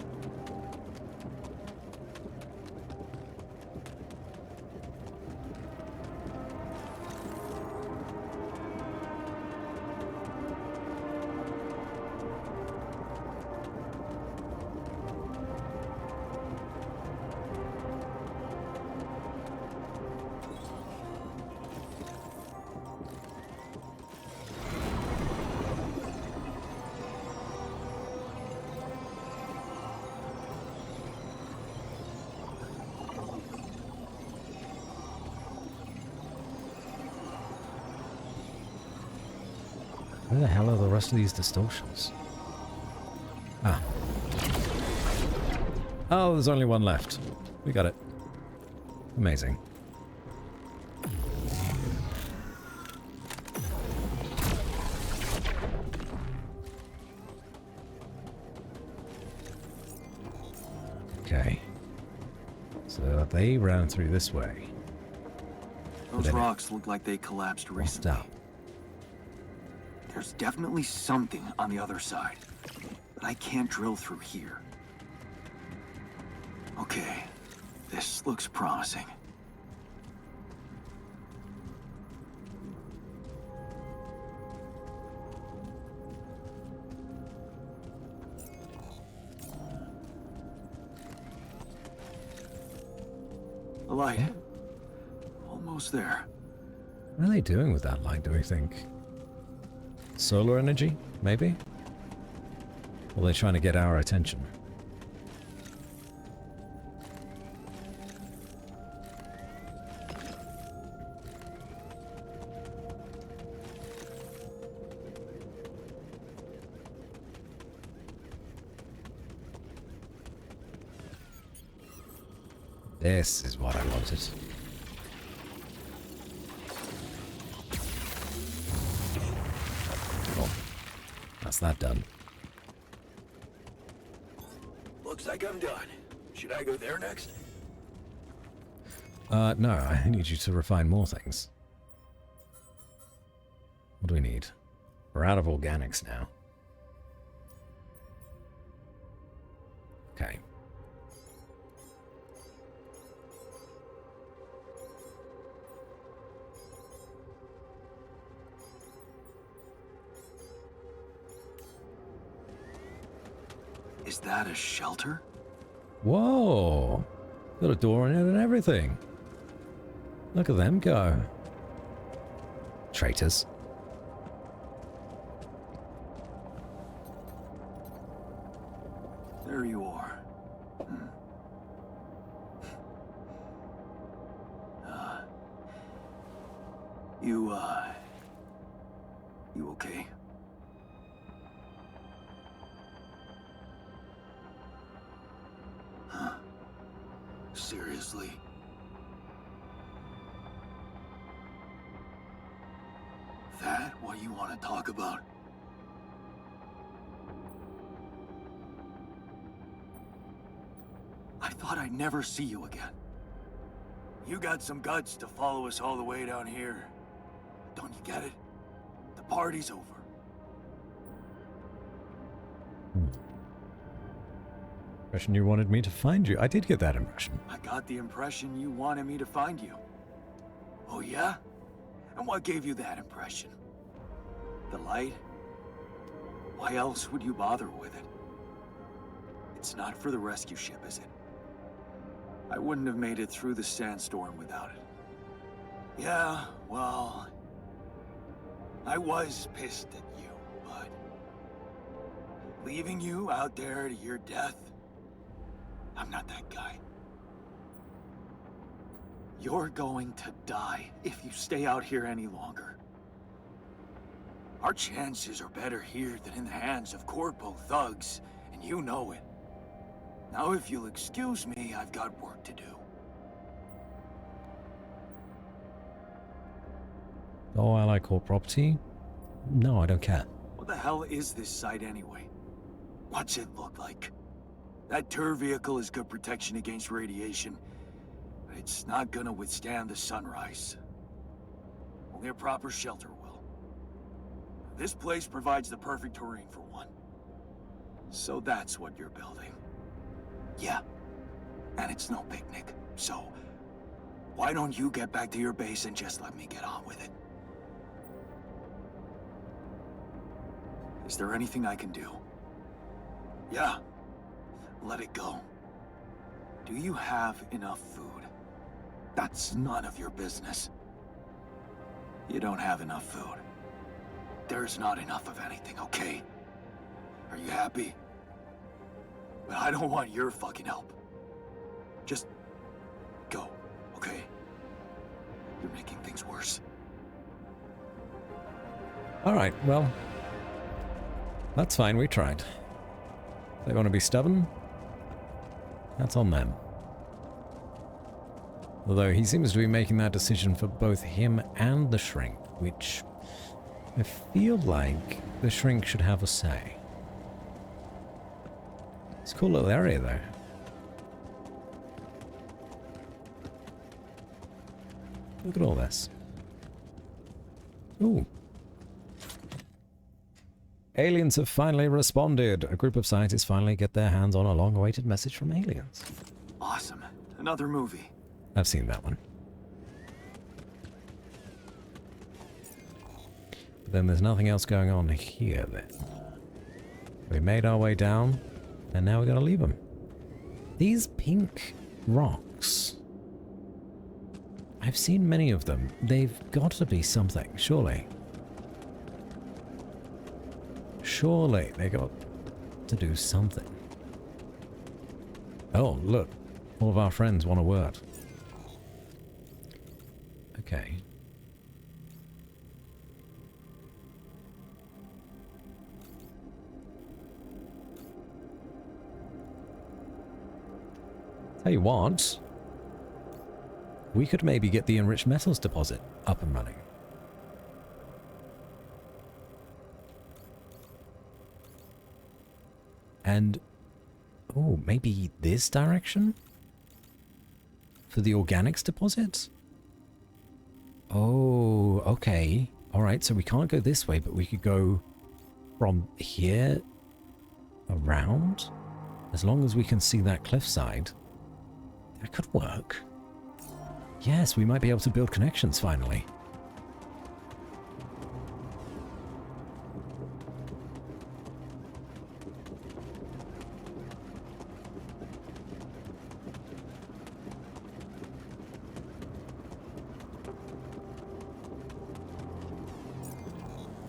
A: Where the hell are the rest of these distortions? Ah. Oh, there's only one left. We got it. Amazing. Okay. So they ran through this way.
E: Those rocks look like they collapsed recently.
A: Out.
E: There's definitely something on the other side, but I can't drill through here. Okay, this looks promising. The light. Almost there.
A: What are they doing with that light, do we think? Solar energy, maybe? Or are they trying to get our attention? This is what I wanted. That's that done.
C: Looks like I'm done. Should I go there next?
A: No, I need you to refine more things. What do we need? We're out of organics now. Okay.
E: Is that a shelter?
A: Whoa! Got a door in it and everything. Look at them go. Traitors.
E: There you are. You okay? Huh? Seriously? That what you want to talk about? I thought I'd never see you again. You got some guts to follow us all the way down here. Don't you get it? The party's over.
A: Impression you wanted me to find you. I did get that impression.
E: I got the impression you wanted me to find you. Oh yeah? And what gave you that impression? The light? Why else would you bother with it? It's not for the rescue ship, is it? I wouldn't have made it through the sandstorm without it. Yeah, well... I was pissed at you, but... leaving you out there to your death? I'm not that guy. You're going to die if you stay out here any longer. Our chances are better here than in the hands of corpo thugs, and you know it. Now if you'll excuse me, I've got work to do.
A: Oh, I like core property? No, I don't care.
E: What the hell is this site anyway? What's it look like? That tour vehicle is good protection against radiation, but it's not gonna withstand the sunrise. Only a proper shelter will. This place provides the perfect terrain for one. So that's what you're building. Yeah, and it's no picnic, so why don't you get back to your base and just let me get on with it? Is there anything I can do? Yeah, let it go. Do you have enough food? That's none of your business. You don't have enough food. There's not enough of anything, okay? Are you happy? But I don't want your fucking help. Just go, okay? You're making things worse.
A: Alright, well... that's fine, we tried. They want to be stubborn? That's on them. Although he seems to be making that decision for both him and the shrink, which I feel like the shrink should have a say. It's a cool little area though. Look at all this. Ooh. Aliens have finally responded. A group of scientists finally get their hands on a long-awaited message from aliens.
E: Awesome. Another movie.
A: I've seen that one. But then there's nothing else going on here then. We made our way down, and now we're gonna leave them. These pink rocks. I've seen many of them. They've got to be something, surely. Surely they got to do something. Oh, look. All of our friends want a word. Okay. Tell you what. We could maybe get the enriched metals deposit up and running. And, oh, maybe this direction? For the organics deposit? Oh, okay. Alright, so we can't go this way, but we could go from here around? As long as we can see that cliffside. That could work. Yes, we might be able to build connections finally.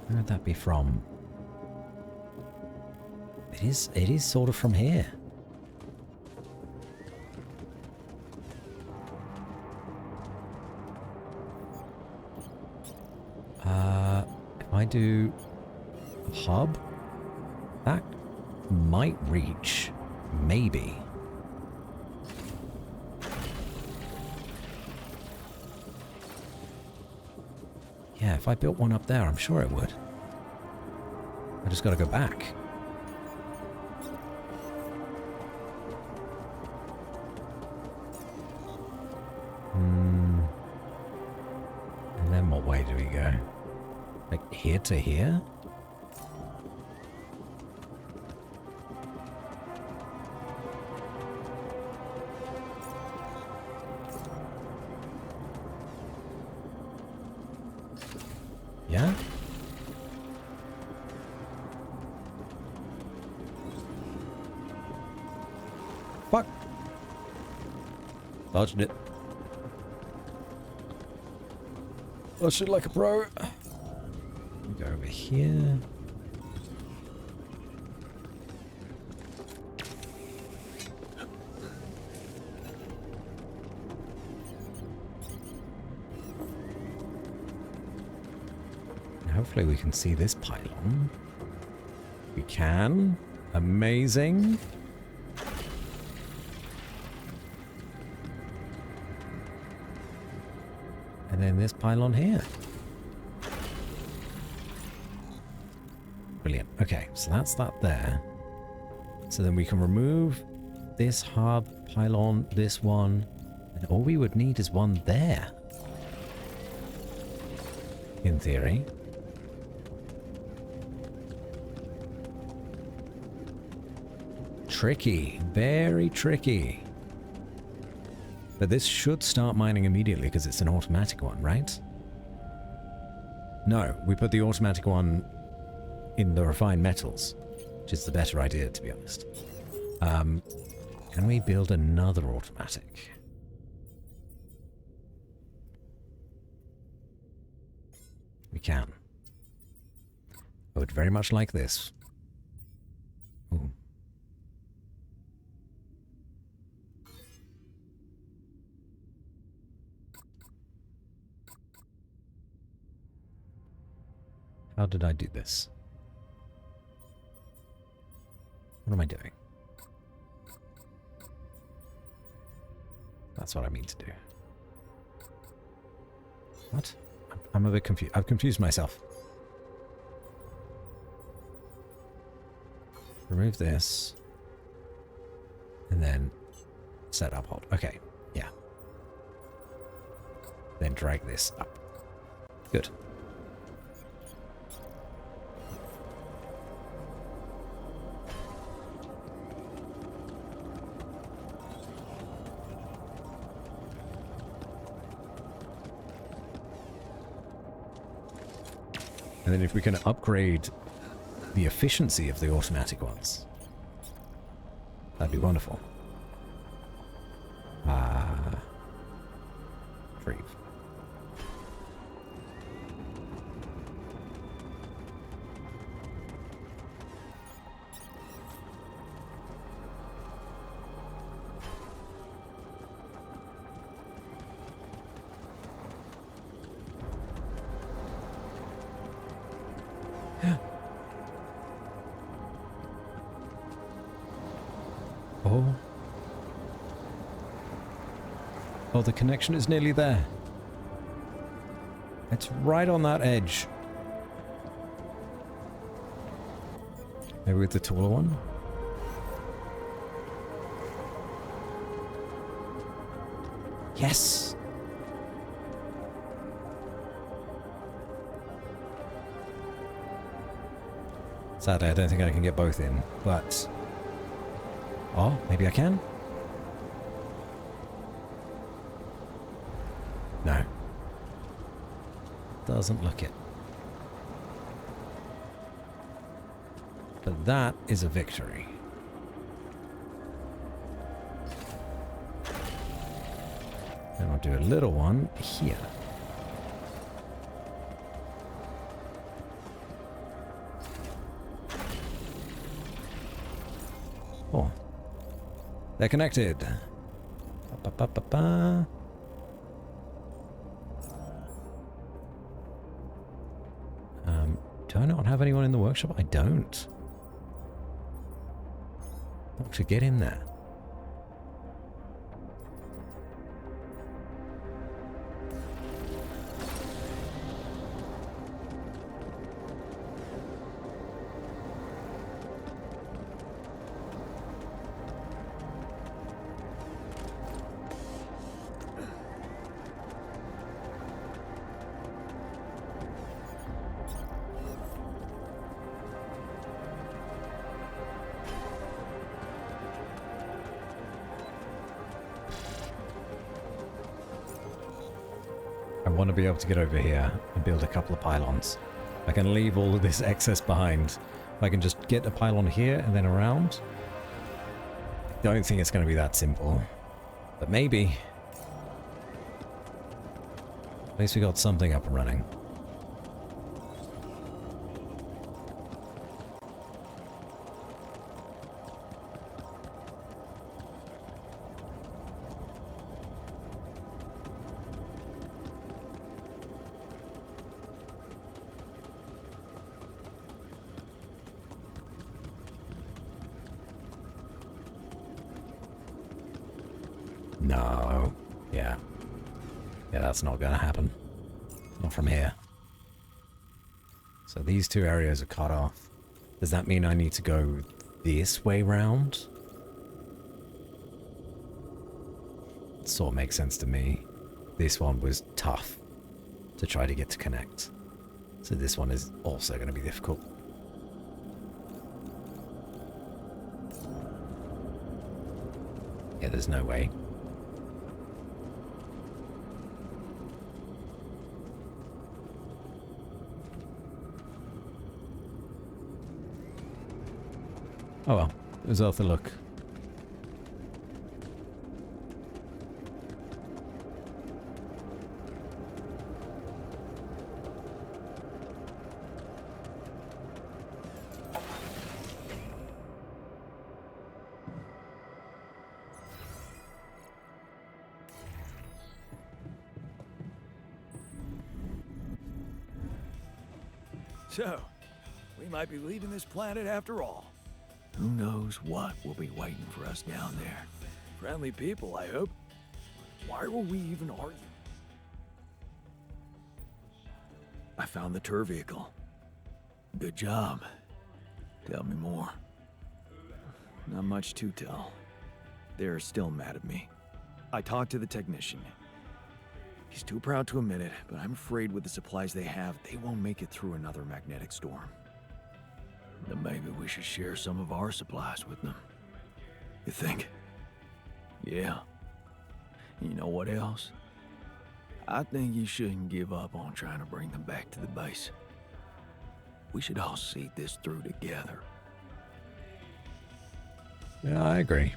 A: Where would that be from? It is sort of from here. do a hub, that might reach, maybe. Yeah, if I built one up there, I'm sure it would. I just gotta go back. And then what way do we go? Like here to here? Yeah? Fuck! Dodged it. Dodged it like a pro. Go over here. Hopefully we can see this pylon. We can. Amazing. And then this pylon here. Brilliant. Okay, so that's that there. So then we can remove this hub, pylon, this one, and all we would need is one there. In theory. Tricky. Very tricky. But this should start mining immediately because it's an automatic one, right? No, we put the automatic one in the refined metals, which is the better idea, to be honest. Can we build another automatic? We can. I would very much like this. Ooh. How did I do this? What am I doing? That's what I mean to do. What? I'm a bit confused. I've confused myself. Remove this. And then set up hold. Okay, yeah. Then drag this up. Good. And then if we can upgrade the efficiency of the automatic ones, that'd be wonderful. Retrieve. Oh, the connection is nearly there. It's right on that edge. Maybe with the taller one? Yes! Sadly, I don't think I can get both in, but... Oh, maybe I can? No. Doesn't look it. But that is a victory. And I'll do a little one here. Oh. They're connected. Ba-ba-ba-ba-ba. Do I not have anyone in the workshop? I don't. Doctor, get in there. I want to be able to get over here and build a couple of pylons. I can leave all of this excess behind. If I can just get a pylon here and then around. Don't think it's going to be that simple. But maybe. At least we got something up and running. No. Yeah. Yeah, that's not going to happen. Not from here. So these two areas are cut off. Does that mean I need to go this way round? It sort of makes sense to me. This one was tough to try to get to connect. So this one is also going to be difficult. Yeah, there's no way. Oh well, it was worth a look.
G: So, we might be leaving this planet after all.
E: Who knows what will be waiting for us down there.
G: Friendly people, I hope. Why were we even arguing?
E: I found the tour vehicle. Good job. Tell me more. Not much to tell. They're still mad at me. I talked to the technician. He's too proud to admit it, but I'm afraid with the supplies they have, they won't make it through another magnetic storm. Then maybe we should share some of our supplies with them. You think? Yeah. You know what else? I think you shouldn't give up on trying to bring them back to the base. We should all see this through together.
A: Yeah, I agree.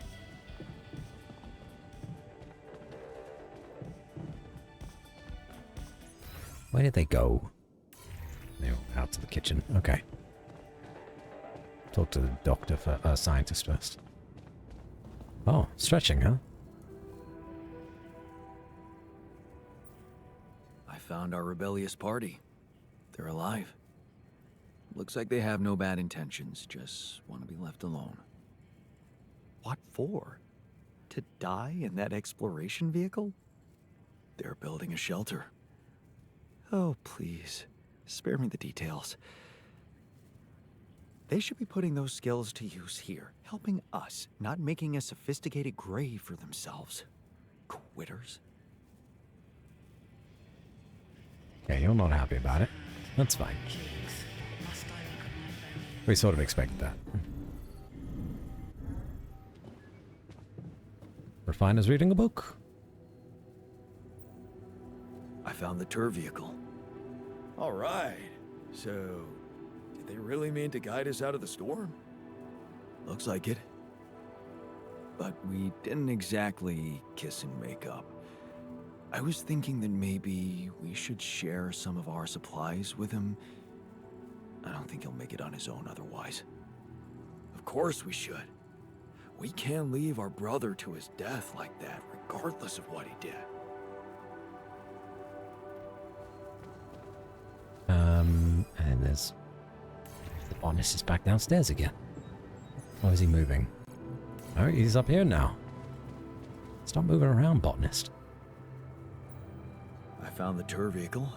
A: Where did they go? They're out to the kitchen. Okay. Talk to the doctor for scientist first. Oh, stretching, huh?
E: I found our rebellious party. They're alive. Looks like they have no bad intentions, just want to be left alone. What for? To die in that exploration vehicle? They're building a shelter. Oh, please. Spare me the details. They should be putting those skills to use here, helping us, not making a sophisticated grave for themselves. Quitters.
A: Yeah, you're not happy about it. That's fine. We sort of expected that. Refiner's reading a book.
E: I found the tour vehicle.
G: All right. So, did they really mean to guide us out of the storm?
E: Looks like it. But we didn't exactly kiss and make up. I was thinking that maybe we should share some of our supplies with him. I don't think he'll make it on his own otherwise.
G: Of course we should. We can't leave our brother to his death like that, regardless of what he did.
A: And there's The botanist is back downstairs again. Why is he moving? Oh, he's up here now. Stop moving around, botanist.
E: I found the tour vehicle.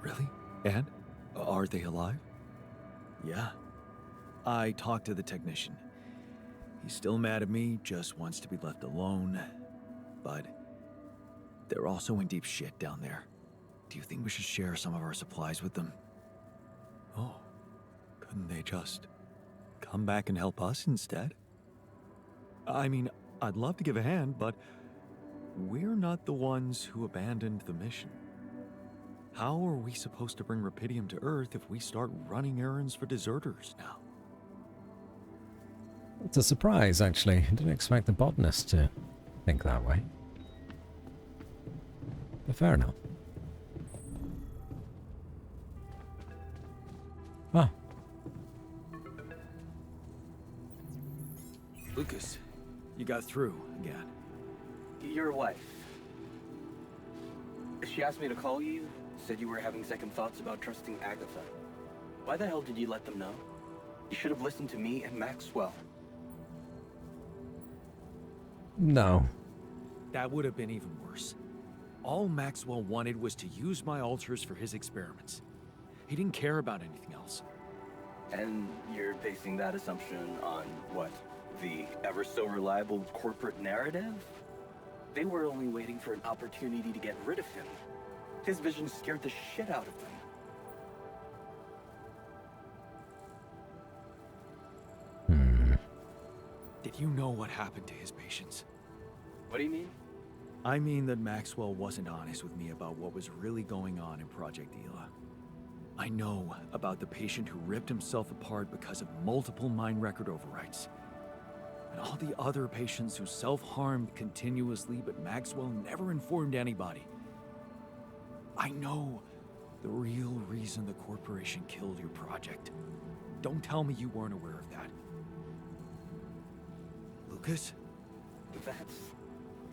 E: Really? And? Are they alive? Yeah. I talked to the technician. He's still mad at me, just wants to be left alone. But they're also in deep shit down there. Do you think we should share some of our supplies with them? Oh, couldn't they just come back and help us instead? I mean, I'd love to give a hand, but we're not the ones who abandoned the mission. How are we supposed to bring Rapidium to Earth if we start running errands for deserters now?
A: It's a surprise, actually. I didn't expect the botanist to think that way. But fair enough. Ah.
E: Lucas, you got through again.
I: Your wife. She asked me to call you, said you were having second thoughts about trusting Agatha. Why the hell did you let them know? You should have listened to me and Maxwell.
A: No.
G: That would have been even worse. All Maxwell wanted was to use my altars for his experiments. He didn't care about anything else.
I: And you're basing that assumption on what? The ever so reliable corporate narrative? They were only waiting for an opportunity to get rid of him. His vision scared the shit out of them.
G: Did you know what happened to his patients?
I: What do you mean?
E: I mean that Maxwell wasn't honest with me about what was really going on in Project Ela. I know about the patient who ripped himself apart because of multiple mind record overwrites. And all the other patients who self-harmed continuously, but Maxwell never informed anybody. I know the real reason the corporation killed your project. Don't tell me you weren't aware of that. Lucas?
I: That's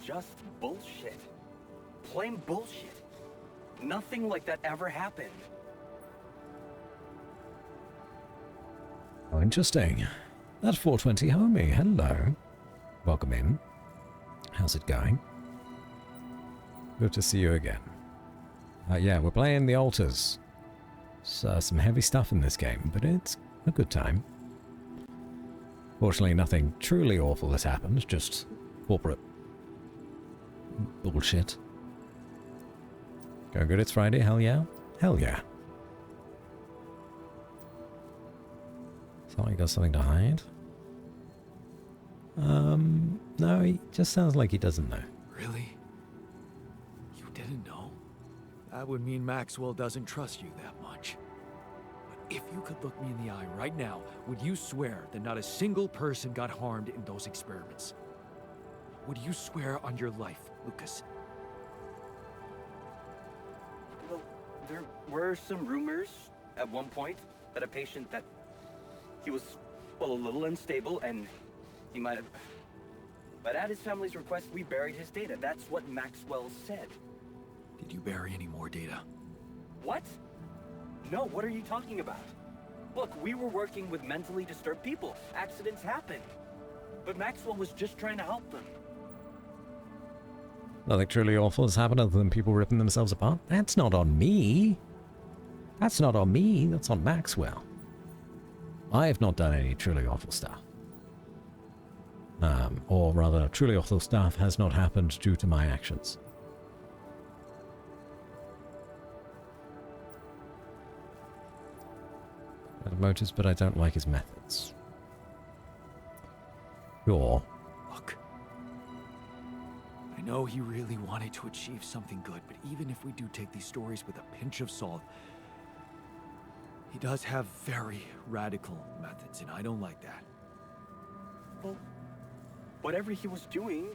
I: just bullshit. Plain bullshit. Nothing like that ever happened.
A: Oh, interesting. That 420 homie, hello. Welcome in. How's it going? Good to see you again. Yeah, we're playing the altars. So, some heavy stuff in this game, but it's a good time. Fortunately, nothing truly awful has happened, just corporate bullshit. Going good, it's Friday, hell yeah? Hell yeah. Sound like he got something to hide? No, he just sounds like he doesn't know.
E: Really? You didn't know? That would mean Maxwell doesn't trust you that much. But if you could look me in the eye right now, would you swear that not a single person got harmed in those experiments? Would you swear on your life, Lucas?
I: Well, there were some rumors at one point that a patient that he was, well, a little unstable and he might have... But at his family's request, we buried his data. That's what Maxwell said.
E: Did you bury any more data?
I: What? No, what are you talking about? Look, we were working with mentally disturbed people. Accidents happen. But Maxwell was just trying to help them.
A: Nothing truly awful has happened other than people ripping themselves apart. That's not on me. That's not on me. That's on Maxwell. I have not done any truly awful stuff. Or rather, truly awful stuff has not happened due to my actions. I have motives, but I don't like his methods. Sure.
E: Look. I know he really wanted to achieve something good, but even if we do take these stories with a pinch of salt, he does have very radical methods, and I don't like that.
I: Well, whatever he was doing,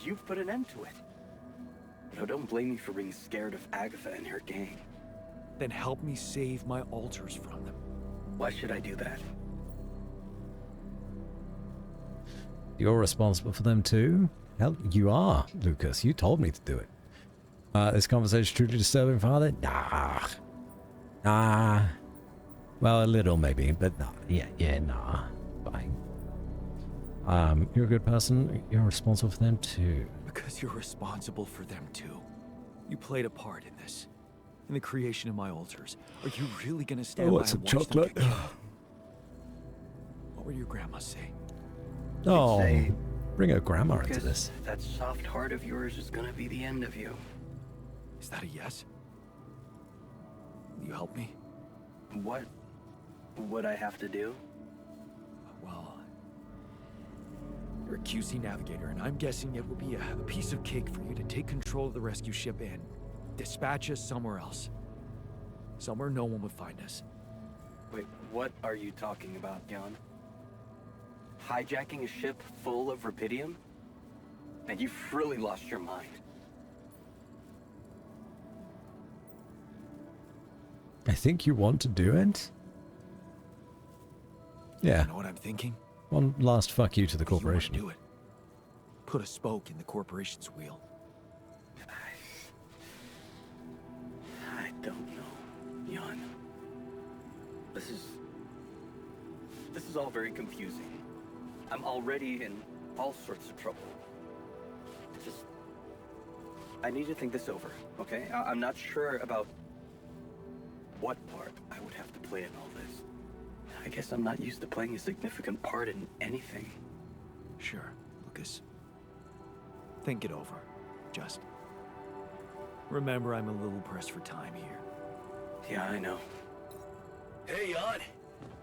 I: you've put an end to it. No, don't blame me for being scared of Agatha and her gang.
E: Then help me save my altars from them.
I: Why should I do that?
A: You're responsible for them too? Hell, you are, Lucas. You told me to do it. This conversation truly disturbing, Father? Nah. Well, a little maybe, but nah. Yeah, nah. Fine. You're a good person. You're responsible for them too.
E: Because you're responsible for them too. You played a part in this. In the creation of my altars. Are you really gonna stand by and watch them get killed? What would your grandma say?
A: Oh,
I: say,
A: bring a grandma into
I: Lucas,
A: this.
I: that soft heart of yours is gonna be the end of you.
E: Is that a yes? Will you help me?
I: What would I have to do?
E: Well, you're a QC navigator, and I'm guessing it would be a piece of cake for you to take control of the rescue ship and dispatch us somewhere else. Somewhere no one would find us.
I: Wait, what are you talking about, Jan? Hijacking a ship full of rubidium? Man, you've really lost your mind.
A: I think you want to do it? Yeah.
E: You know what I'm thinking?
A: One last fuck you to the
E: You wanna
A: corporation.
E: do it. Put a spoke in the corporation's wheel.
I: I don't know, Jan. This is all very confusing. I'm already in all sorts of trouble. I need to think this over, okay? I'm not sure about what part I would have to play in all this. I guess I'm not used to playing a significant part in anything.
E: Sure, Lucas. Think it over. Just remember, I'm a little pressed for time here.
I: Yeah, I know.
C: Hey, Jan.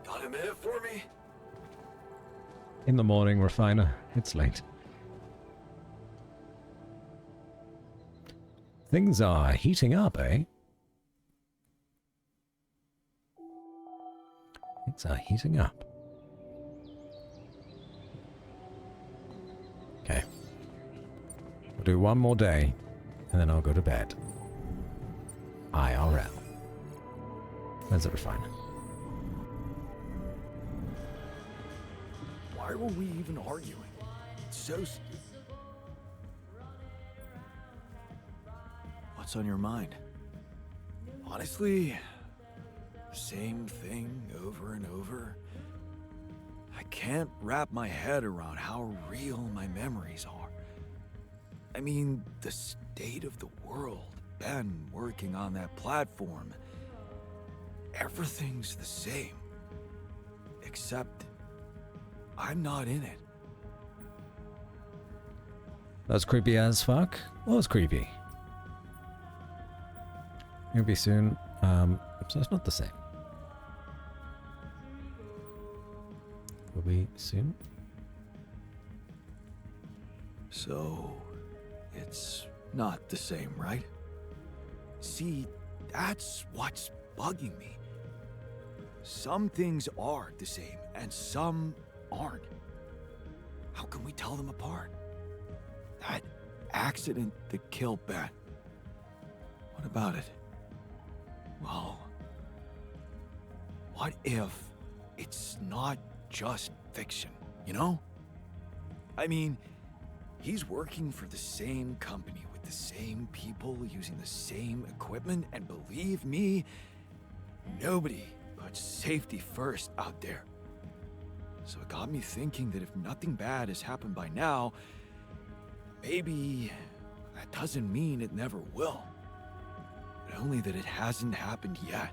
C: Got a minute for me?
A: In the morning, Refiner. It's late. Things are heating up, eh? Things are heating up. Okay. We'll do one more day, and then I'll go to bed. IRL. Where's the refiner?
E: Why were we even arguing? It's so stupid. What's on your mind? Honestly, same thing over and over. I can't wrap my head around how real my memories are. I mean, the state of the world, Ben working on that platform. Everything's the same. Except I'm not in it.
A: That's creepy as fuck. What was creepy? Maybe soon. So it's not the same. Will be soon.
E: So, it's not the same, right? See, that's what's bugging me. Some things are the same, and some aren't. How can we tell them apart? That accident that killed Ben. What about it? Well, what if it's not just fiction, you know? I mean, he's working for the same company with the same people using the same equipment, and believe me, nobody puts safety first out there. So it got me thinking that if nothing bad has happened by now, maybe that doesn't mean it never will. But only that it hasn't happened yet.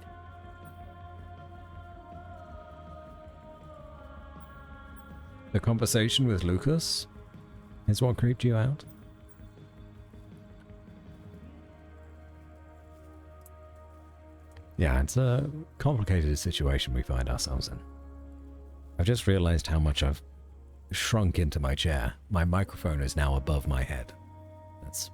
A: The conversation with Lucas is what creeped you out? Yeah, it's a complicated situation we find ourselves in. I've just realized how much I've shrunk into my chair. My microphone is now above my head. That's...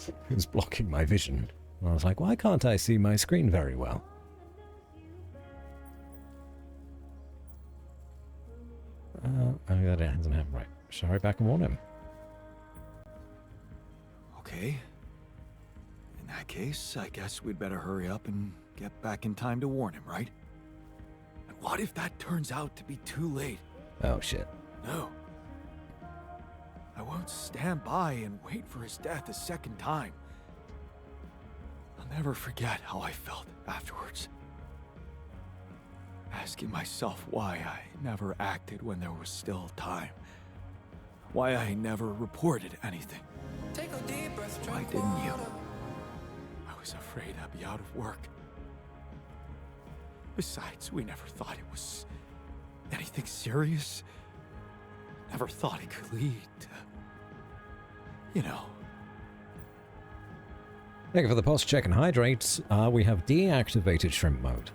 A: It was blocking my vision. And I was like, why can't I see my screen very well? I mean, that hasn't happened right. Shall I hurry back and warn him?
E: Okay. In that case, I guess we'd better hurry up and get back in time to warn him, right? And what if that turns out to be too late?
A: Oh, shit.
E: No. I won't stand by and wait for his death a second time. I'll never forget how I felt afterwards. Asking myself why I never acted when there was still time. Why I never reported anything. Why didn't you? I was afraid I'd be out of work. Besides, we never thought it was anything serious. Never thought it could lead to, you know.
A: Thank you for the pulse check and hydrate. We have deactivated shrimp mode.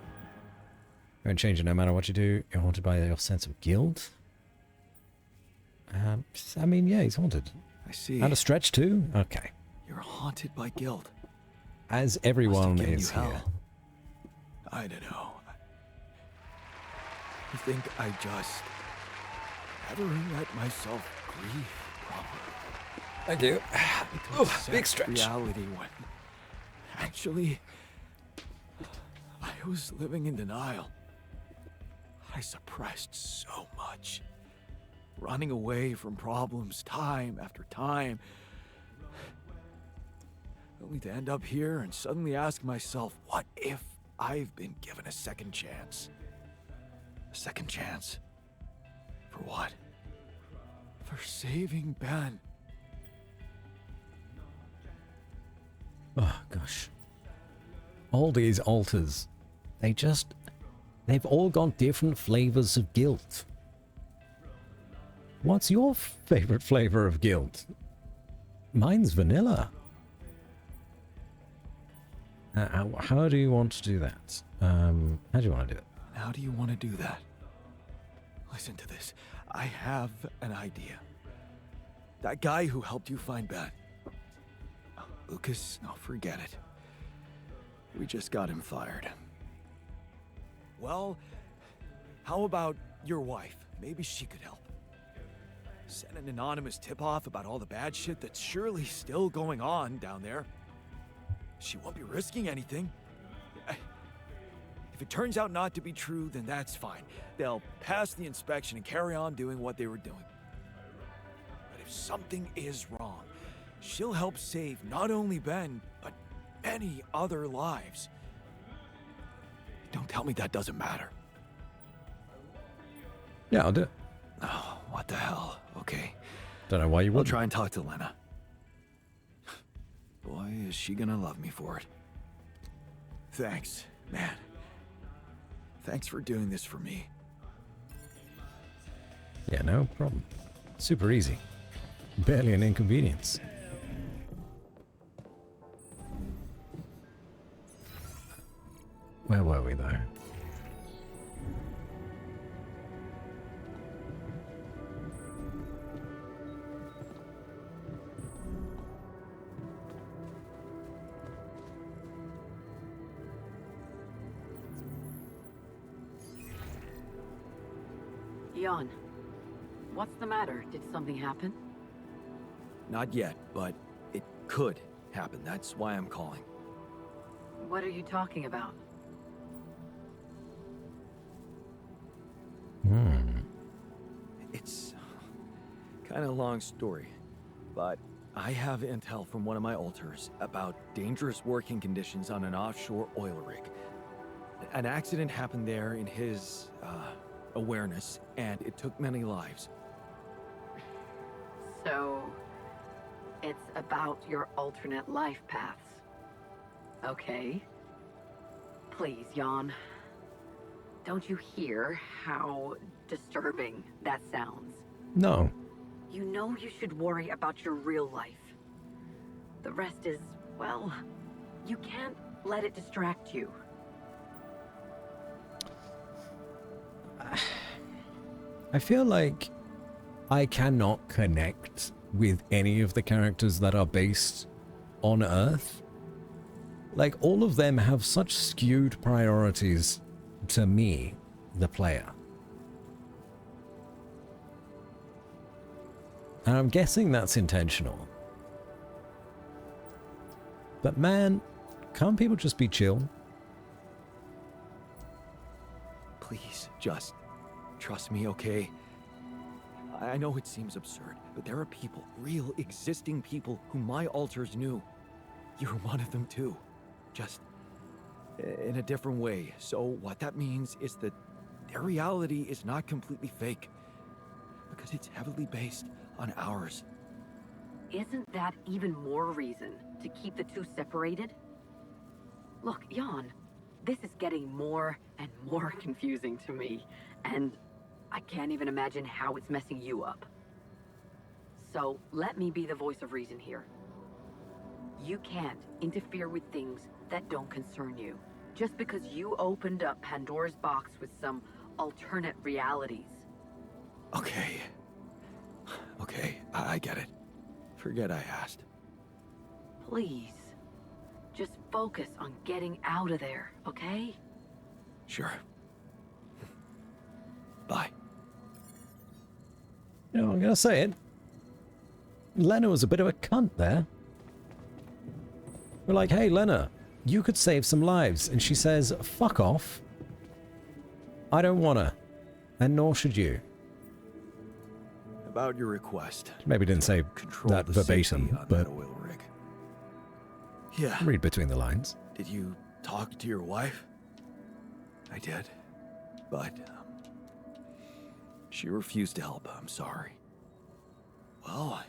A: Don't change it no matter what you do. You're haunted by your sense of guilt. I mean, yeah, he's haunted.
E: I see.
A: And a stretch too? Okay.
E: You're haunted by guilt.
A: As everyone
E: Must have given
A: is
E: you
A: here.
E: hell. I don't know. You think I just never let myself grieve properly?
A: Thank you. Big stretch.
E: Reality when actually I was living in denial. I suppressed so much, running away from problems time after time, only to end up here and suddenly ask myself, what if I've been given a second chance? A second chance? For what? For saving Ben.
A: Oh, gosh. All these altars, they've all got different flavors of guilt. What's your favorite flavor of guilt? Mine's vanilla. How do you want to do that? How do you want to do it?
E: How do you want to do that? Listen to this. I have an idea. That guy who helped you find Ben. Oh, Lucas, no, forget it. We just got him fired. Well, how about your wife? Maybe she could help. Send an anonymous tip-off about all the bad shit that's surely still going on down there. She won't be risking anything. If it turns out not to be true, then that's fine. They'll pass the inspection and carry on doing what they were doing. But if something is wrong, she'll help save not only Ben, but many other lives. Don't tell me that doesn't matter.
A: Yeah, I'll do it.
E: Oh, what the hell? Okay.
A: Don't know why you
E: I'll
A: wouldn't.
E: try and talk to Lena. Boy, is she gonna love me for it. Thanks, man. Thanks for doing this for me.
A: Yeah, no problem. Super easy. Barely an inconvenience. Where were we, though?
H: Jan, what's the matter? Did something happen?
E: Not yet, but it could happen. That's why I'm calling.
H: What are you talking about?
E: It's kind of a long story, but I have intel from one of my alters about dangerous working conditions on an offshore oil rig. An accident happened there in his awareness, and it took many lives.
H: So, it's about your alternate life paths. Okay. Please, Jan. Don't you hear how disturbing that sounds?
A: No.
H: You know you should worry about your real life. The rest is, well, you can't let it distract you.
A: I feel like I cannot connect with any of the characters that are based on Earth. Like, all of them have such skewed priorities to me, the player. And I'm guessing that's intentional. But man, can't people just be chill?
E: Please, just trust me, okay? I know it seems absurd, but there are people, real existing people, who my alters knew. You're one of them too. just in a different way. So what that means is that their reality is not completely fake, because it's heavily based on ours.
H: Isn't that even more reason to keep the two separated? Look, Jan, this is getting more and more confusing to me, and I can't even imagine how it's messing you up. So let me be the voice of reason here. You can't interfere with things that don't concern you, just because you opened up Pandora's box with some alternate realities.
E: Okay. Okay, I get it. Forget I asked.
H: Please, just focus on getting out of there, okay?
E: Sure. Bye.
A: You know, I'm gonna say it. Lena was a bit of a cunt there. We're like, hey, Lena, you could save some lives. And she says, fuck off. I don't wanna. And nor should you.
E: About your request.
A: Maybe didn't say
E: Control
A: that
E: the
A: verbatim,
E: safety on
A: but
E: that oil rig. Yeah.
A: read between the lines.
E: Did you talk to your wife? I did. But, she refused to help. I'm sorry. Well,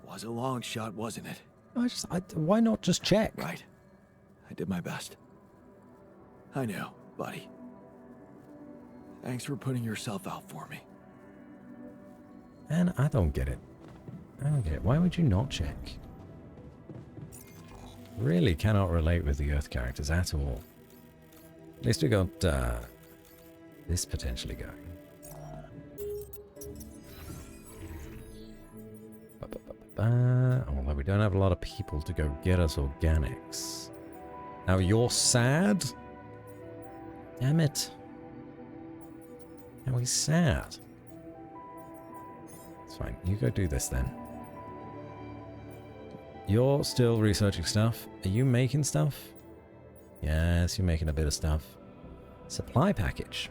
E: was a long shot, wasn't it?
A: Why not just check?
E: Right. I did my best. I know, buddy. Thanks for putting yourself out for me.
A: And I don't get it. I don't get it. Why would you not check? Really cannot relate with the Earth characters at all. At least we got this potentially going. Although we don't have a lot of people to go get us organics. Now you're sad? Damn it. Now he's sad. It's fine. You go do this then. You're still researching stuff. Are you making stuff? Yes, you're making a bit of stuff. Supply package.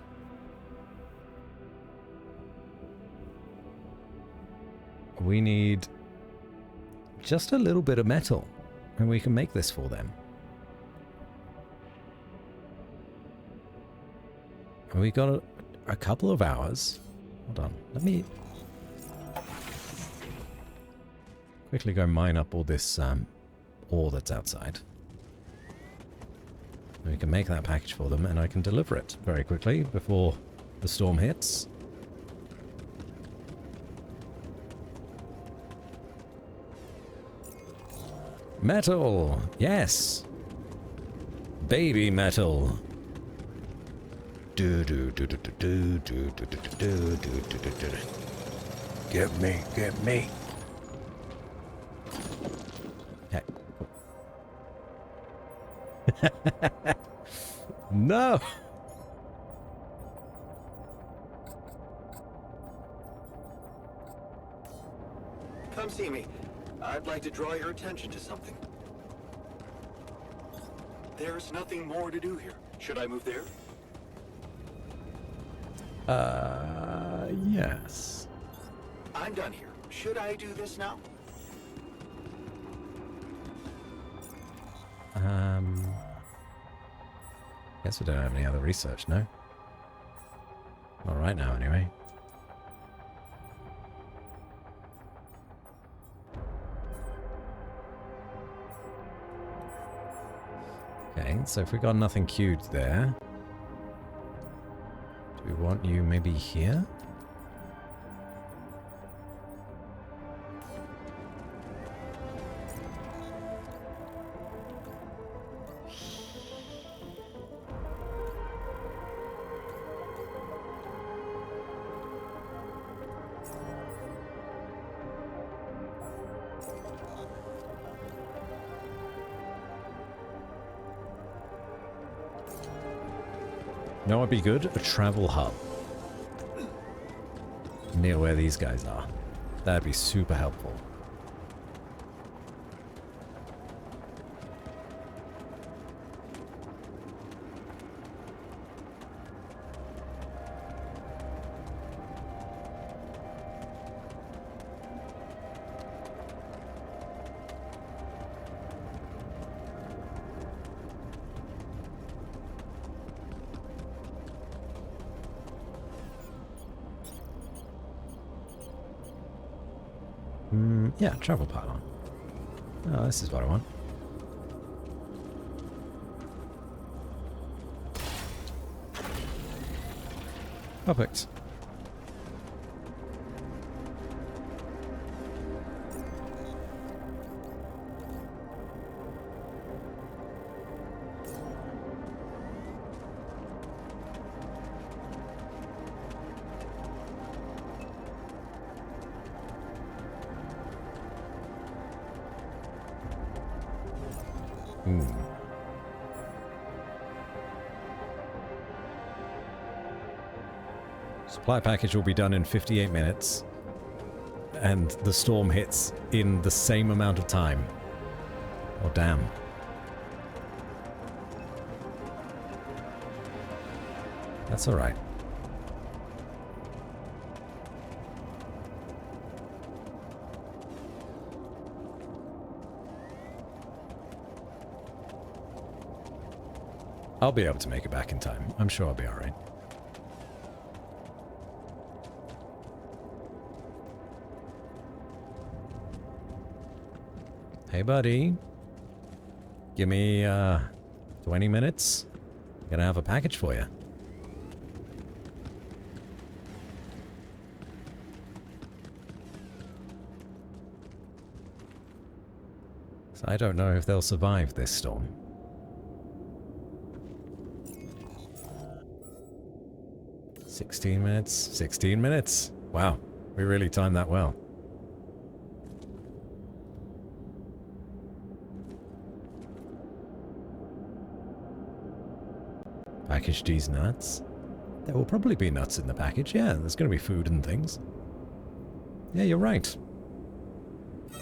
A: We need just a little bit of metal, and we can make this for them. And we got a couple of hours. Hold on, let me quickly go mine up all this ore that's outside. And we can make that package for them, and I can deliver it very quickly before the storm hits. Metal! Yes! Baby metal! Get me, get me! Okay. No!
E: Come see me. I'd like to draw your attention to something. There's nothing more to do here. Should I move there?
A: Yes.
E: I'm done here. Should I do this now?
A: Guess we don't have any other research, no? Not right now, anyway. Okay, so if we got nothing queued there, do we want you maybe here? You know what would be good? A travel hub. Near where these guys are. That'd be super helpful. Yeah, travel pylon. Oh, this is what I want. Perfect. Supply package will be done in 58 minutes. And the storm hits in the same amount of time. Oh, damn. That's alright. I'll be able to make it back in time. I'm sure I'll be alright. Hey, buddy. Give me, 20 minutes. I'm gonna have a package for you. So I don't know if they'll survive this storm. $16 minutes. 16 minutes. Wow. We really timed that well. Package these nuts. There will probably be nuts in the package. Yeah, there's going to be food and things. Yeah, you're right.
E: Are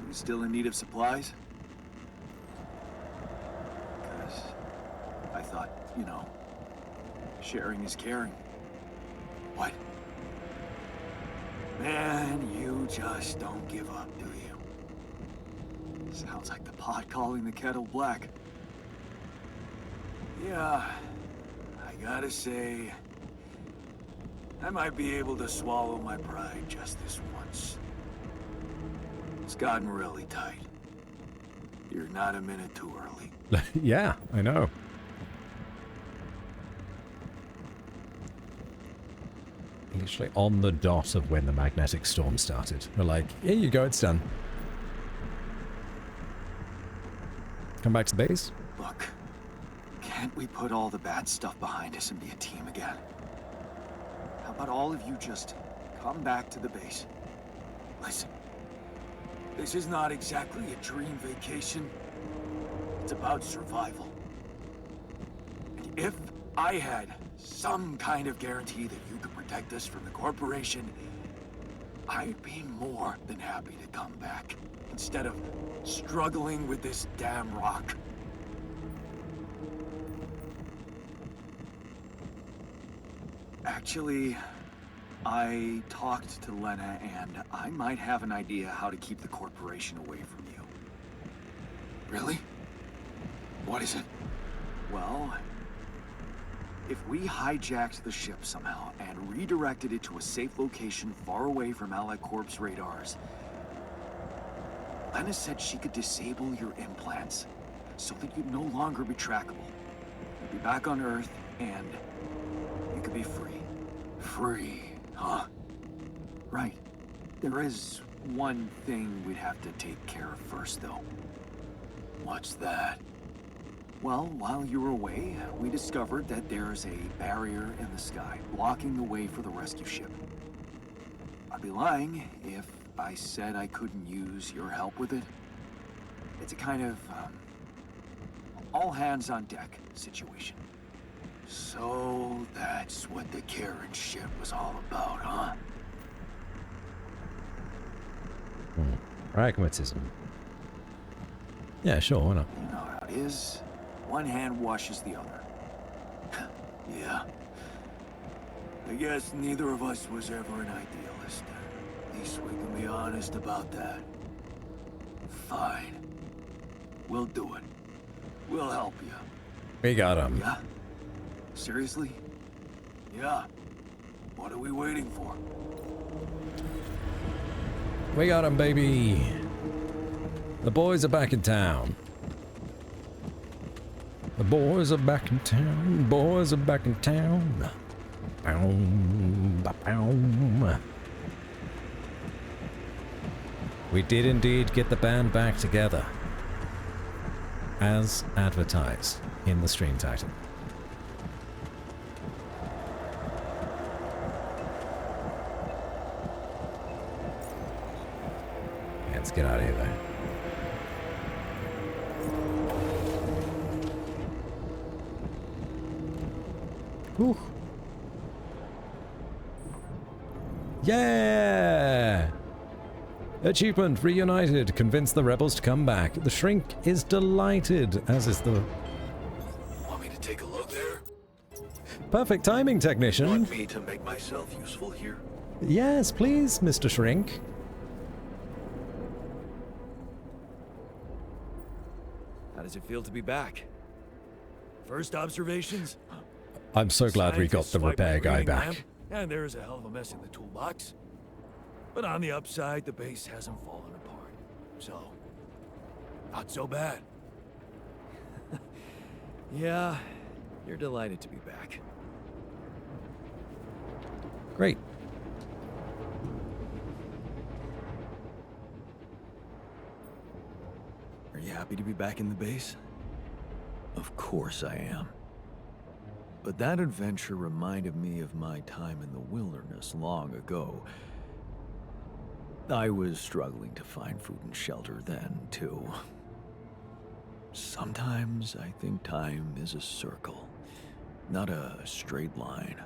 E: you still in need of supplies? Because I thought, you know, sharing is caring. What? Man, you just don't give up, do you? Sounds like the pot calling the kettle black. Yeah, I gotta say, I might be able to swallow my pride just this once. It's gotten really tight. You're not a minute too early.
A: Yeah, I know. Literally on the dot of when the magnetic storm started. We're like, here you go, it's done. Come back to the base?
E: Look, can't we put all the bad stuff behind us and be a team again? How about all of you just come back to the base? Listen, this is not exactly a dream vacation. It's about survival. And if I had some kind of guarantee that you could protect us from the corporation, I'd be more than happy to come back, instead of struggling with this damn rock. Actually, I talked to Lena, and I might have an idea how to keep the corporation away from you. Really? What is it? Well, if we hijacked the ship somehow and redirected it to a safe location far away from Allied Corps radars, Lena said she could disable your implants so that you'd no longer be trackable. You'd be back on Earth, and you could be free. Free, huh? Right. There is one thing we'd have to take care of first, though. What's that? Well, while you were away, we discovered that there's a barrier in the sky, blocking the way for the rescue ship. I'd be lying if I said I couldn't use your help with it. It's a kind of, all hands on deck situation. So that's what the Karen ship was all about, huh?
A: Pragmatism. Yeah, sure, why not?
E: You know how it is. One hand washes the other. Yeah. I guess neither of us was ever an idealist. At least we can be honest about that. Fine. We'll do it. We'll help you.
A: We got him.
E: Yeah? Seriously? Yeah.
C: What are we waiting for?
A: We got him, baby. The boys are back in town. The boys are back in town. Boys are back in town. Boom, boom. We did indeed get the band back together, as advertised in the stream title. Let's get out of here, though. Whew. Yeah! Achievement reunited. Convince the rebels to come back. The Shrink is delighted, as is the...
C: Want me to take a look there?
A: Perfect timing, technician.
C: Want me to make myself useful here?
A: Yes, please, Mr. Shrink.
G: How does it feel to be back? First observations?
A: I'm so glad we got the
G: Scientists
A: repair
G: swipe my
A: guy
G: reading
A: back.
G: lamp, and there's a hell of a mess in the toolbox. But on the upside, the base hasn't fallen apart. So, not so bad. Yeah, you're delighted to be back.
A: Great.
E: Are you happy to be back in the base? Of course I am. But that adventure reminded me of my time in the wilderness long ago. I was struggling to find food and shelter then, too. Sometimes I think time is a circle, not a straight line.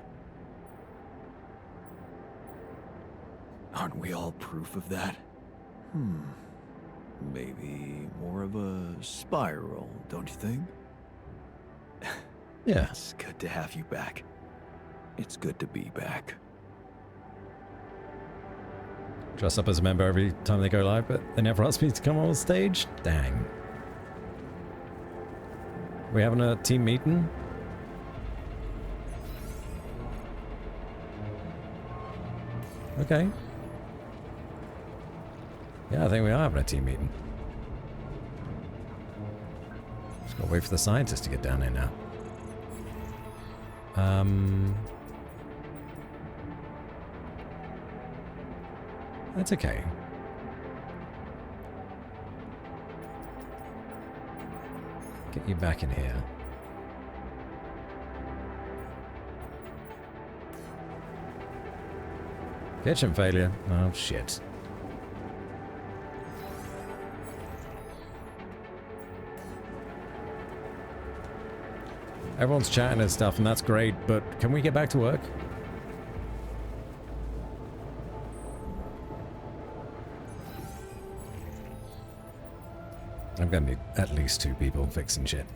E: Aren't we all proof of that? Maybe more of a spiral, don't you think?
A: Yeah.
E: It's good to have you back. It's good to be back.
A: Dress up as a member every time they go live, but they never ask me to come on stage? Dang. We having a team meeting? Okay. Yeah, I think we are having a team meeting. Just gotta wait for the scientists to get down here now. That's okay. Get you back in here. Kitchen failure. Oh, shit. Everyone's chatting and stuff, and that's great, but can we get back to work? I'm gonna need at least 2 people fixing shit.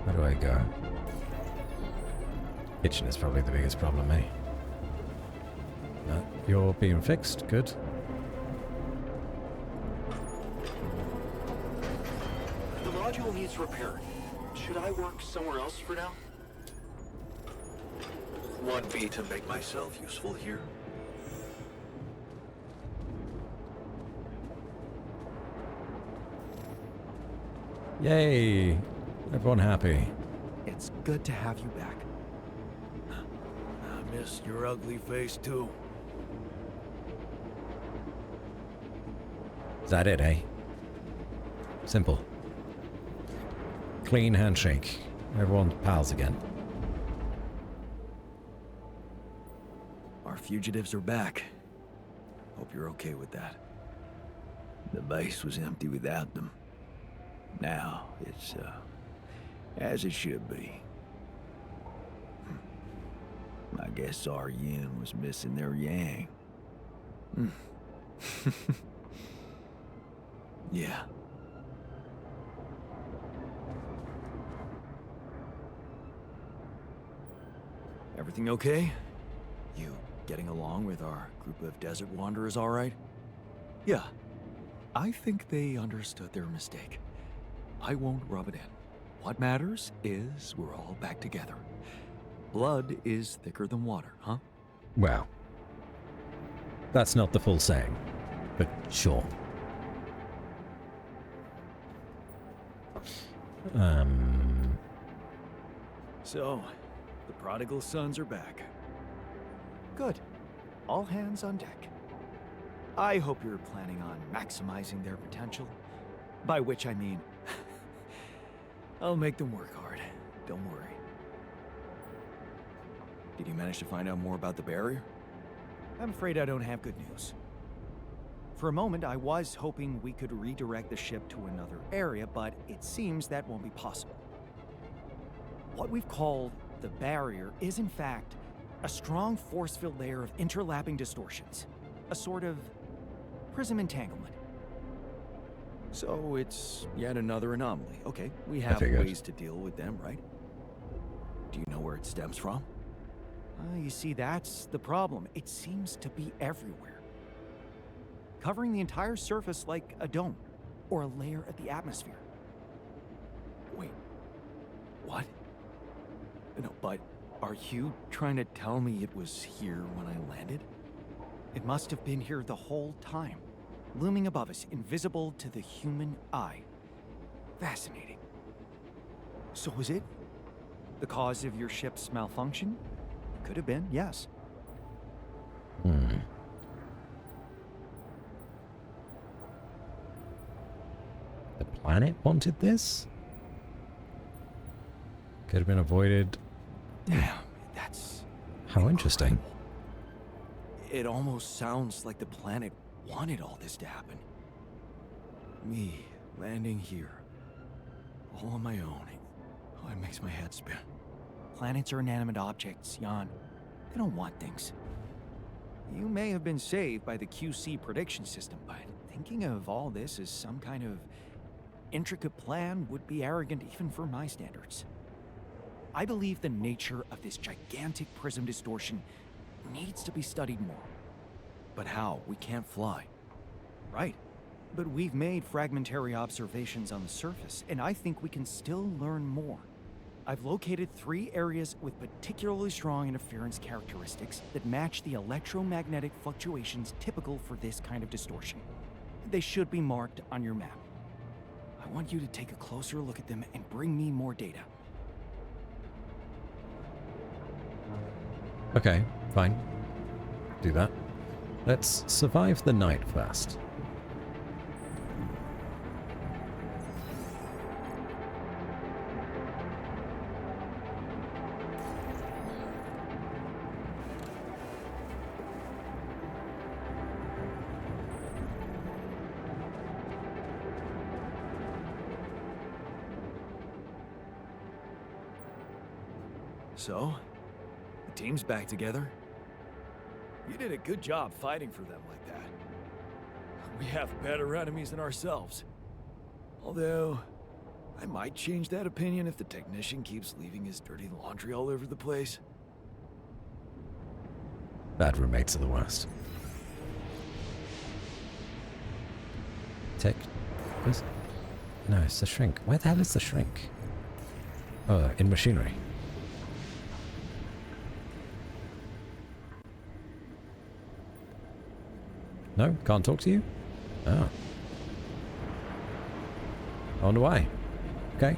A: Where do I go? Kitchen is probably the biggest problem, eh? You're being fixed, good.
J: The module needs repair. Should I work somewhere else for now?
C: Want me to make myself useful here?
A: Yay! Everyone happy.
E: It's good to have you back.
G: I miss your ugly face, too.
A: Is that it, eh? Simple. Clean handshake. Everyone's pals again.
E: Our fugitives are back. Hope you're okay with that. The base was empty without them. Now, it's, as it should be. I guess our yin was missing their yang. Yeah. Everything okay? You getting along with our group of desert wanderers all right? Yeah. I think they understood their mistake. I won't rub it in. What matters is we're all back together. Blood is thicker than water, huh?
A: Well, that's not the full saying, but sure.
E: So, the prodigal sons are back. Good. All hands on deck. I hope you're planning on maximizing their potential. By which I mean, I'll make them work hard. Don't worry. Did you manage to find out more about the barrier? I'm afraid I don't have good news. For a moment, I was hoping we could redirect the ship to another area, but it seems that won't be possible. What we've called the barrier is, in fact, a strong force-filled layer of interlapping distortions. A sort of prism entanglement. So it's yet another anomaly. Okay, we have ways to deal with them, right? Do you know where it stems from? You see, that's the problem. It seems to be everywhere. Covering the entire surface like a dome, or a layer of the atmosphere. Wait, what? No, but are you trying to tell me it was here when I landed? It must have been here the whole time, looming above us, invisible to the human eye. Fascinating. So was it the cause of your ship's malfunction? Could have been, yes.
A: The planet wanted this? Could have been avoided.
E: Damn, that's
A: how interesting.
E: It almost sounds like the planet wanted all this to happen. Me landing here, all on my own. Oh, it makes my head spin. Planets are inanimate objects, Jan. They don't want things. You may have been saved by the QC prediction system, but thinking of all this as some kind of intricate plan would be arrogant even for my standards. I believe the nature of this gigantic prism distortion needs to be studied more. But how? We can't fly. Right. But we've made fragmentary observations on the surface, and I think we can still learn more. I've located 3 areas with particularly strong interference characteristics that match the electromagnetic fluctuations typical for this kind of distortion. They should be marked on your map. I want you to take a closer look at them and bring me more data.
A: Okay, fine. Do that. Let's survive the night first.
E: So, the team's back together. You did a good job fighting for them like that. We have better enemies than ourselves. Although, I might change that opinion if the technician keeps leaving his dirty laundry all over the place.
A: Bad roommates are the worst. No, it's the shrink. Where the hell is the shrink? Oh, in machinery. No? Can't talk to you? Oh. I wonder why. Okay.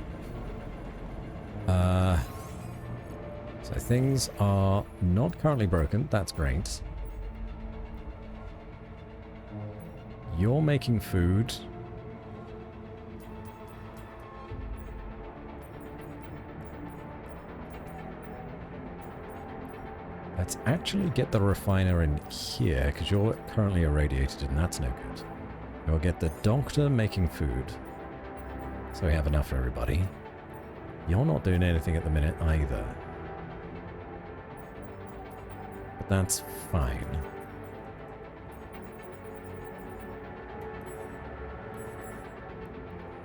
A: So things are not currently broken. That's great. You're making food. Let's actually get the refiner in here, because you're currently irradiated and that's no good. We'll get the doctor making food. So we have enough for everybody. You're not doing anything at the minute either. But that's fine.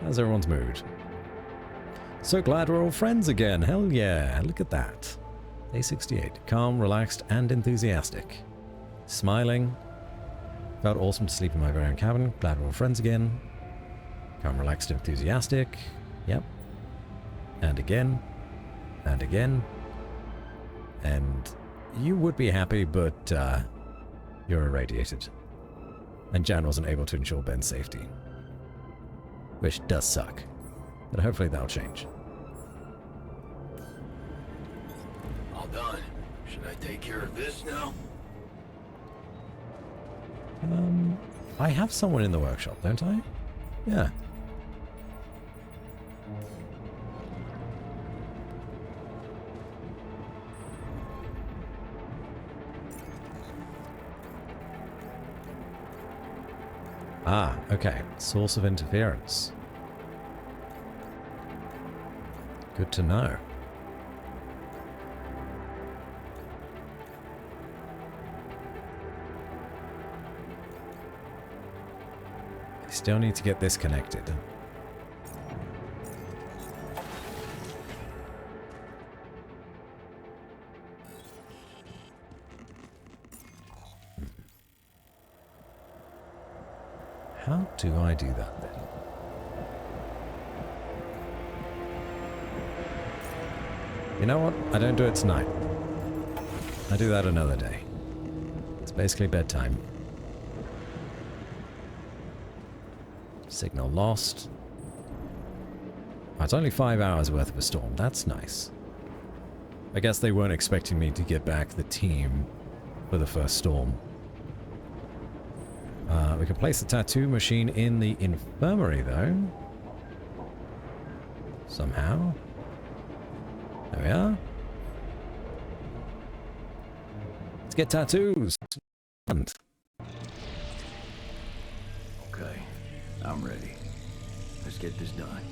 A: How's everyone's mood? So glad we're all friends again. Hell yeah. Look at that. Day 68. Calm, relaxed, and enthusiastic. Smiling. Felt awesome to sleep in my very own cabin. Glad we're all friends again. Calm, relaxed, enthusiastic. Yep. And again. And again. And you would be happy, but you're irradiated. And Jan wasn't able to ensure Ben's safety. Which does suck. But hopefully that'll change.
J: All done. Should I take care of this now?
A: I have someone in the workshop, don't I? Yeah. Ah, okay. Source of interference. Good to know. I still need to get this connected. How do I do that then? You know what? I don't do it tonight. I do that another day. It's basically bedtime. Signal lost. Oh, it's only 5 hours worth of a storm. That's nice. I guess they weren't expecting me to get back the team for the first storm. We can place the tattoo machine in the infirmary, though. Somehow. There we are. Let's get tattoos.
E: Okay, I'm ready. Let's get this done.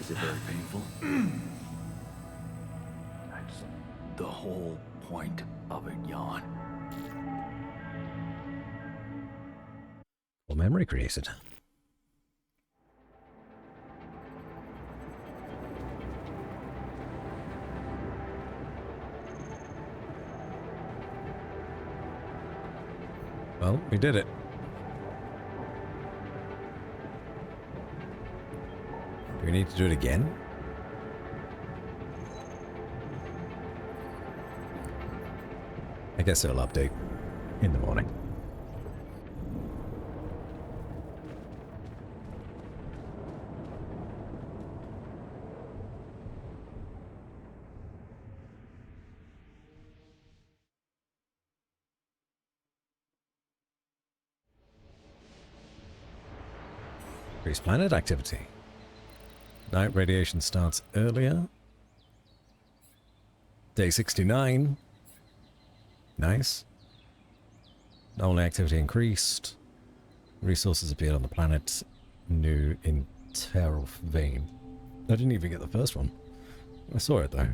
E: Is it very painful? That's the whole point of it, Jan.
A: Well, memory created. Well, we did it. Do we need to do it again? I guess it'll update in the morning. Increased planet activity. Night radiation starts earlier. Day 69. Nice. Normal activity increased. Resources appeared on the planet. New interral vein. I didn't even get the first one. I saw it though.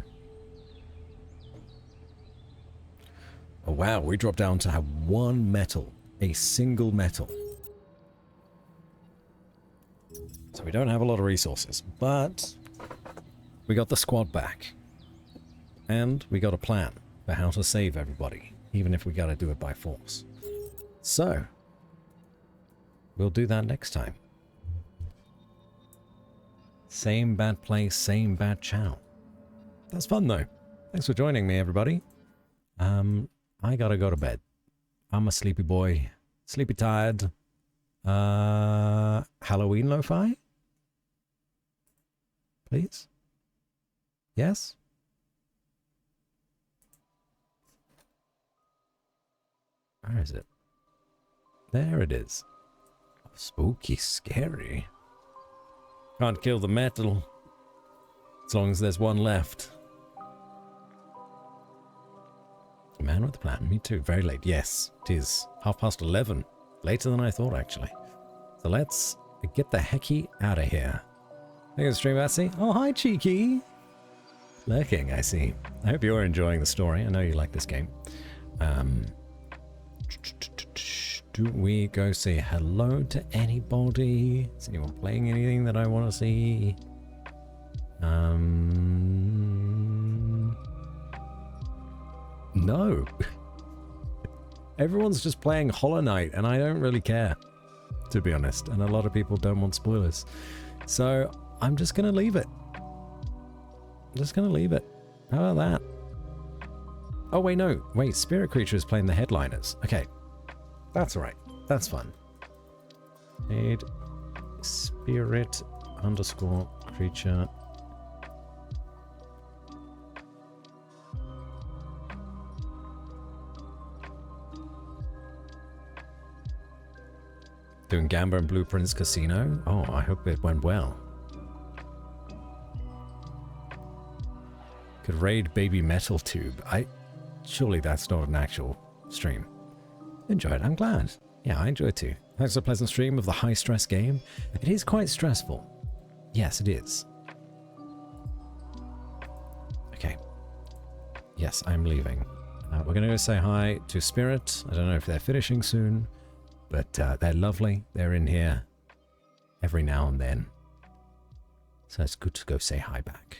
A: Oh wow, we dropped down to have one metal. A single metal. So we don't have a lot of resources, but we got the squad back. And we got a plan for how to save everybody, even if we gotta do it by force. So, we'll do that next time. Same bad place, same bad chow. That's fun though. Thanks for joining me, everybody. I gotta go to bed. I'm a sleepy boy. Sleepy tired. Halloween lo-fi? Please? Yes? Where is it? There it is. Spooky, scary. Can't kill the metal. As long as there's one left. Man with a plan. Me too. Very late. Yes, it is. 11:30. Later than I thought, actually. So let's get the hecky out of here. Thank you, stream, Betsy. Oh, hi, Cheeky. Lurking, I see. I hope you're enjoying the story. I know you like this game. Do we go say hello to anybody? Is anyone playing anything that I want to see? No. Everyone's just playing Hollow Knight, and I don't really care, to be honest. And a lot of people don't want spoilers. So I'm just going to leave it. I'm just going to leave it. How about that? Oh, wait, no. Wait, Spirit Creature is playing the headliners. Okay. That's all right. That's fun. Made Spirit _ Creature. Doing Gamba and Blueprints Casino. Oh, I hope it went well. Could raid Baby Metal Tube. Surely that's not an actual stream. Enjoyed. I'm glad. Yeah, I enjoyed too. Thanks for a pleasant stream of the high stress game. It is quite stressful. Yes, it is. Okay. Yes, I'm leaving. We're going to go say hi to Spirit. I don't know if they're finishing soon, but they're lovely. They're in here every now and then. So it's good to go say hi back.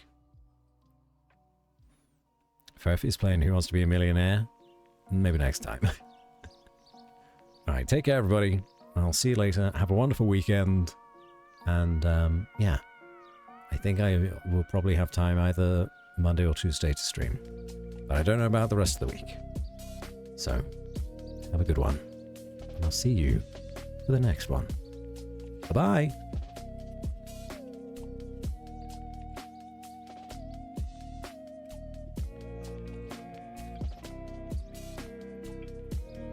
A: Furphy's playing Who Wants to Be a Millionaire? Maybe next time. Alright, take care everybody. I'll see you later. Have a wonderful weekend. And yeah, I think I will probably have time either Monday or Tuesday to stream. But I don't know about the rest of the week. So, have a good one. And I'll see you for the next one. Bye-bye.